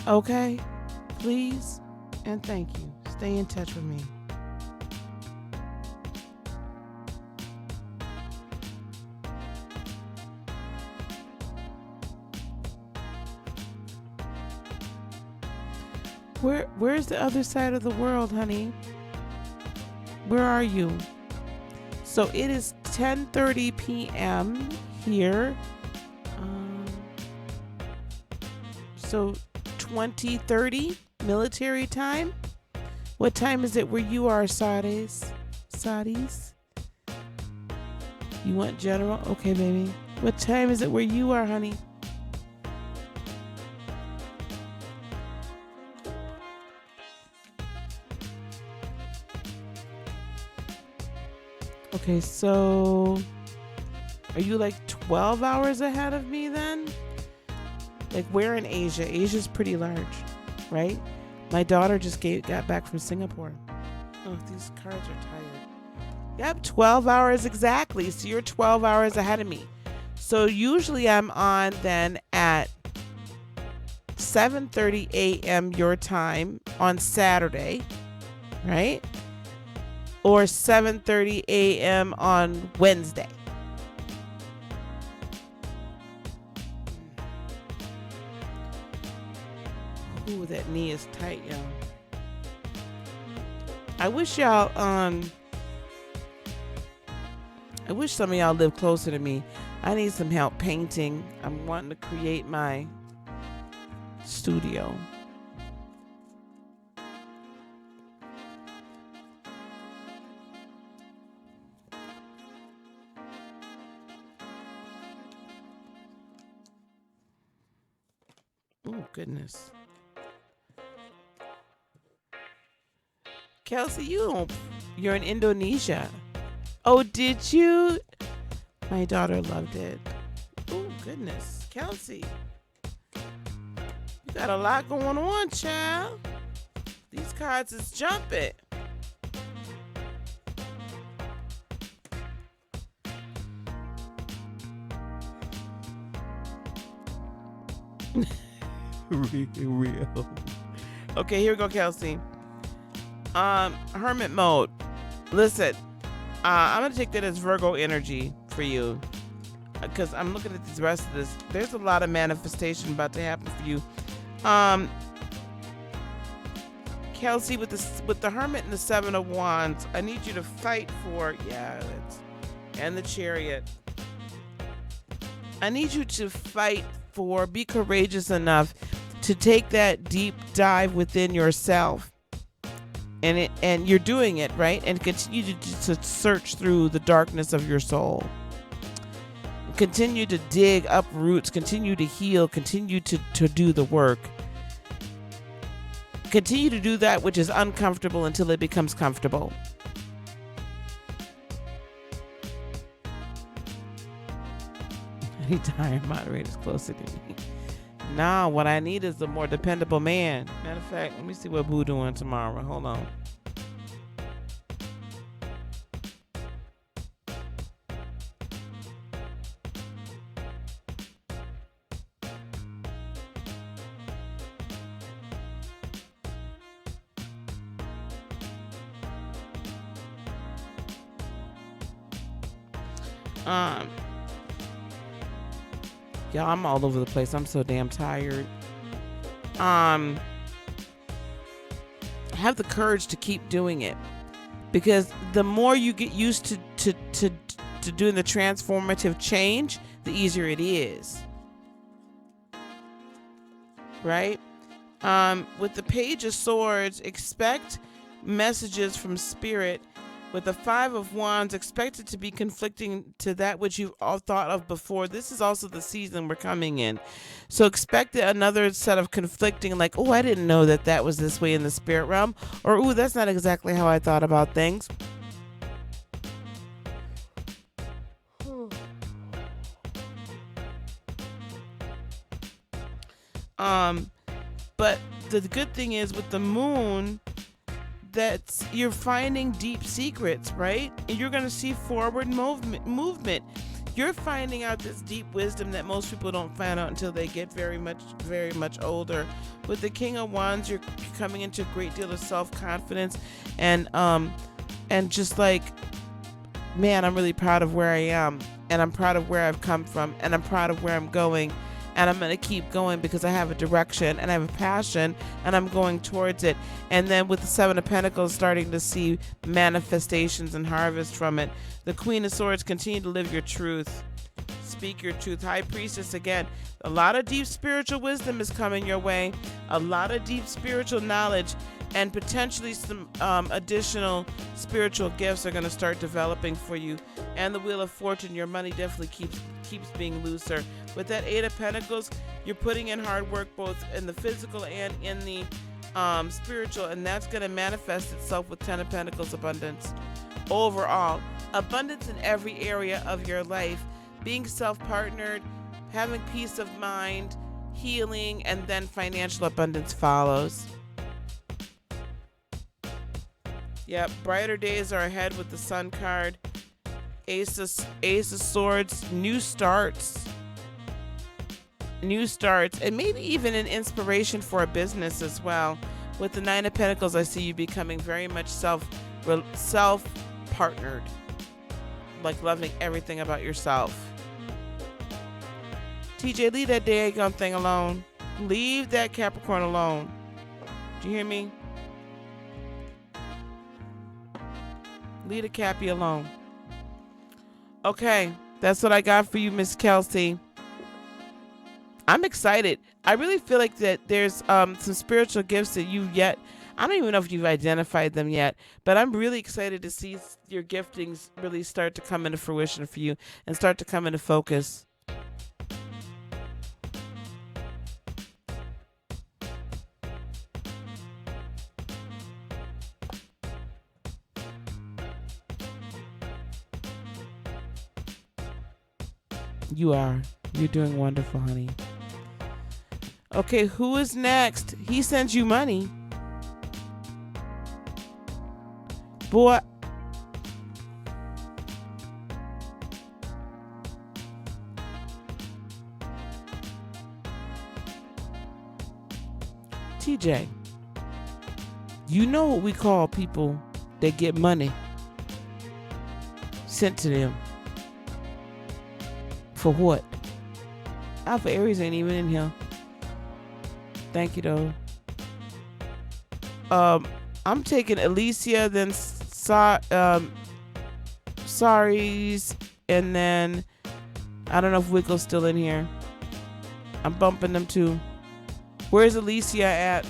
Okay? Please and thank you. Stay in touch with me. Where's the other side of the world, honey? Where are you? So it is 10:30 p.m. here. So 20:30 military time. What time is it where you are, Saudis? Saudis? You want general? Okay, baby. What time is it where you are, honey? Okay, so are you like 12 hours ahead of me then? Like, we're in Asia. Asia's pretty large, right? My daughter just got back from Singapore. Oh, these cards are tired. Yep, 12 hours exactly. So you're 12 hours ahead of me. So usually I'm on then at 7:30 a.m. your time on Saturday, right? Or 7:30 a.m. on Wednesday. Ooh, that knee is tight, y'all. I wish y'all, I wish some of y'all live closer to me. I need some help painting. I'm wanting to create my studio. Oh, goodness. Kelsey, you're in Indonesia. Oh, did you? My daughter loved it. Oh, goodness. Kelsey, you got a lot going on, child. These cards is jumping. Real. Okay, here we go, Kelsey. Hermit mode. Listen, I'm gonna take that as Virgo energy for you, because I'm looking at the rest of this. There's a lot of manifestation about to happen for you. Kelsey, with the Hermit and the Seven of Wands, I need you to fight for and the Chariot. I need you to fight for, be courageous enough to take that deep dive within yourself. And you're doing it, right? And continue to search through the darkness of your soul. Continue to dig up roots. Continue to heal. Continue to do the work. Continue to do that which is uncomfortable until it becomes comfortable. I need to hire moderators closer to me. Nah, what I need is a more dependable man. Matter of fact, let me see what Boo doing tomorrow. Hold on. Y'all, I'm all over the place. I'm so damn tired. Have the courage to keep doing it, because the more you get used to doing the transformative change, the easier it is. Right? With the Page of Swords, expect messages from Spirit. With the Five of Wands, expected to be conflicting to that which you've all thought of before. This is also the season we're coming in. So expect another set of conflicting, like, oh, I didn't know that was this way in the spirit realm. Or, oh, that's not exactly how I thought about things. But the good thing is with the moon, that you're finding deep secrets, right? And you're going to see forward movement. You're finding out this deep wisdom that most people don't find out until they get very much older. With the King of Wands, you're coming into a great deal of self-confidence, and just like, man, I'm really proud of where I am, and I'm proud of where I've come from, and I'm proud of where I'm going, and I'm going to keep going because I have a direction and I have a passion and I'm going towards it. And then with the Seven of Pentacles, starting to see manifestations and harvest from it. The Queen of Swords, continue to live your truth. Speak your truth. High Priestess, again, a lot of deep spiritual wisdom is coming your way, a lot of deep spiritual knowledge, and potentially some additional spiritual gifts are going to start developing for you. And the Wheel of Fortune, your money definitely keeps being looser. With that Eight of Pentacles, you're putting in hard work both in the physical and in the spiritual, and that's going to manifest itself with Ten of Pentacles abundance. Overall, abundance in every area of your life, being self-partnered, having peace of mind, healing, and then financial abundance follows. Yep, brighter days are ahead with the Sun card. Ace of Swords, new starts, and maybe even an inspiration for a business as well. With the Nine of Pentacles, I see you becoming very much self-partnered, like loving everything about yourself. TJ, leave that daggone thing alone. Leave that Capricorn alone. Do you hear me? Leave the Cappy alone. Okay, that's what I got for you, Miss Kelsey. I'm excited. I really feel like that there's some spiritual gifts that I don't even know if you've identified them yet, but I'm really excited to see your giftings really start to come into fruition for you and start to come into focus. You're doing wonderful, honey. Okay, who is next? He sends you money. Boy. TJ, you know what we call people that get money sent to them. For what? Alpha Aries ain't even in here. Thank you, though. I'm taking Alicia, then Saris, and then I don't know if Wiggle's still in here. I'm bumping them too. Where's Alicia at?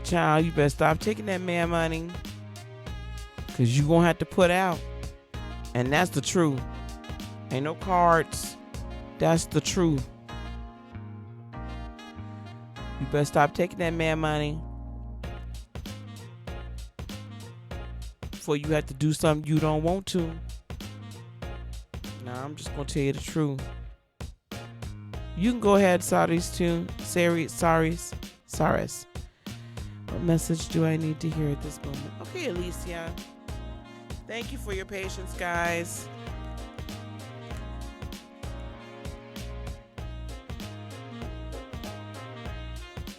Child, you better stop taking that man money, because you're going to have to put out. And that's the truth. Ain't no cards. That's the truth. You better stop taking that man money before you have to do something you don't want to. Nah, I'm just going to tell you the truth. You can go ahead, Saris, too. Saris. What message do I need to hear at this moment? Okay, Alicia. Thank you for your patience, guys.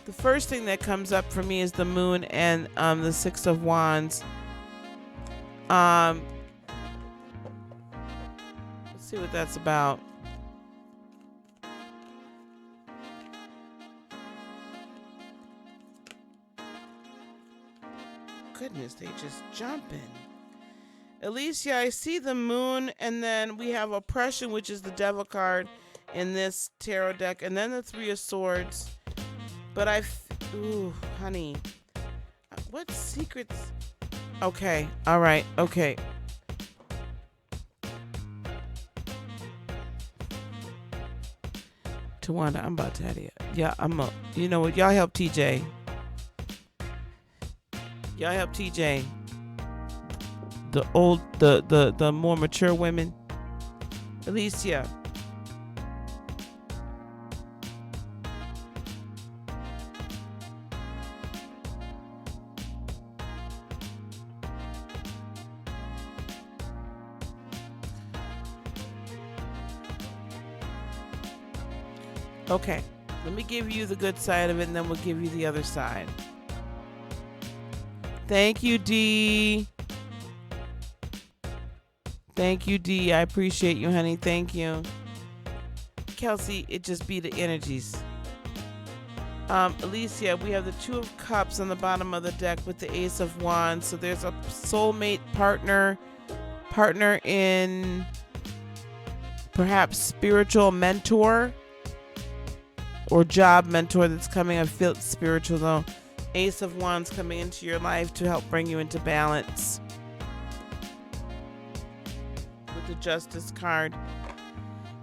The first thing that comes up for me is the Moon and the Six of Wands. Let's see what that's about. Goodness, they just jumping. Alicia, I see the Moon, and then we have Oppression, which is the Devil card in this tarot deck, and then the Three of Swords. But ooh, honey, what secrets? Okay, all right, okay. Tawanda, I'm about to have it. Yeah, you know what? Y'all help TJ. Y'all help TJ. The more mature women. Alicia. Okay, let me give you the good side of it, and then we'll give you the other side. Thank you, D. Thank you, D. I appreciate you, honey. Thank you. Kelsey, it just be the energies. Alicia, we have the Two of Cups on the bottom of the deck with the Ace of Wands. So there's a soulmate partner in perhaps spiritual mentor or job mentor that's coming. I feel it's spiritual though. Ace of Wands coming into your life to help bring you into balance. With the Justice card.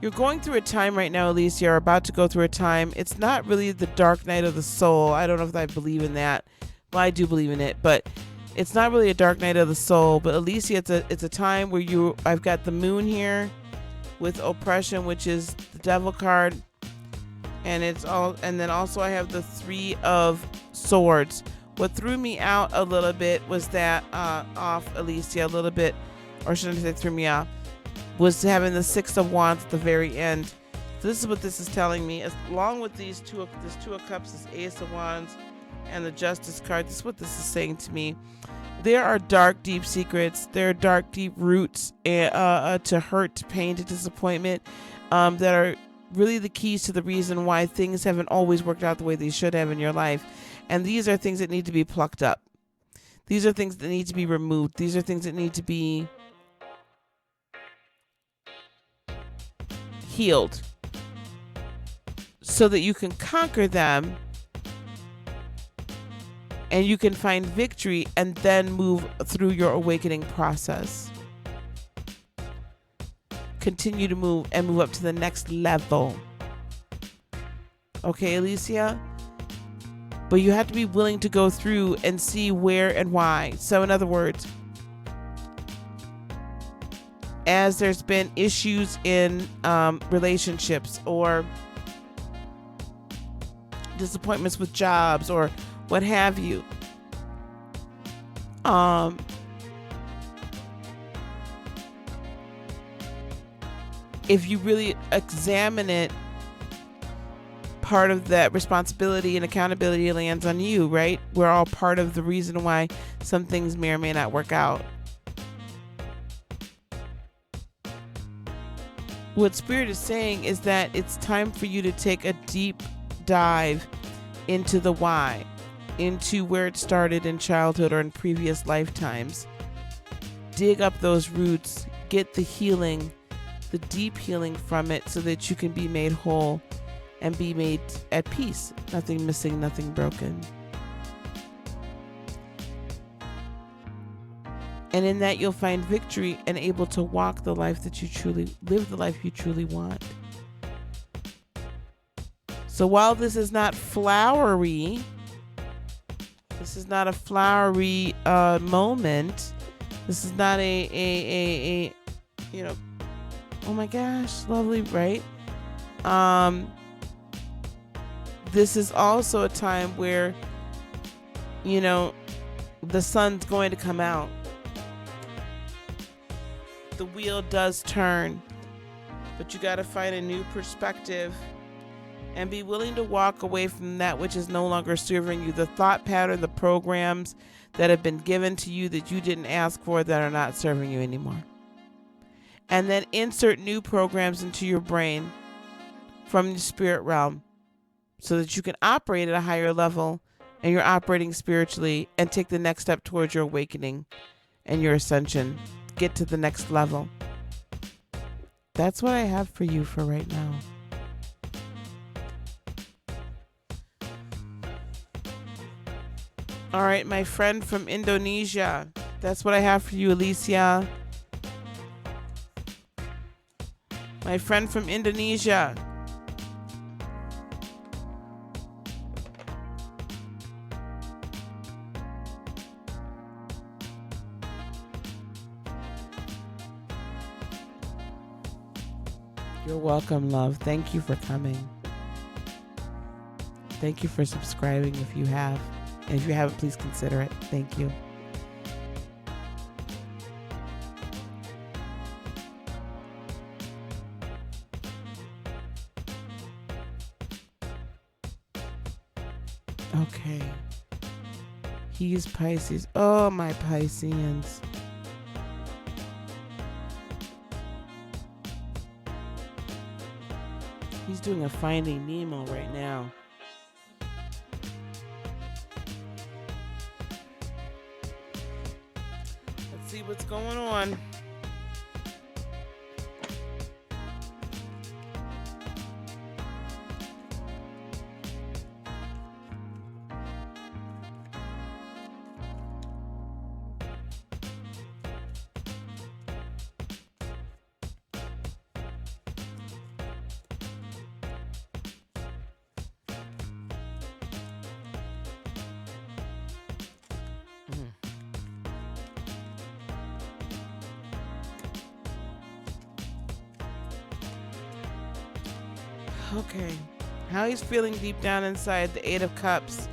You're going through a time right now, Alicia. You're about to go through a time. It's not really the dark night of the soul. I don't know if I believe in that. Well, I do believe in it, but it's not really a dark night of the soul. But Alicia, it's a time where I've got the moon here with oppression, which is the devil card. And then also I have the Three of Swords. What threw me out a little bit was that off Alicia a little bit, or shouldn't I say threw me off, was having the Six of Wands at the very end. So this is what this is telling me. Along with this Two of Cups, this Ace of Wands, and the Justice card, this is what this is saying to me. There are dark, deep secrets. There are dark, deep roots to hurt, to pain, to disappointment that are really the keys to the reason why things haven't always worked out the way they should have in your life. And these are things that need to be plucked up. These are things that need to be removed. These are things that need to be healed so that you can conquer them and you can find victory and then move through your awakening process. Continue to move and move up to the next level. Okay, Alicia? But you have to be willing to go through and see where and why. So in other words, as there's been issues in relationships or disappointments with jobs or what have you, if you really examine it, part of that responsibility and accountability lands on you, right? We're all part of the reason why some things may or may not work out. What Spirit is saying is that it's time for you to take a deep dive into the why, into where it started in childhood or in previous lifetimes. Dig up those roots, get the healing, the deep healing from it so that you can be made whole and be made at peace. Nothing missing, nothing broken. And in that you'll find victory and able to walk the life that you truly live, the life you truly want. So while this is not flowery, this is not a flowery moment. This is not a oh my gosh, lovely, right? This is also a time where, the sun's going to come out. The wheel does turn, but you got to find a new perspective and be willing to walk away from that which is no longer serving you. The thought pattern, the programs that have been given to you that you didn't ask for that are not serving you anymore. And then insert new programs into your brain from the spirit realm so that you can operate at a higher level and you're operating spiritually and take the next step towards your awakening and your ascension. Get to the next level. That's what I have for you for right now. All right, my friend from Indonesia. That's what I have for you, Alicia. My friend from Indonesia. You're welcome, love. Thank you for coming. Thank you for subscribing if you have. And if you haven't, please consider it. Thank you. Okay. He's Pisces. Oh, my Pisceans. He's doing a Finding Nemo right now. Let's see what's going on. Okay. How he's feeling deep down inside, the Eight of Cups.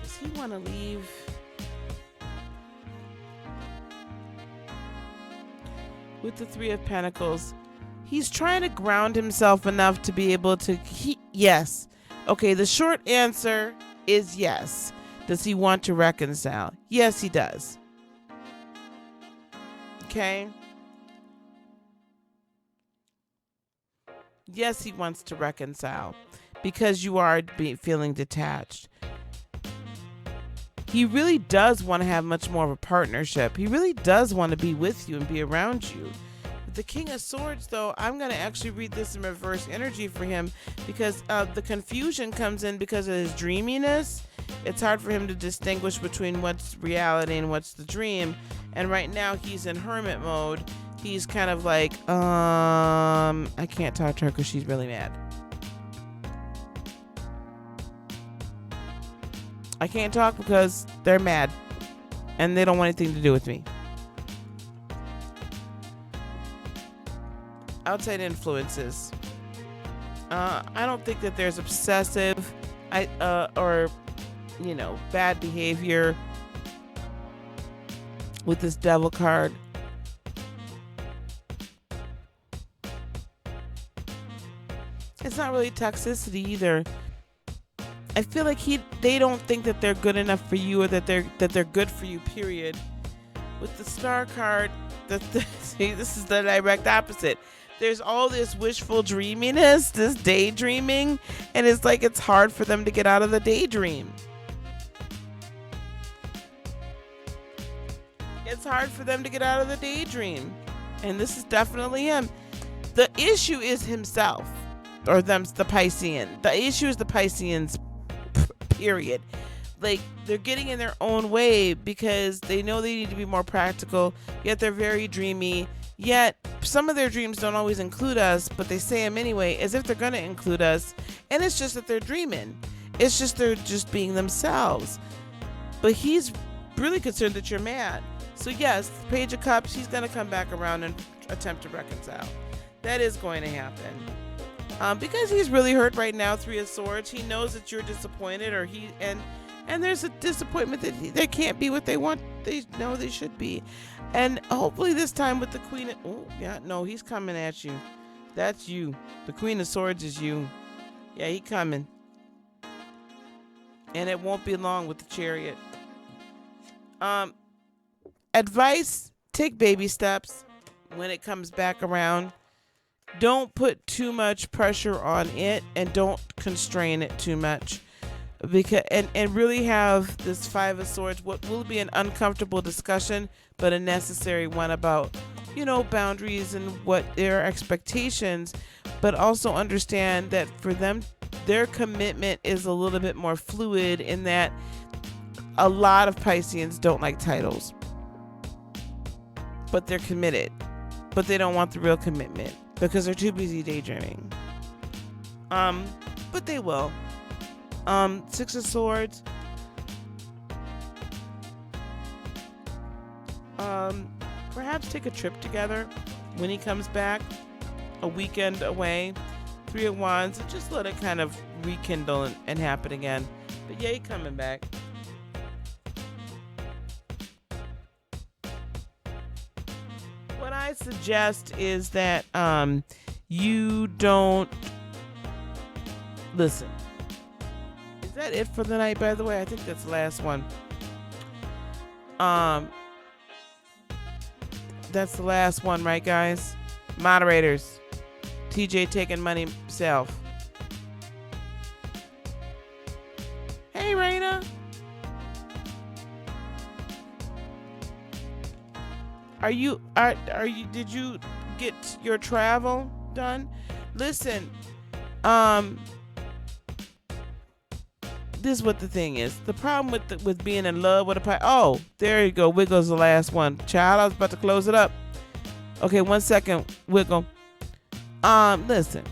Does he want to leave? With the Three of Pentacles, he's trying to ground himself enough to be able to... Yes. Okay, the short answer is yes. Does he want to reconcile? Yes, he does. Okay. Yes, he wants to reconcile because you are feeling detached. He really does want to have much more of a partnership. He really does want to be with you and be around you. With the King of Swords, though, I'm going to actually read this in reverse energy for him because the confusion comes in because of his dreaminess. It's hard for him to distinguish between what's reality and what's the dream. And right now he's in hermit mode. He's kind of like, I can't talk to her because she's really mad. I can't talk because they're mad and they don't want anything to do with me. Outside influences. I don't think that there's obsessive or, bad behavior with this Devil card. It's not really toxicity either. I feel like they don't think that they're good enough for you or that they're good for you, period. With the Star card, see, this is the direct opposite. There's all this wishful dreaminess, this daydreaming, and it's like it's hard for them to get out of the daydream. It's hard for them to get out of the daydream. And this is definitely him. The issue is himself. Or the Piscean. The issue is the Pisceans, period. Like, they're getting in their own way because they know they need to be more practical, yet they're very dreamy. Yet, some of their dreams don't always include us, but they say them anyway, as if they're going to include us. And it's just that they're dreaming. It's just they're just being themselves. But he's really concerned that you're mad. So yes, Page of Cups, he's going to come back around and attempt to reconcile. That is going to happen. Because he's really hurt right now, Three of Swords. He knows that you're disappointed, and there's a disappointment that they can't be what they want. They know they should be, and hopefully this time with the Queen. He's coming at you. That's you. The Queen of Swords is you. Yeah, he coming, and it won't be long with the Chariot. Advice: take baby steps when it comes back around. Don't put too much pressure on it and don't constrain it too much, because and really have this Five of Swords. What will be an uncomfortable discussion, but a necessary one about, boundaries and what their expectations, but also understand that for them, their commitment is a little bit more fluid in that a lot of Pisceans don't like titles, but they're committed, but they don't want the real commitment. Because they're too busy daydreaming. But they will. Six of Swords. Perhaps take a trip together when he comes back. A weekend away. Three of Wands. And just let it kind of rekindle and happen again. But yeah, he's coming back. What I suggest is that you don't listen. Is that it for the night, by the way? I think that's the last one. That's the last one, right, guys? Moderators. TJ taking money himself. Hey, Raina. Did you get your travel done? Listen, this is what the thing is. The problem with being in love with a pie. Oh, there you go. Wiggle's the last one. Child, I was about to close it up. Okay, 1 second, Wiggle. Listen.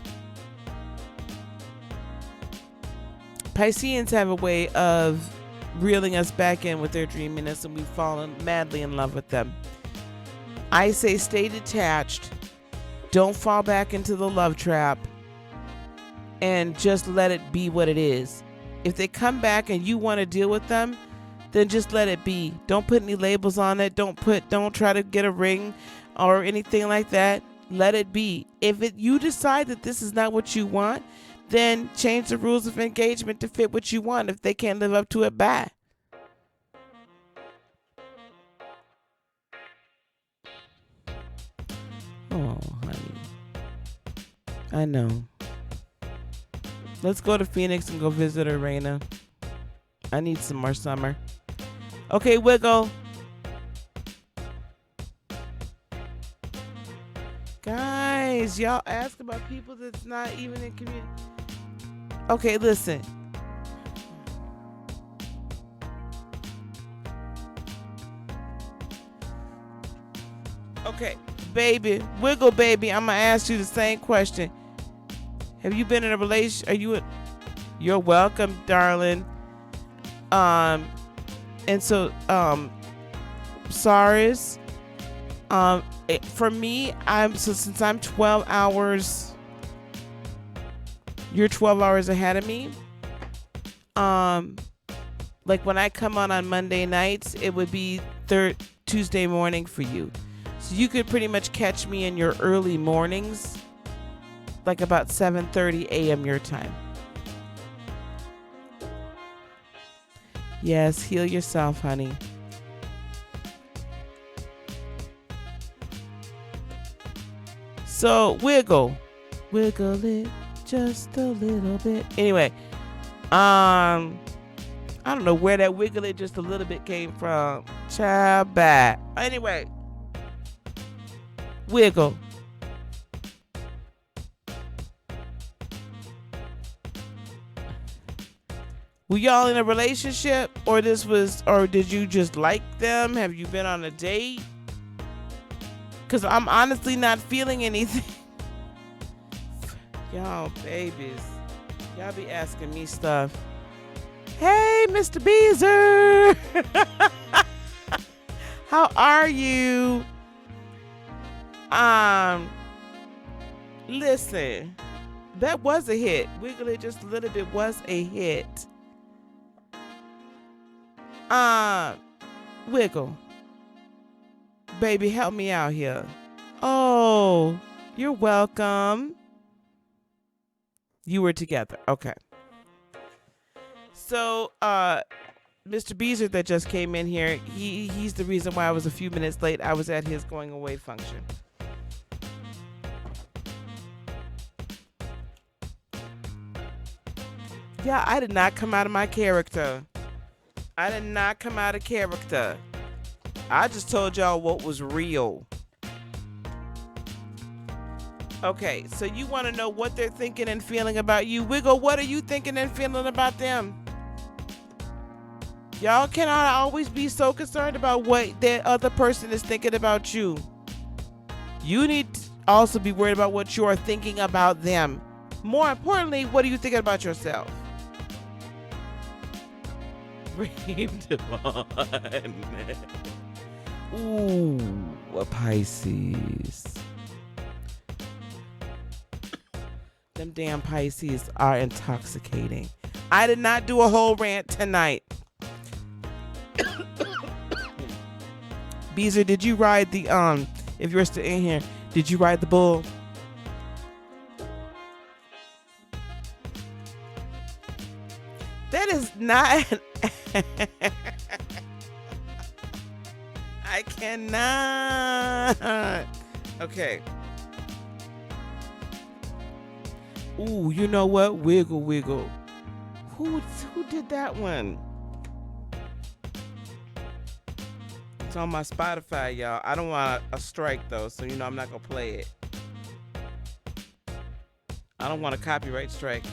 Pisceans have a way of reeling us back in with their dreaminess, and we've fallen madly in love with them. I say stay detached. Don't fall back into the love trap. And just let it be what it is. If they come back and you want to deal with them, then just let it be. Don't put any labels on it. Don't try to get a ring or anything like that. Let it be. If you decide that this is not what you want, then change the rules of engagement to fit what you want. If they can't live up to it, bye. Oh, honey. I know. Let's go to Phoenix and go visit her, Raina. I need some more summer. Okay, Wiggle. Guys, y'all ask about people that's not even in community. Okay, listen. Okay, baby, Wiggle, baby, I'm gonna ask you the same question. Have you been in a relationship? You're welcome, darling. And so, Saris, for me, since I'm 12 hours, you're 12 hours ahead of me. Like when I come on Monday nights, it would be Tuesday morning for you. So you could pretty much catch me in your early mornings, like about 7:30 a.m. your time. Yes, heal yourself, honey. So wiggle it just a little bit. Anyway, I don't know where that wiggle it just a little bit came from. Child, bad. Anyway, wiggle. Were y'all in a relationship, or did you just like them? Have you been on a date? Because I'm honestly not feeling anything. Y'all babies. Y'all be asking me stuff. Hey, Mr. Beezer. How are you? Listen. That was a hit. Wiggle it just a little bit was a hit. Wiggle. Baby, help me out here. Oh, you're welcome. You were together. Okay. So, Mr. Beezer that just came in here, he's the reason why I was a few minutes late. I was at his going away function. Yeah, I did not come out of my character. I did not come out of character. I just told y'all what was real. Okay, so you want to know what they're thinking and feeling about you. Wiggle, what are you thinking and feeling about them? Y'all cannot always be so concerned about what that other person is thinking about you. You need to also be worried about what you are thinking about them. More importantly, what are you thinking about yourself? Brave Devon. Ooh, a Pisces. Them damn Pisces are intoxicating. I did not do a whole rant tonight. Beezer, did you ride the if you're still in here, did you ride the bull? not. I cannot. Okay. Ooh, you know what? Wiggle, wiggle. Who did that one? It's on my Spotify, y'all. I don't want a strike though, so I'm not gonna play it. I don't want a copyright strike.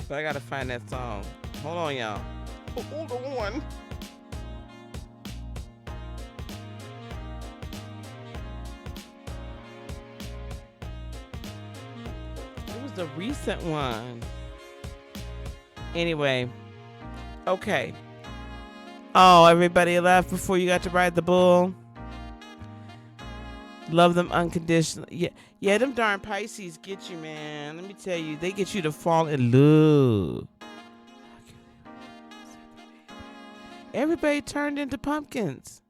But I gotta find that song. Hold on, y'all. Hold on. It was the recent one. Anyway. Okay. Oh, everybody left before you got to ride the bull. Love them unconditionally. Yeah, them darn Pisces get you, man. Let me tell you, they get you to fall in love. Everybody turned into pumpkins.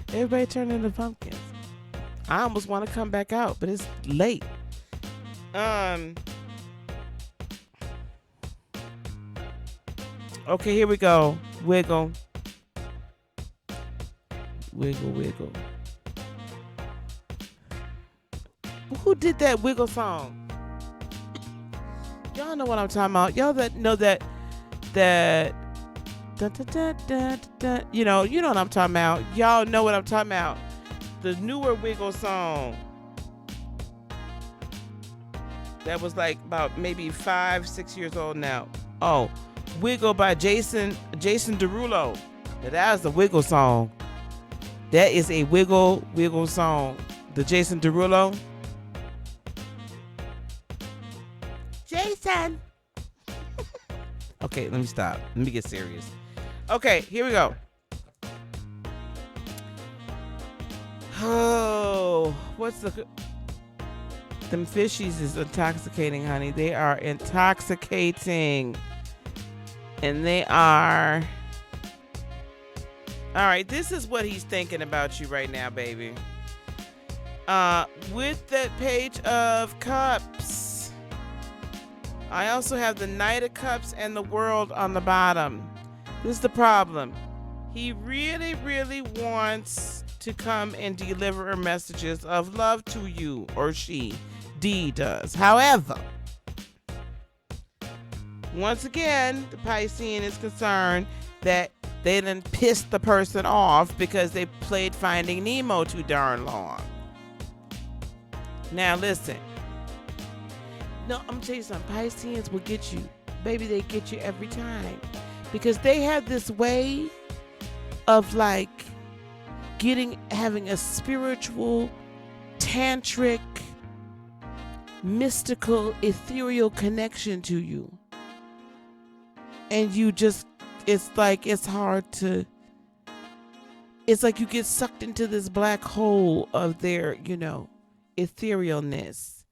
Everybody turned into pumpkins. I almost want to come back out, but it's late. Okay, here we go. Wiggle. Wiggle, wiggle. Who did that wiggle song? Y'all know what I'm talking about. Y'all that know that da, da, da, da, da, you know what I'm talking about. Y'all know what I'm talking about. The newer wiggle song. That was like about maybe 5-6 years old now. Oh, Wiggle by Jason Derulo. That was the wiggle song. That is a wiggle song. The Jason Derulo. Jason. Okay, let me stop. Let me get serious. Okay, here we go. Oh, what's the... Them fishies is intoxicating, honey. They are intoxicating. And they are... All right, this is what he's thinking about you right now, baby. With that Page of Cups, I also have the Knight of Cups and the World on the bottom. This is the problem. He really, really wants to come and deliver messages of love to you, or she. D does. However, once again, the Piscean is concerned that they done pissed the person off because they played Finding Nemo too darn long. Now listen. No, I'm gonna tell you something. Pisceans will get you. Baby, they get you every time. Because they have this way of like having a spiritual, tantric, mystical, ethereal connection to you. And you just, it's like you get sucked into this black hole of their, etherealness.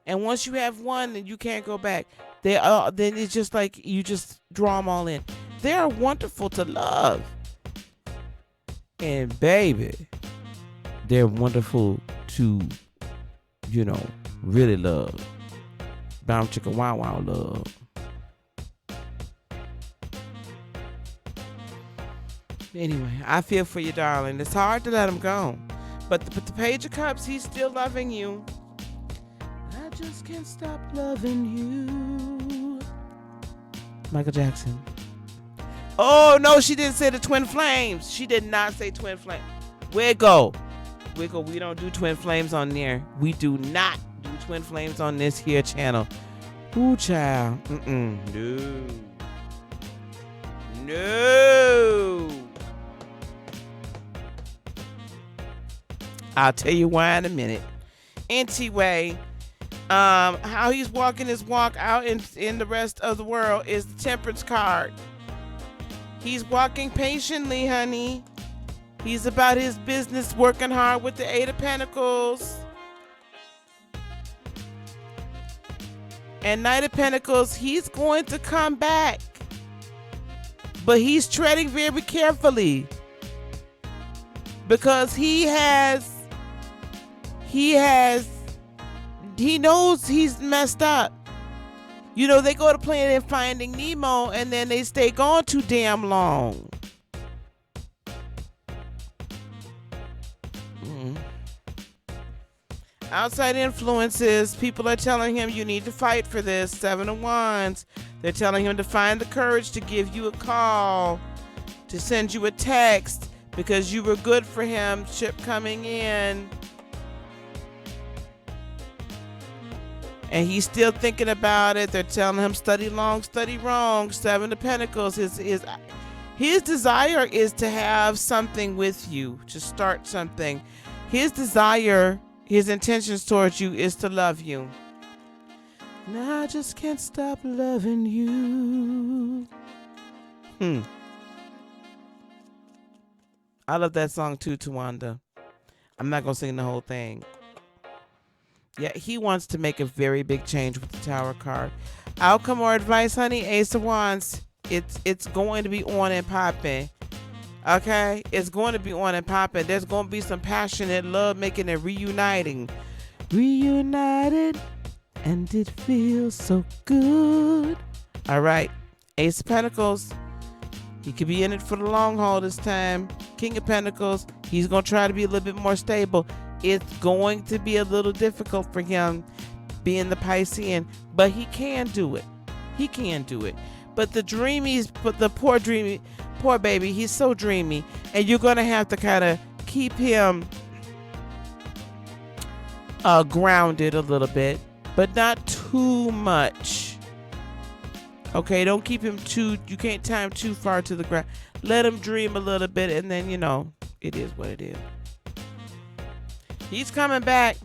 And once you have one, then you can't go back. Then it's just like you just draw them all in. They are wonderful to love. And baby, they're wonderful to, really love. Bow chicka wow wow love. Anyway, I feel for you, darling. It's hard to let him go. But the Page of Cups, he's still loving you. I just can't stop loving you. Michael Jackson. Oh, no, she didn't say the Twin Flames. She did not say Twin Flames. Wiggle. Wiggle, we don't do Twin Flames on there. We do not do Twin Flames on this here channel. Ooh, child. No. No. I'll tell you why in a minute. Anyway, how he's walking his walk out in the rest of the world is the Temperance card. He's walking patiently, honey. He's about his business, working hard with the Eight of Pentacles. And Knight of Pentacles, he's going to come back. But he's treading very carefully. because he knows he's messed up. You know, they go to Planet Finding Nemo and then they stay gone too damn long. Outside influences, people are telling him you need to fight for this. 7 of Wands. They're telling him to find the courage to give you a call, to send you a text, because you were good for him. Ship coming in. And he's still thinking about it. They're telling him study long, study wrong. 7 of Pentacles. His desire is to have something with you, to start something. His desire, his intentions towards you is to love you. Now I just can't stop loving you. I love that song too, Tawanda. I'm not going to sing the whole thing. Yeah, he wants to make a very big change with the Tower card. Outcome or advice, honey? Ace of Wands. It's going to be on and popping. Okay? It's going to be on and popping. There's going to be some passionate love making and reuniting. Reunited. And it feels so good. All right. Ace of Pentacles. He could be in it for the long haul this time. King of Pentacles. He's going to try to be a little bit more stable. It's going to be a little difficult for him being the Piscean, but he can do it. He can do it. But the poor baby, he's so dreamy. And you're going to have to kind of keep him grounded a little bit, but not too much. Okay, don't keep him you can't tie him too far to the ground. Let him dream a little bit, and then, it is what it is. He's coming back.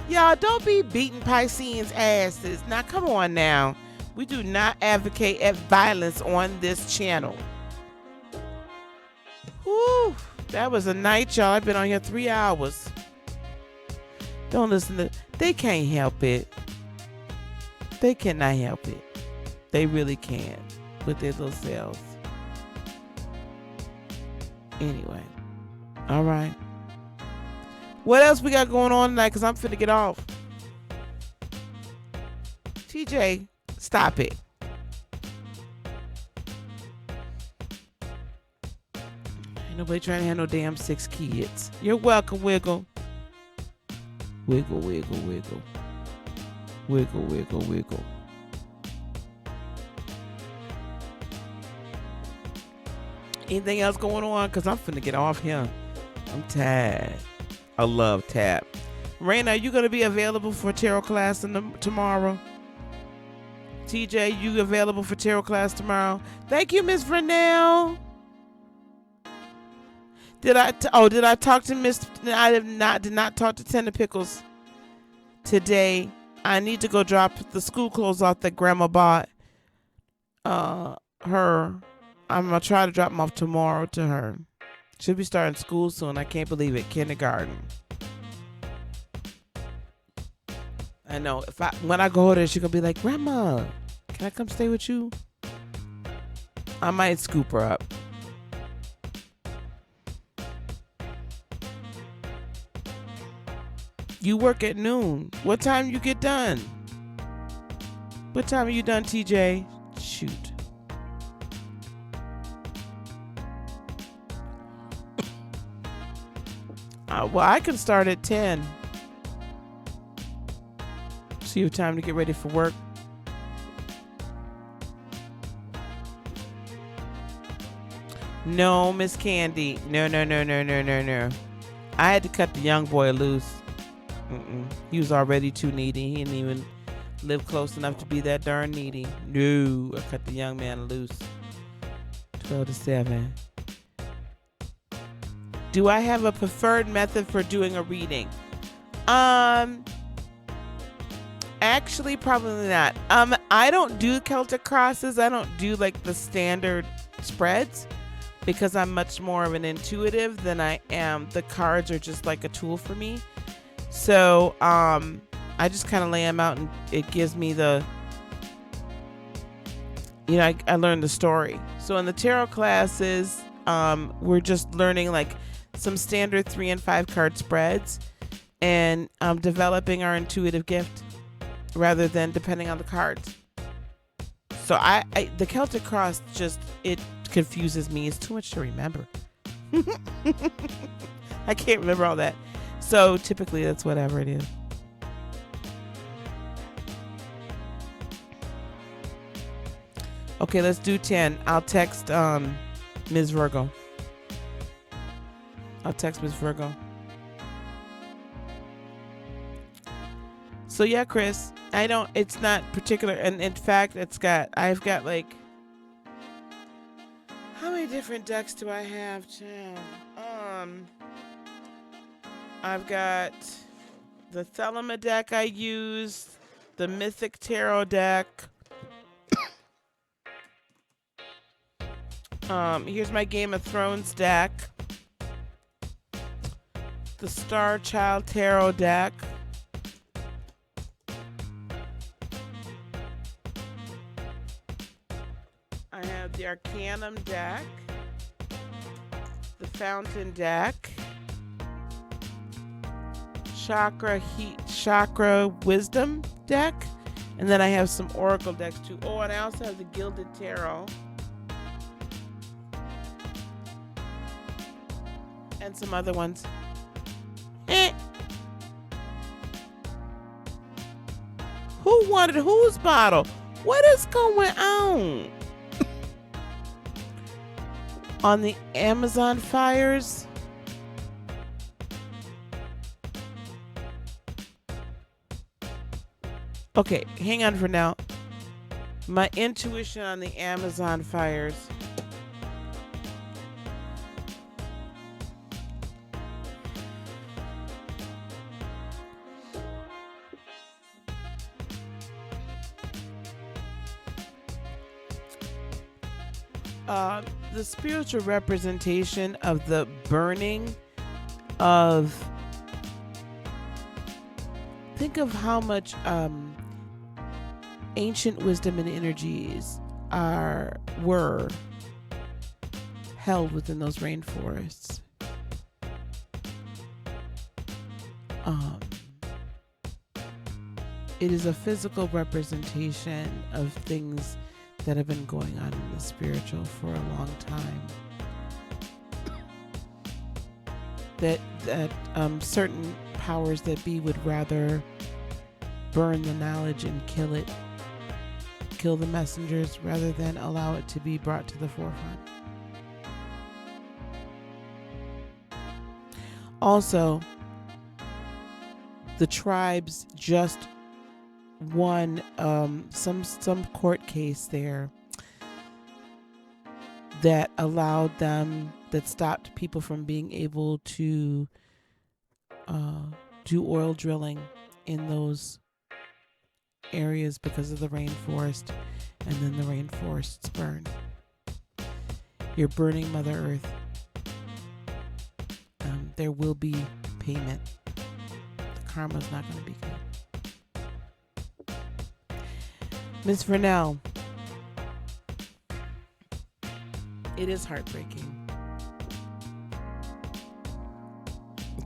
Y'all, don't be beating Pisceans' asses. Now, come on now. We do not advocate violence on this channel. Whew. That was a night, y'all. I've been on here 3 hours. Don't listen to... They can't help it. They cannot help it. They really can't with their little selves. Anyway. All right. What else we got going on tonight? Because I'm finna get off. TJ, stop it. Ain't nobody trying to have no damn 6 kids. You're welcome, Wiggle. Wiggle, wiggle, wiggle. Wiggle, wiggle, wiggle. Anything else going on? Because I'm finna get off here. I'm tired. I love tap. Raina, are you going to be available for tarot class tomorrow? TJ, you available for tarot class tomorrow? Thank you, Miss Vernell. Did I talk to Miss? I did not talk to Ten of Pickles today. I need to go drop the school clothes off that Grandma bought her. I'm gonna try to drop them off tomorrow to her. Should be starting school soon. I can't believe it. Kindergarten. I know. When I go there, she's gonna be like, Grandma, can I come stay with you? I might scoop her up. You work at noon. What time you get done? What time are you done, TJ? Shoot. Well, I can start at 10. So you have time to get ready for work. No, Miss Candy. No. I had to cut the young boy loose. He was already too needy. He didn't even live close enough to be that darn needy. No, I cut the young man loose. 12 to 7. Do I have a preferred method for doing a reading? Actually, probably not. I don't do Celtic crosses. I don't do like the standard spreads because I'm much more of an intuitive than I am. The cards are just like a tool for me. So, I just kind of lay them out and it gives me the, I learned the story. So in the tarot classes, we're just learning like some standard 3 and 5 card spreads and developing our intuitive gift rather than depending on the cards. So the Celtic Cross just, it confuses me. It's too much to remember. I can't remember all that. So typically that's whatever it is. Okay, let's do 10. I'll text Ms. Virgo. I'll text Ms. Virgo. So yeah, Chris, it's not particular. And in fact, I've got like, how many different decks do I have, Chad? I've got the Thelema deck I use, the Mythic Tarot deck. Here's my Game of Thrones deck, the Star Child Tarot deck, I have the Arcanum deck, the Fountain deck, Chakra Wisdom deck, and then I have some Oracle decks too. Oh, and I also have the Gilded Tarot. And some other ones. Who wanted whose bottle? What is going on? On the Amazon fires? Okay, hang on for now. My intuition on the Amazon fires. The spiritual representation of the burning of, think of how much ancient wisdom and energies were held within those rainforests. It is a physical representation of things that have been going on in the spiritual for a long time. That certain powers that be would rather burn the knowledge and kill the messengers rather than allow it to be brought to the forefront. Also, the tribes just won some court case there that allowed them, that stopped people from being able to do oil drilling in those areas because of the rainforest, and then the rainforests burned. You're burning Mother Earth. There will be payment. The karma's not going to be good. Ms. Vernell, it is heartbreaking.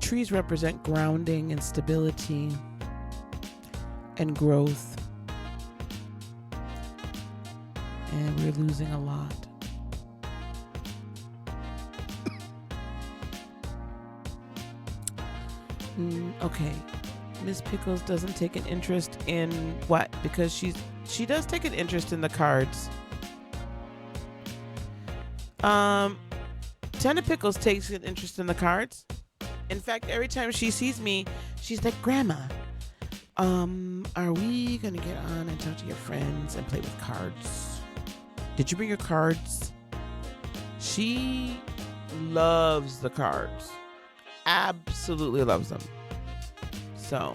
Trees represent grounding and stability and growth, and we're losing a lot. Okay, Miss Pickles doesn't take an interest in what? Because she does take an interest in the cards. Tana Pickles takes an interest in the cards. In fact, every time she sees me, she's like, Grandma, are we gonna get on and talk to your friends and play with cards? Did you bring your cards? She loves the cards. Absolutely loves them. So,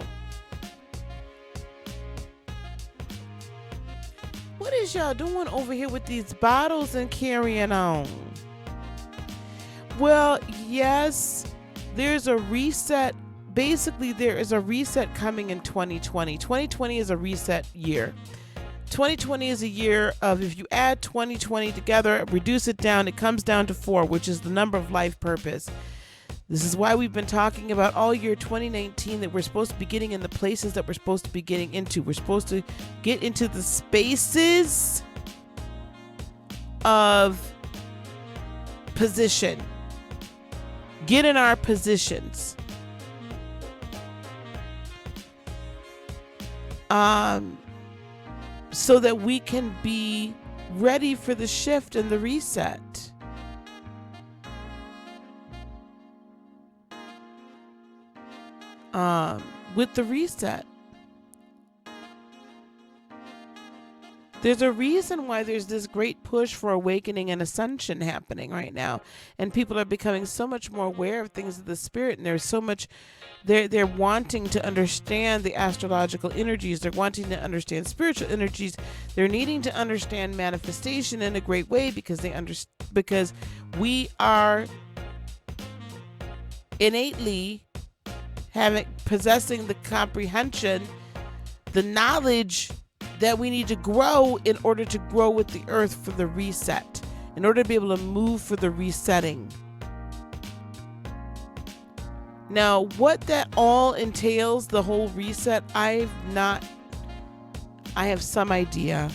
what is y'all doing over here with these bottles and carrying on? Well, yes, there's a reset. Basically, there is a reset coming in 2020. 2020 is a reset year. 2020 is a year of, if you add 2020 together, reduce it down, it comes down to 4, which is the number of life purpose. This is why we've been talking about all year 2019 that we're supposed to be getting in the places that we're supposed to be getting into. We're supposed to get into the spaces of position. Get in our positions. So that we can be ready for the shift and the reset. With the reset, there's a reason why there's this great push for awakening and ascension happening right now, and people are becoming so much more aware of things of the spirit, and there's so much they're wanting to understand the astrological energies, they're wanting to understand spiritual energies, they're needing to understand manifestation in a great way, because because we are innately possessing the comprehension, the knowledge that we need to grow in order to grow with the earth for the reset, in order to be able to move for the resetting. Now, what that all entails, the whole reset, I have some idea,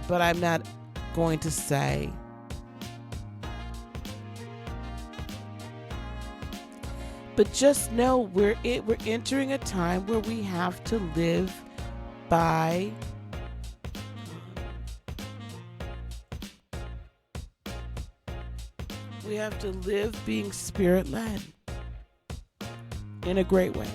but I'm not going to say. But just know we're entering a time where we have to live by being spirit-led in a great way.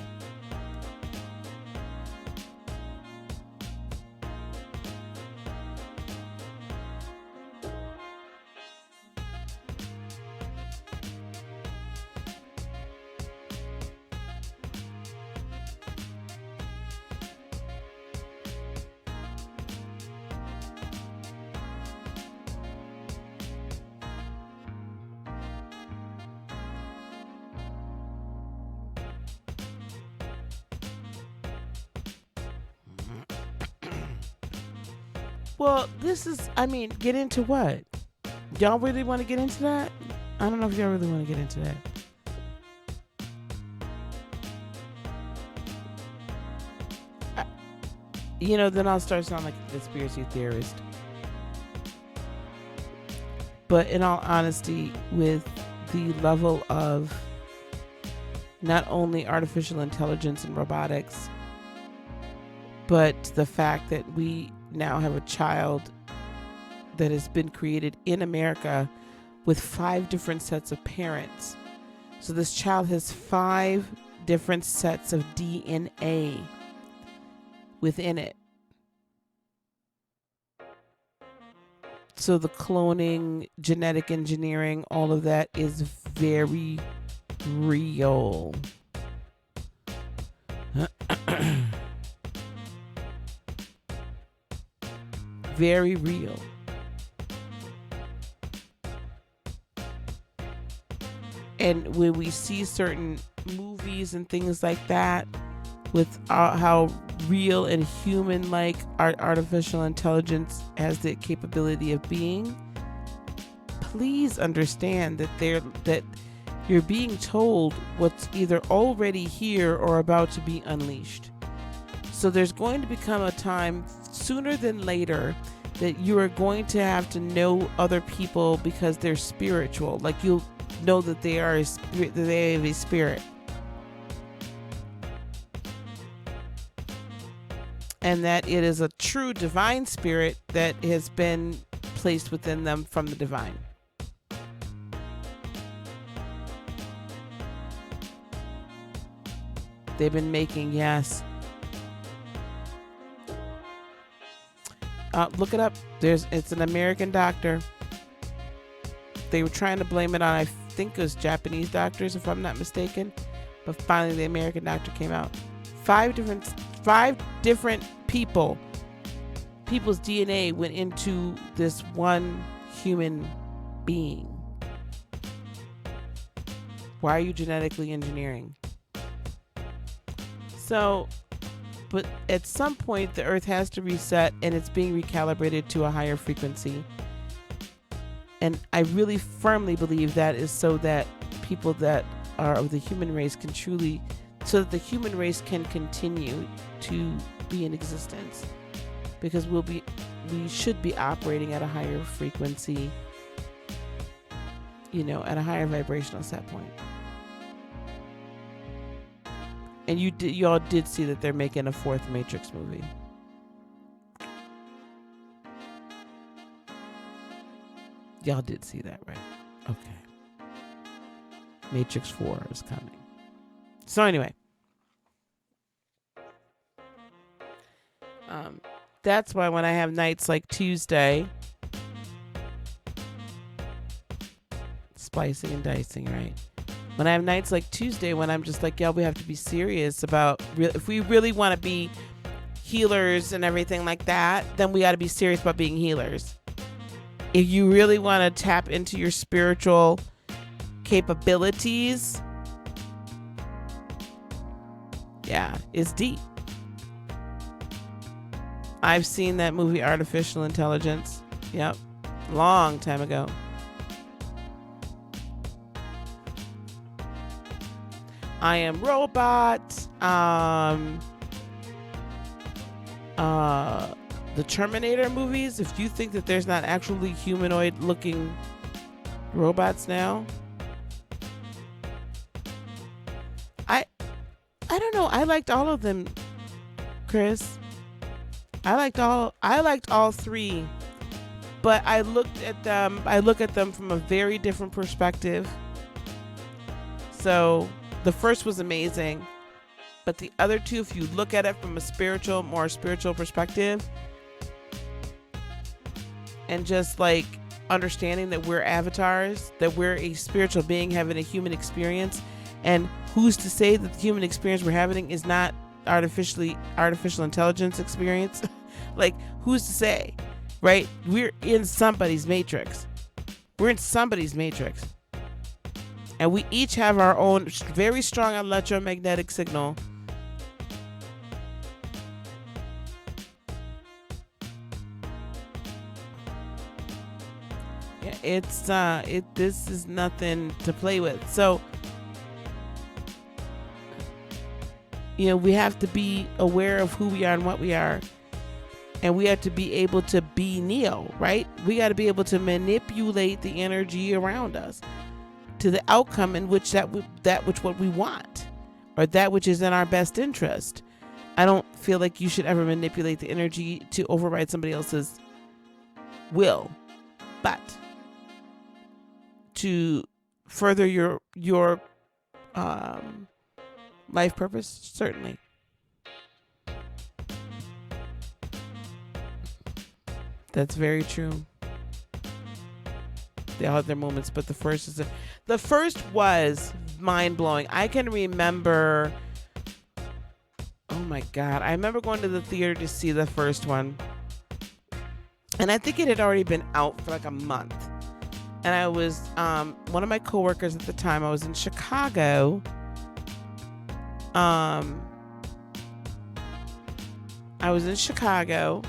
Well, get into what? Y'all really want to get into that? I don't know if y'all really want to get into that. Then I'll start sounding like a conspiracy theorist. But in all honesty, with the level of not only artificial intelligence and robotics, but the fact that we now have a child that has been created in America with 5 different sets of parents. So this child has 5 different sets of DNA within it. So the cloning, genetic engineering, all of that is very real. Very real. And when we see certain movies and things like that, with how real and human-like artificial intelligence has the capability of being, please understand that you're being told what's either already here or about to be unleashed. So there's going to become a time sooner than later that you are going to have to know other people because they're spiritual. Like, you'll know that they are a spirit, that they have a spirit. And that it is a true divine spirit that has been placed within them from the divine. They've been making, yes. Look it up. It's an American doctor. They were trying to blame it on, I think it was Japanese doctors, if I'm not mistaken. But finally, the American doctor came out. 5 different people's DNA went into this one human being. Why are you genetically engineering? So but at some point the earth has to reset, and it's being recalibrated to a higher frequency. And I really firmly believe that is so that people that are of the human race can truly, so that the human race can continue to be in existence, because we should be operating at a higher frequency, at a higher vibrational set point. And you all did see that they're making a 4th Matrix movie. Y'all did see that, right? Okay. Matrix 4 is coming. So anyway, that's why when I have nights like Tuesday, splicing and dicing, right? When I have nights like Tuesday, when I'm just like, yeah, we have to be serious about if we really want to be healers and everything like that, then we got to be serious about being healers. If you really want to tap into your spiritual capabilities, yeah, it's deep. I've seen that movie Artificial Intelligence. Yep. Long time ago. I Am Robot. The Terminator movies. If you think that there's not actually humanoid looking robots now, I don't know. I liked all of them, Chris. I liked all 3, but I look at them from a very different perspective. So the first was amazing, but the other 2, if you look at it from a more spiritual perspective, and just like understanding that we're avatars, that we're a spiritual being having a human experience, and who's to say that the human experience we're having is not artificial intelligence experience? Like, who's to say, right? We're in somebody's matrix. And we each have our own very strong electromagnetic signal. Yeah, this is nothing to play with. So, we have to be aware of who we are and what we are. And we have to be able to be Neo, right? We got to be able to manipulate the energy around us to the outcome in which what we want, or that which is in our best interest. I don't feel like you should ever manipulate the energy to override somebody else's will, but to further your life purpose, certainly. That's very true. They all have their moments, but the first was mind-blowing. I can remember, oh my God, I remember going to the theater to see the first one, and I think it had already been out for like a month. And I was, one of my coworkers at the time, I was in Chicago. I was in Chicago,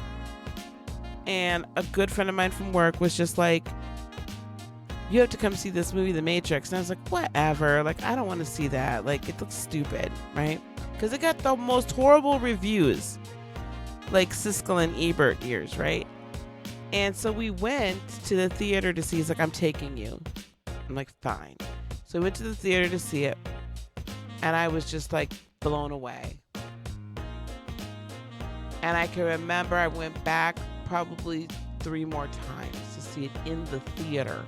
and a good friend of mine from work was just like, you have to come see this movie, The Matrix. And I was like, whatever. Like, I don't want to see that. Like, it looks stupid, right? Because it got the most horrible reviews, like Siskel and Ebert years, right? And so we went to the theater to see. He's like, I'm taking you. I'm like, fine. So we went to the theater to see it, and I was just like blown away. And I can remember I went back probably 3 more times to see it in the theater.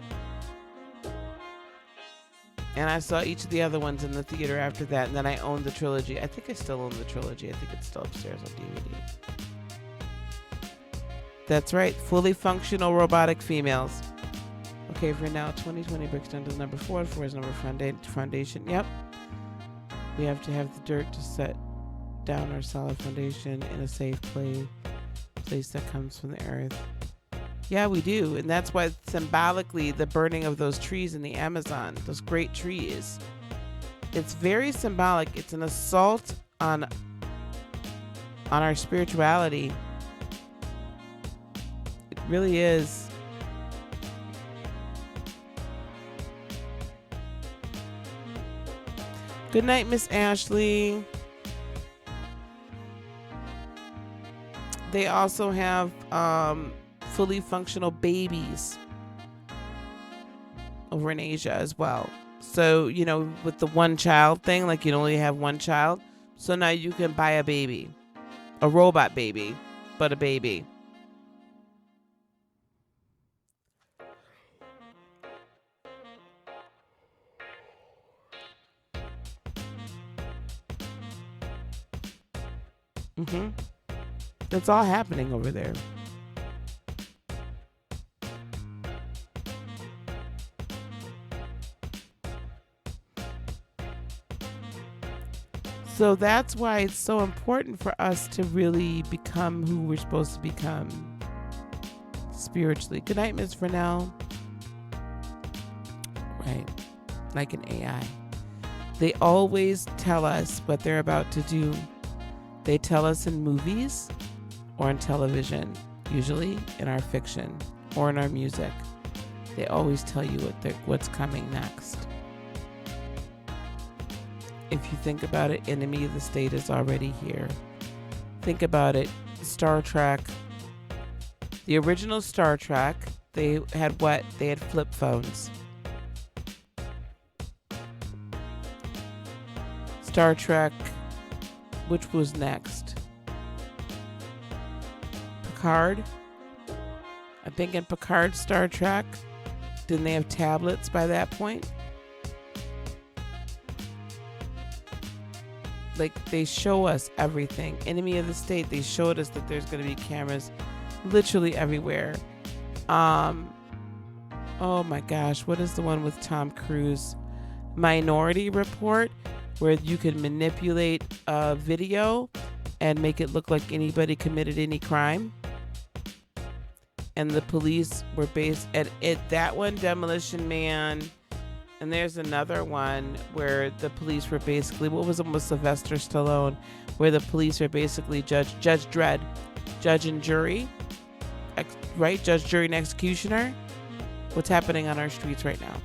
And I saw each of the other ones in the theater after that, and then I owned the trilogy. I think I still own the trilogy. I think it's still upstairs on DVD. That's right, fully functional robotic females. Okay, for now, 2020 breaks down to the number 4. 4 is number foundation. Yep. We have to have the dirt to set down our solid foundation in a safe place that comes from the earth. Yeah, we do. And that's why symbolically the burning of those trees in the Amazon, those great trees, it's very symbolic. It's an assault on on our spirituality. It really is. Good night, Miss Ashley. They also have fully functional babies over in Asia as well. So, you know, with the one child thing, like you only have one child. So now you can buy a baby, a robot baby, but a baby. That's all happening over there. So that's why it's so important for us to really become who we're supposed to become spiritually. Good night, Ms. Vernell. Right. Like an AI. They always tell us what they're about to do. They tell us in movies or in television, usually in our fiction or in our music. They always tell you what's coming next. If you think about it, enemy of the state is already here. Think about it. Star Trek. The original Star Trek, they had what? They had flip phones. Star Trek, which was next? Picard. I think in Picard Star Trek, didn't they have tablets by that point? Like, they show us everything. Enemy of the state, they showed us that there's going to be cameras literally everywhere. Oh my gosh, what is the one with Tom Cruise? Minority Report, where you can manipulate a video and make it look like anybody committed any crime. And the police were based at it. That one, Demolition Man. And there's another one where the police were basically, what was it with Sylvester Stallone, where the police are basically Judge Dredd, judge and jury, right? Judge, jury, and executioner. What's happening on our streets right now?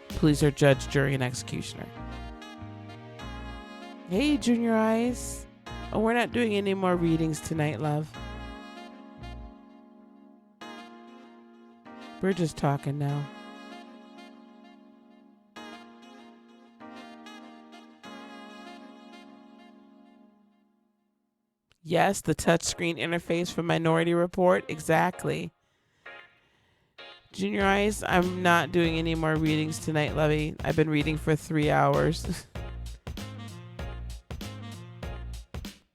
Police are judge, jury, and executioner. Hey, Junior Ice. Oh, we're not doing any more readings tonight, love. We're just talking now. Yes, the touchscreen interface from Minority Report. Exactly. Junior Ice, I'm not doing any more readings tonight, Lovey. I've been reading for 3 hours.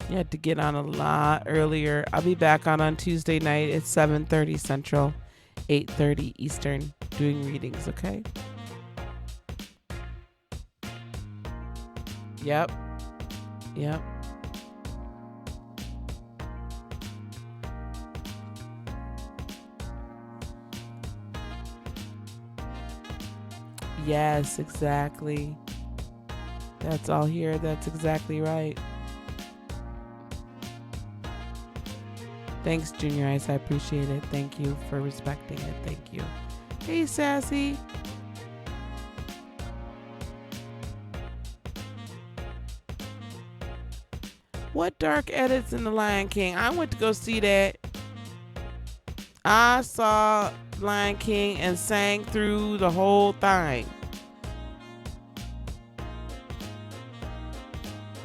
You had to get on a lot earlier. I'll be back on Tuesday night at 7:30 Central, 8:30 Eastern, doing readings, okay? Yep. Yes, exactly. That's all here. That's exactly right. Thanks, Junior Ice. I appreciate it. Thank you for respecting it. Thank you. Hey, Sassy. What dark edits in The Lion King? I went to go see that. I saw Lion King and sang through the whole thing.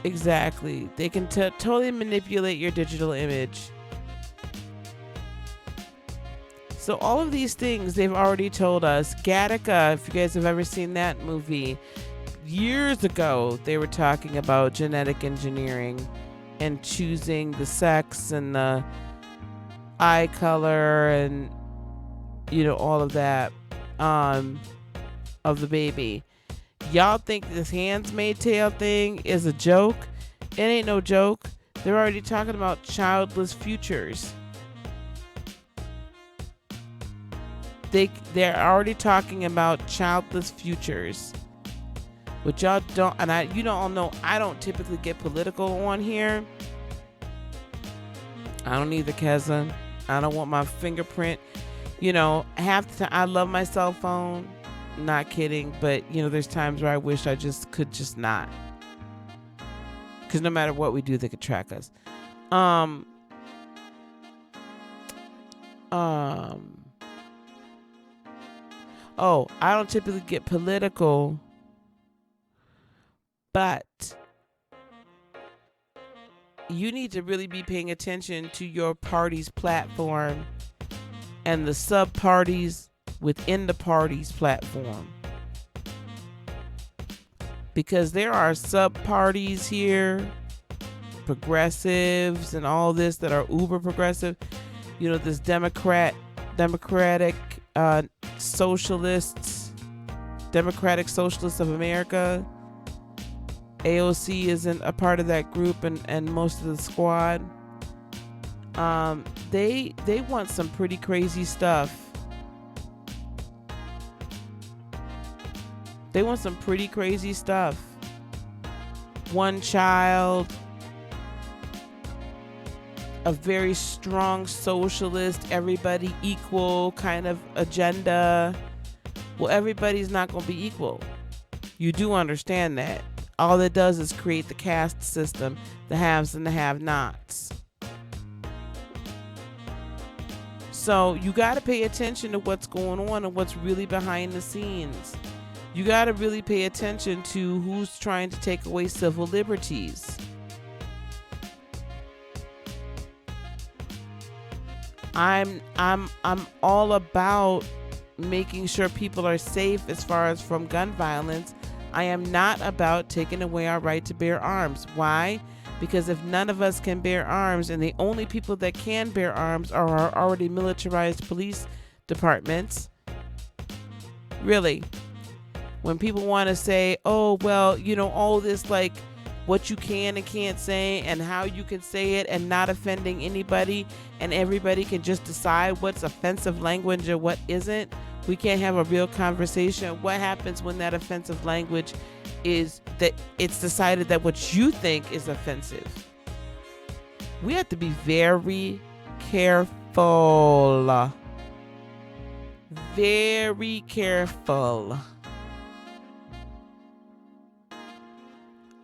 Exactly. They can totally manipulate your digital image. So all of these things they've already told us. Gattaca, if you guys have ever seen that movie, years ago they were talking about genetic engineering and choosing the sex and the eye color and, you know, all of that of the baby. Y'all think this Handmaid's Tale thing is a joke? It ain't no joke. They're already talking about childless futures. They're already talking about childless futures, which y'all don't, and you don't all know I don't typically get political on here, I don't need the cousin. I don't want my fingerprint. Half the time I love my cell phone. Not kidding, but there's times where I wish I just could just not. Because no matter what we do, they could track us. Oh, I don't typically get political, but you need to really be paying attention to your party's platform and the sub-parties within the party's platform. Because there are sub-parties here, progressives and all this that are uber progressive. This Democratic Socialists, Democratic Socialists of America. AOC isn't a part of that group, and most of the squad. They want some pretty crazy stuff. They want some pretty crazy stuff. One child, a very strong socialist, everybody equal kind of agenda. Well, everybody's not going to be equal. You do understand that. All it does is create the caste system, the haves and the have-nots. So you got to pay attention to what's going on and what's really behind the scenes. You got to really pay attention to who's trying to take away civil liberties. I'm all about making sure people are safe as far as from gun violence. I am not about taking away our right to bear arms. Why? Because if none of us can bear arms, and the only people that can bear arms are our already militarized police departments, really, when people want to say, oh, well, all this, like what you can and can't say and how you can say it and not offending anybody, and everybody can just decide what's offensive language or what isn't, we can't have a real conversation. What happens when that offensive language is that it's decided that what you think is offensive? We have to be very careful. Very careful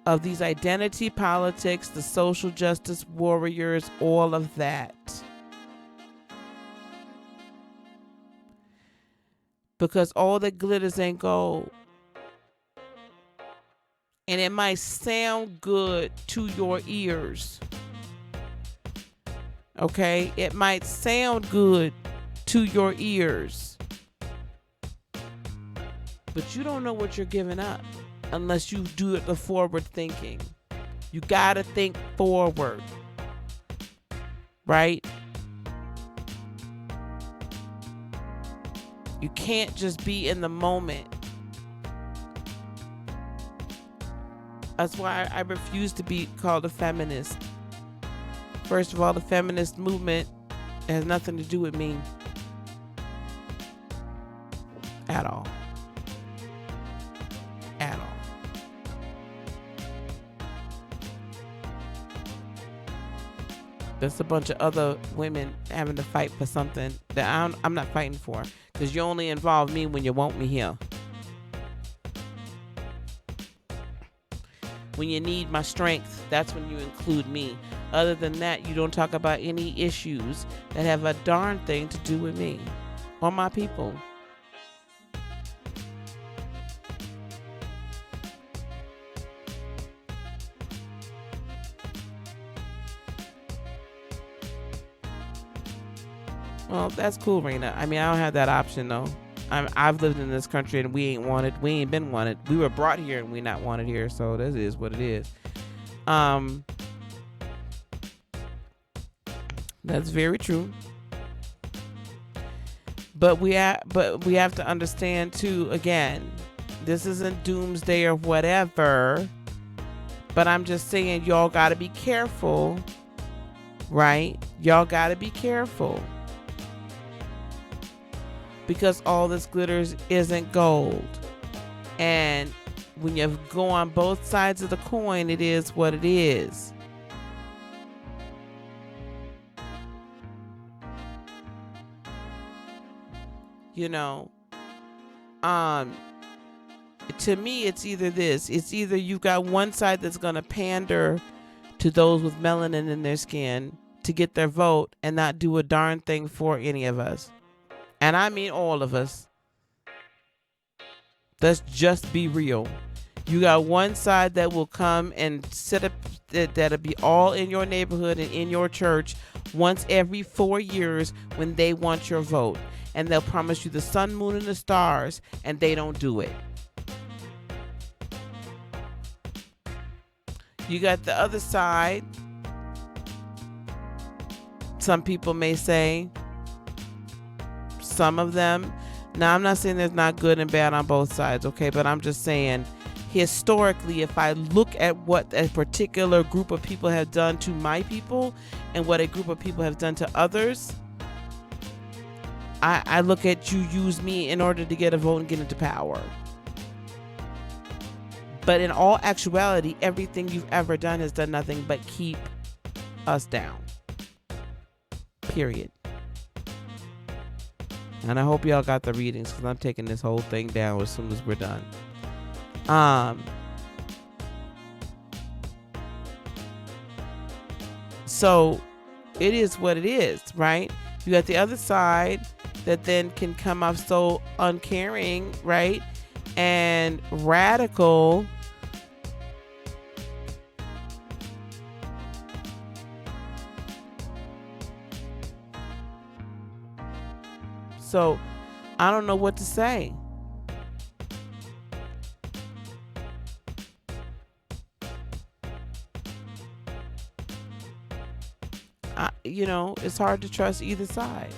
of these identity politics, the social justice warriors, all of that. Because all that glitters ain't gold. And it might sound good to your ears. Okay? It might sound good to your ears. But you don't know what you're giving up unless you do it the forward thinking. You gotta think forward. Right? You can't just be in the moment. That's why I refuse to be called a feminist. First of all, the feminist movement has nothing to do with me at all. At all. There's a bunch of other women having to fight for something that I'm not fighting for, because you only involve me when you want me here. When you need my strength, that's when you include me. Other than that, you don't talk about any issues that have a darn thing to do with me or my people. Well, that's cool, Raina. I mean, I don't have that option, though. I've lived in this country and we ain't wanted. We ain't been wanted. We were brought here and we not wanted here. So this is what it is. That's very true. But we have to understand too. Again, this isn't doomsday or whatever. But I'm just saying, y'all got to be careful, right? Y'all got to be careful. Because all this glitters isn't gold. And when you go on both sides of the coin, it is what it is. You know, um, to me, it's either this. It's either you've got one side that's going to pander to those with melanin in their skin to get their vote and not do a darn thing for any of us. And I mean all of us. Let's just be real. You got one side that will come and set up, that'll be all in your neighborhood and in your church once every 4 years when they want your vote. And they'll promise you the sun, moon, and the stars, and they don't do it. You got the other side. Some people may say, some of them. Now, I'm not saying there's not good and bad on both sides, okay? But I'm just saying, historically, if I look at what a particular group of people have done to my people and what a group of people have done to others, I look at you use me in order to get a vote and get into power. But in all actuality, everything you've ever done has done nothing but keep us down. Period. And I hope y'all got the readings because I'm taking this whole thing down as soon as we're done. So it is what it is, right? You got the other side that then can come off so uncaring, right? And radical. So I don't know what to say. It's hard to trust either side.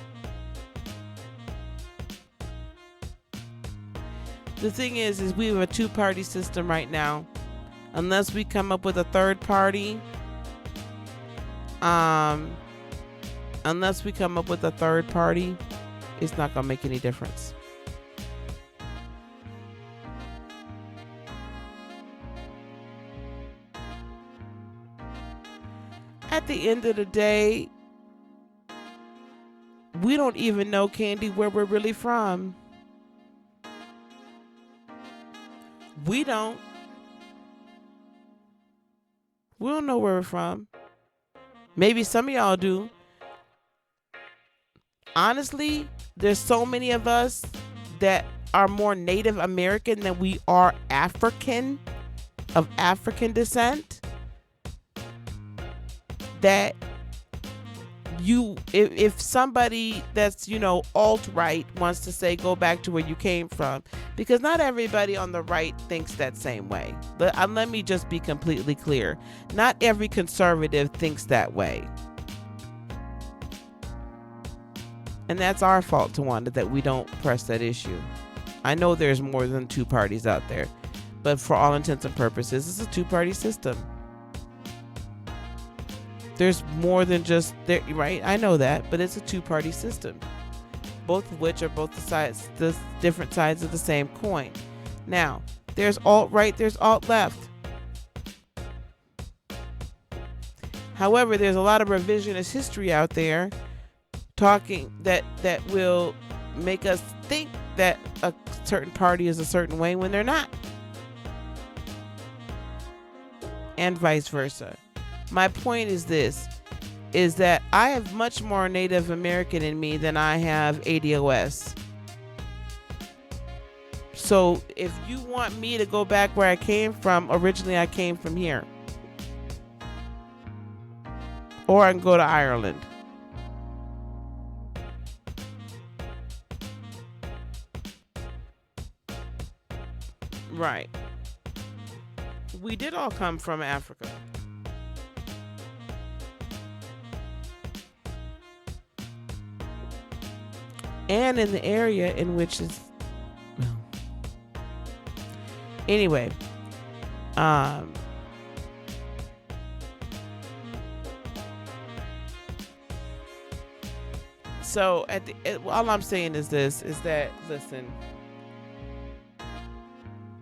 The thing is we have a two-party system right now. Unless we come up with a third party, it's not gonna make any difference. At the end of the day, we don't even know, Candy, where we're really from. We don't know where we're from. Maybe some of y'all do. Honestly, there's so many of us that are more Native American than we are African, of African descent, that if somebody that's, alt-right wants to say go back to where you came from, because not everybody on the right thinks that same way. Let me just be completely clear. Not every conservative thinks that way. And that's our fault, Tawanda, that we don't press that issue. I know there's more than two parties out there, but for all intents and purposes, it's a two-party system. There's more than just there, right? I know that, but it's a two-party system, both of which are both the different sides of the same coin. Now, there's alt-right, there's alt-left. However, there's a lot of revisionist history out there talking that will make us think that a certain party is a certain way when they're not, and vice versa. My point is this, is that I have much more Native American in me than I have ADOS. So if you want me to go back where I came from, originally I came from here. Or I can go to Ireland. Right. We did all come from Africa. And in the area in which is, well, anyway, so all I'm saying is this, is that, listen,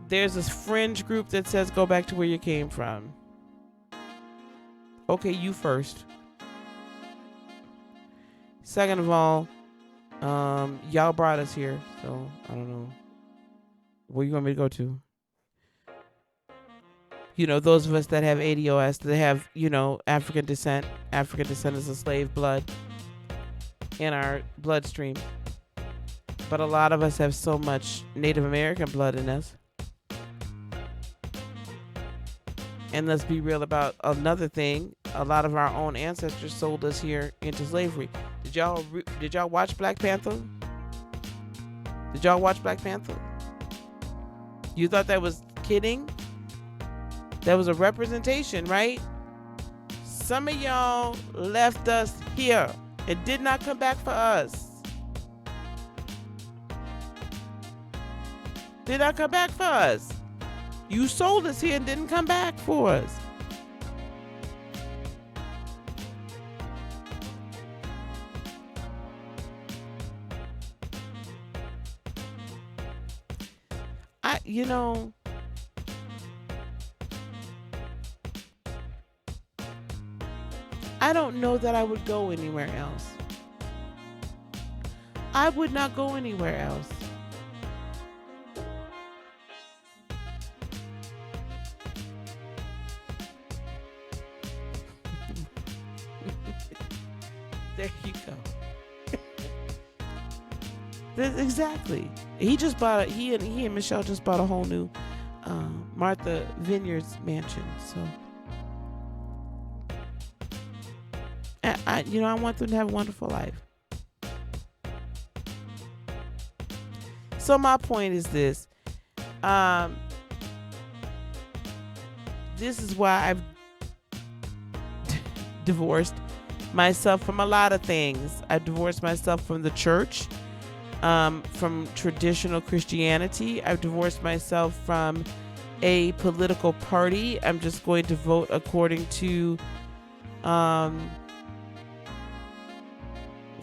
there's this fringe group that says go back to where you came from. Okay, you first. Second of all, Y'all brought us here, so I don't know where you want me to go to. Those of us that have ADOS, that have, African descent. African descent is a slave blood in our bloodstream. But a lot of us have so much Native American blood in us. And let's be real about another thing. A lot of our own ancestors sold us here into slavery. Did y'all watch Black Panther? Did y'all watch Black Panther? You thought that was kidding? That was a representation, right? Some of y'all left us here and did not come back for us. Did not come back for us. You sold us here and didn't come back for us. I don't know that I would go anywhere else. I would not go anywhere else. There you go. Exactly. He and Michelle just bought a whole new Martha Vineyards mansion. So I want them to have a wonderful life. So my point is this. This is why I've divorced myself from a lot of things. I've divorced myself from the church, from traditional Christianity. I've divorced myself from a political party. I'm just going to vote according to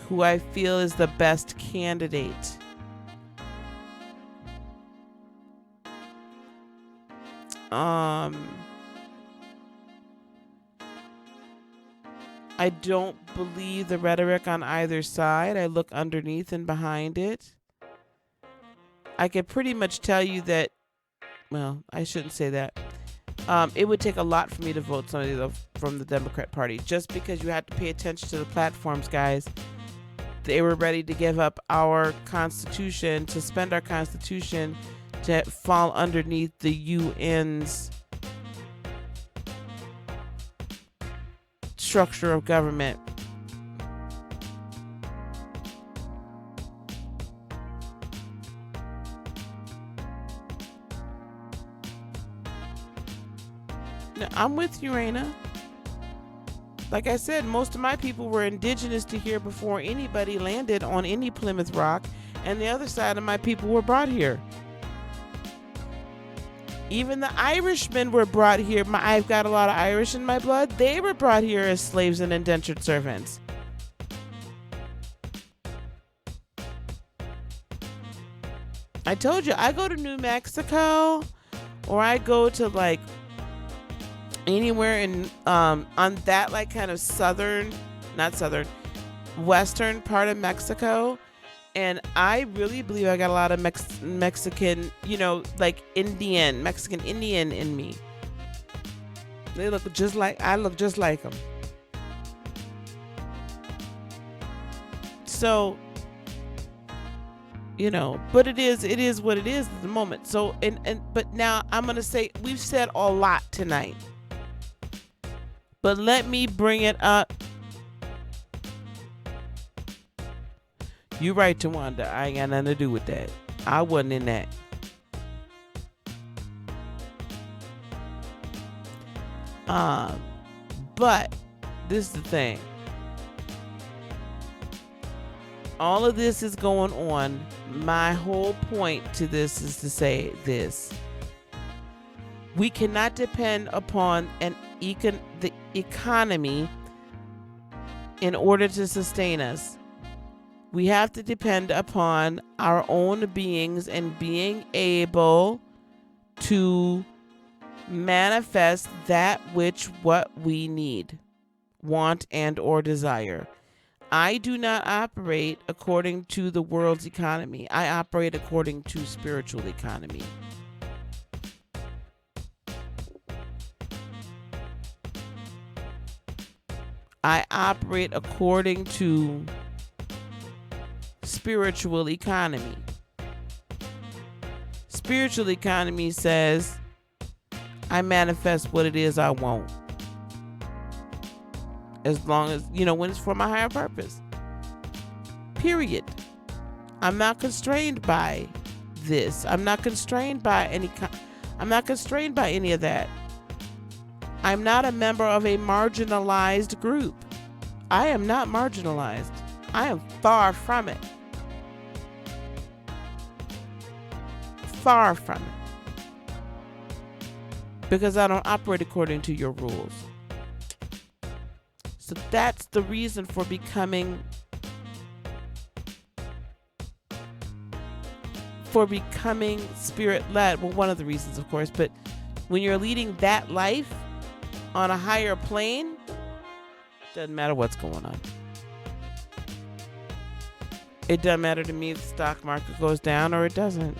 who I feel is the best candidate. I don't believe the rhetoric on either side. I look underneath and behind it. I could pretty much tell you that, well, I shouldn't say that. It would take a lot for me to vote somebody from the Democrat Party, just because you have to pay attention to the platforms, guys. They were ready to give up our Constitution, to spend our Constitution to fall underneath the UN's structure of government. Now, I'm with you, Raina. Like I said, most of my people were indigenous to here before anybody landed on any Plymouth Rock, and the other side of my people were brought here. Even the Irishmen were brought here. I've got a lot of Irish in my blood. They were brought here as slaves and indentured servants. I told you, I go to New Mexico, or I go to like anywhere in on that like kind of western part of Mexico. And I really believe I got a lot of Mexican, like Mexican Indian in me. I look just like them. So, but it is what it is at the moment. So, but now I'm going to say, we've said a lot tonight, but let me bring it up. You right, Tawanda. I ain't got nothing to do with that. I wasn't in that. But this is the thing. All of this is going on. My whole point to this is to say this. We cannot depend upon the economy in order to sustain us. We have to depend upon our own beings and being able to manifest that what we need, want, and or desire. I do not operate according to the world's economy. I operate according to spiritual economy. I operate according to spiritual economy. Spiritual economy says I manifest what it is I want. As long as, when it's for my higher purpose. Period. I'm not constrained by this. I'm not constrained by any of that. I'm not a member of a marginalized group. I am not marginalized. I am far from it. Far from it. Because I don't operate according to your rules. So that's the reason for becoming spirit-led. Well, one of the reasons, of course, but when you're leading that life on a higher plane, doesn't matter what's going on. It doesn't matter to me if the stock market goes down or it doesn't.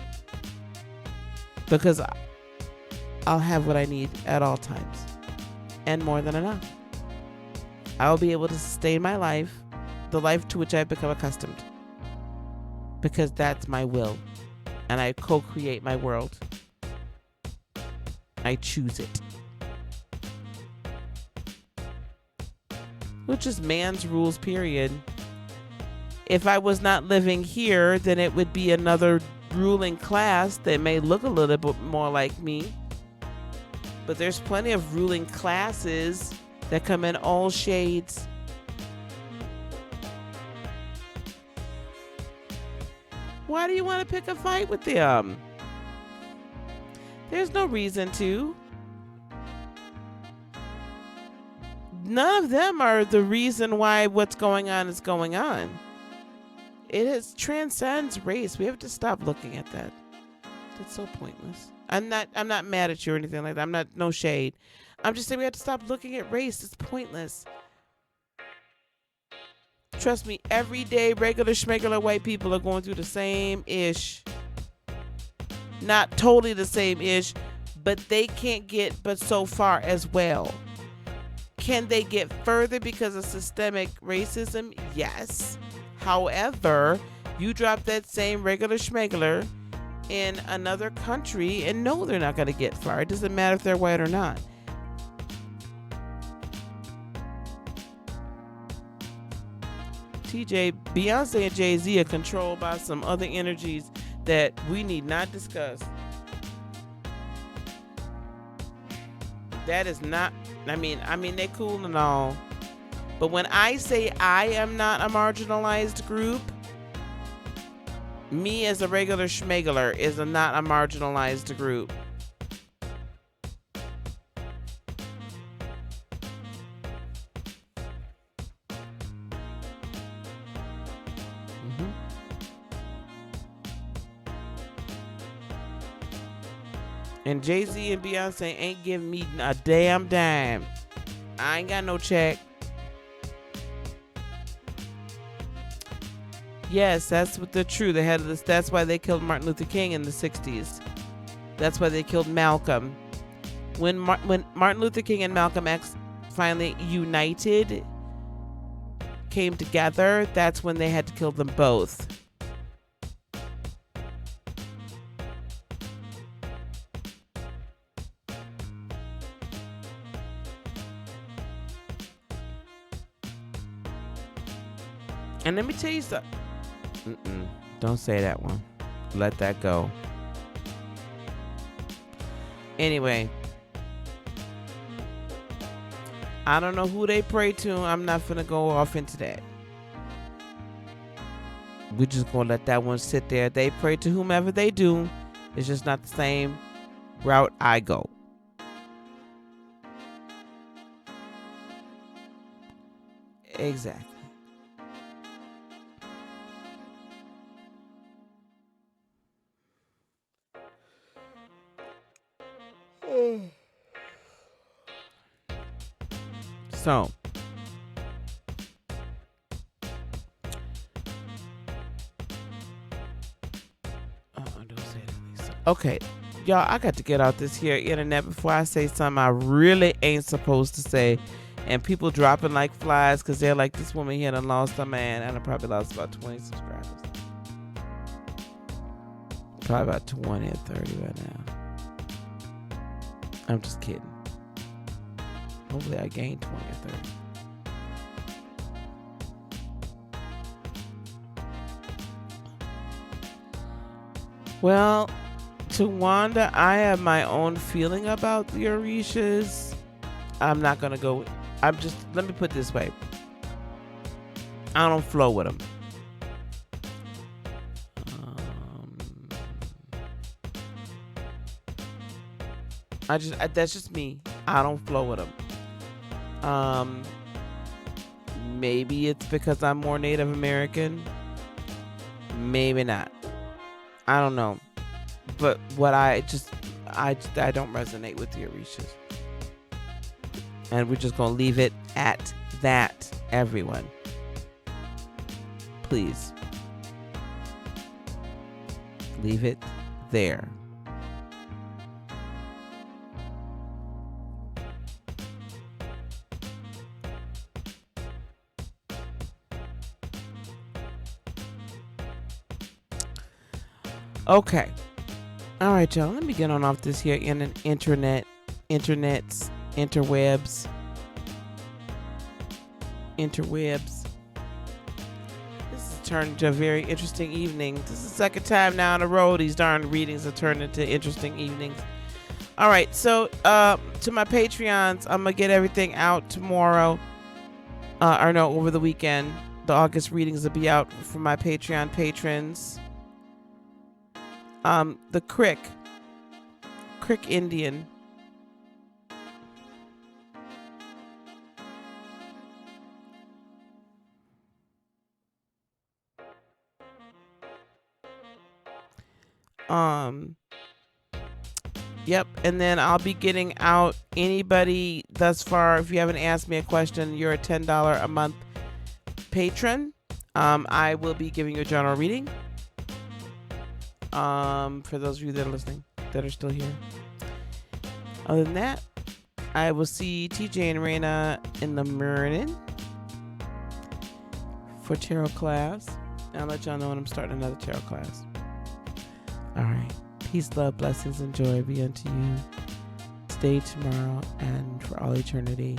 Because I'll have what I need at all times. And more than enough. I'll be able to sustain my life, the life to which I've become accustomed. Because that's my will. And I co-create my world. I choose it. Which is man's rules, period. If I was not living here, then it would be another ruling class that may look a little bit more like me. But there's plenty of ruling classes that come in all shades. Why do you want to pick a fight with them? There's no reason to. None of them are the reason why what's going on is going on. It transcends race. We have to stop looking at that. That's so pointless. I'm not mad at you or anything like that. No shade. I'm just saying we have to stop looking at race. It's pointless. Trust me, everyday regular schmegular white people are going through the same ish. Not totally the same ish, but they can't get but so far as well. Can they get further because of systemic racism? Yes. However, you drop that same regular schmegular in another country and no, they're not going to get far. It doesn't matter if they're white or not. TJ, Beyonce and Jay-Z are controlled by some other energies that we need not discuss. That is not, I mean, they cool and all. But when I say I am not a marginalized group, me as a regular schmegular is not a marginalized group. And Jay-Z and Beyonce ain't giving me a damn dime. I ain't got no check. Yes, that's what they're true. They had this. That's why they killed Martin Luther King in the 60s. That's why they killed Malcolm. When Martin Luther King and Malcolm X finally united, came together, that's when they had to kill them both. And let me tell you something. Don't say that one. Let that go. Anyway. I don't know who they pray to. I'm not finna go off into that. We're just gonna let that one sit there. They pray to whomever they do. It's just not the same route I go. Exactly. So, Okay, y'all, I got to get out this here internet before I say something I really ain't supposed to say. And people dropping like flies because they're like, this woman here done lost a man. And I probably lost about 20 subscribers. Probably about 20 or 30 right now. I'm just kidding. Hopefully I gained 20 or 30. Well, to Wanda, I have my own feeling about the Orishas. I'm not going to go. Let me put it this way. I don't flow with them. That's just me. I don't flow with them. Maybe it's because I'm more Native American. Maybe not. I don't know. But what I don't resonate with the Orishas. And we're just going to leave it at that, everyone. Please. Leave it there. Okay. All right, y'all. Let me get on off this here in an internets, interwebs. This has turned into a very interesting evening. This is the second time now in a row these darn readings have turned into interesting evenings. All right, so to my Patreons, I'm going to get everything out tomorrow. Over the weekend. The August readings will be out for my Patreon patrons. The Crick Indian. Yep, and then I'll be getting out anybody thus far. If you haven't asked me a question, you're a $10 a month patron. I will be giving you a general reading. For those of you that are listening, that are still here. Other than that, I will see TJ and Raina in the morning for tarot class. I'll let y'all know when I'm starting another tarot class. All right. Peace, love, blessings, and joy be unto you. Stay tomorrow and for all eternity.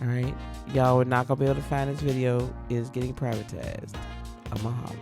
All right. Y'all are not going to be able to find this video. It is getting privatized. I'm a holler.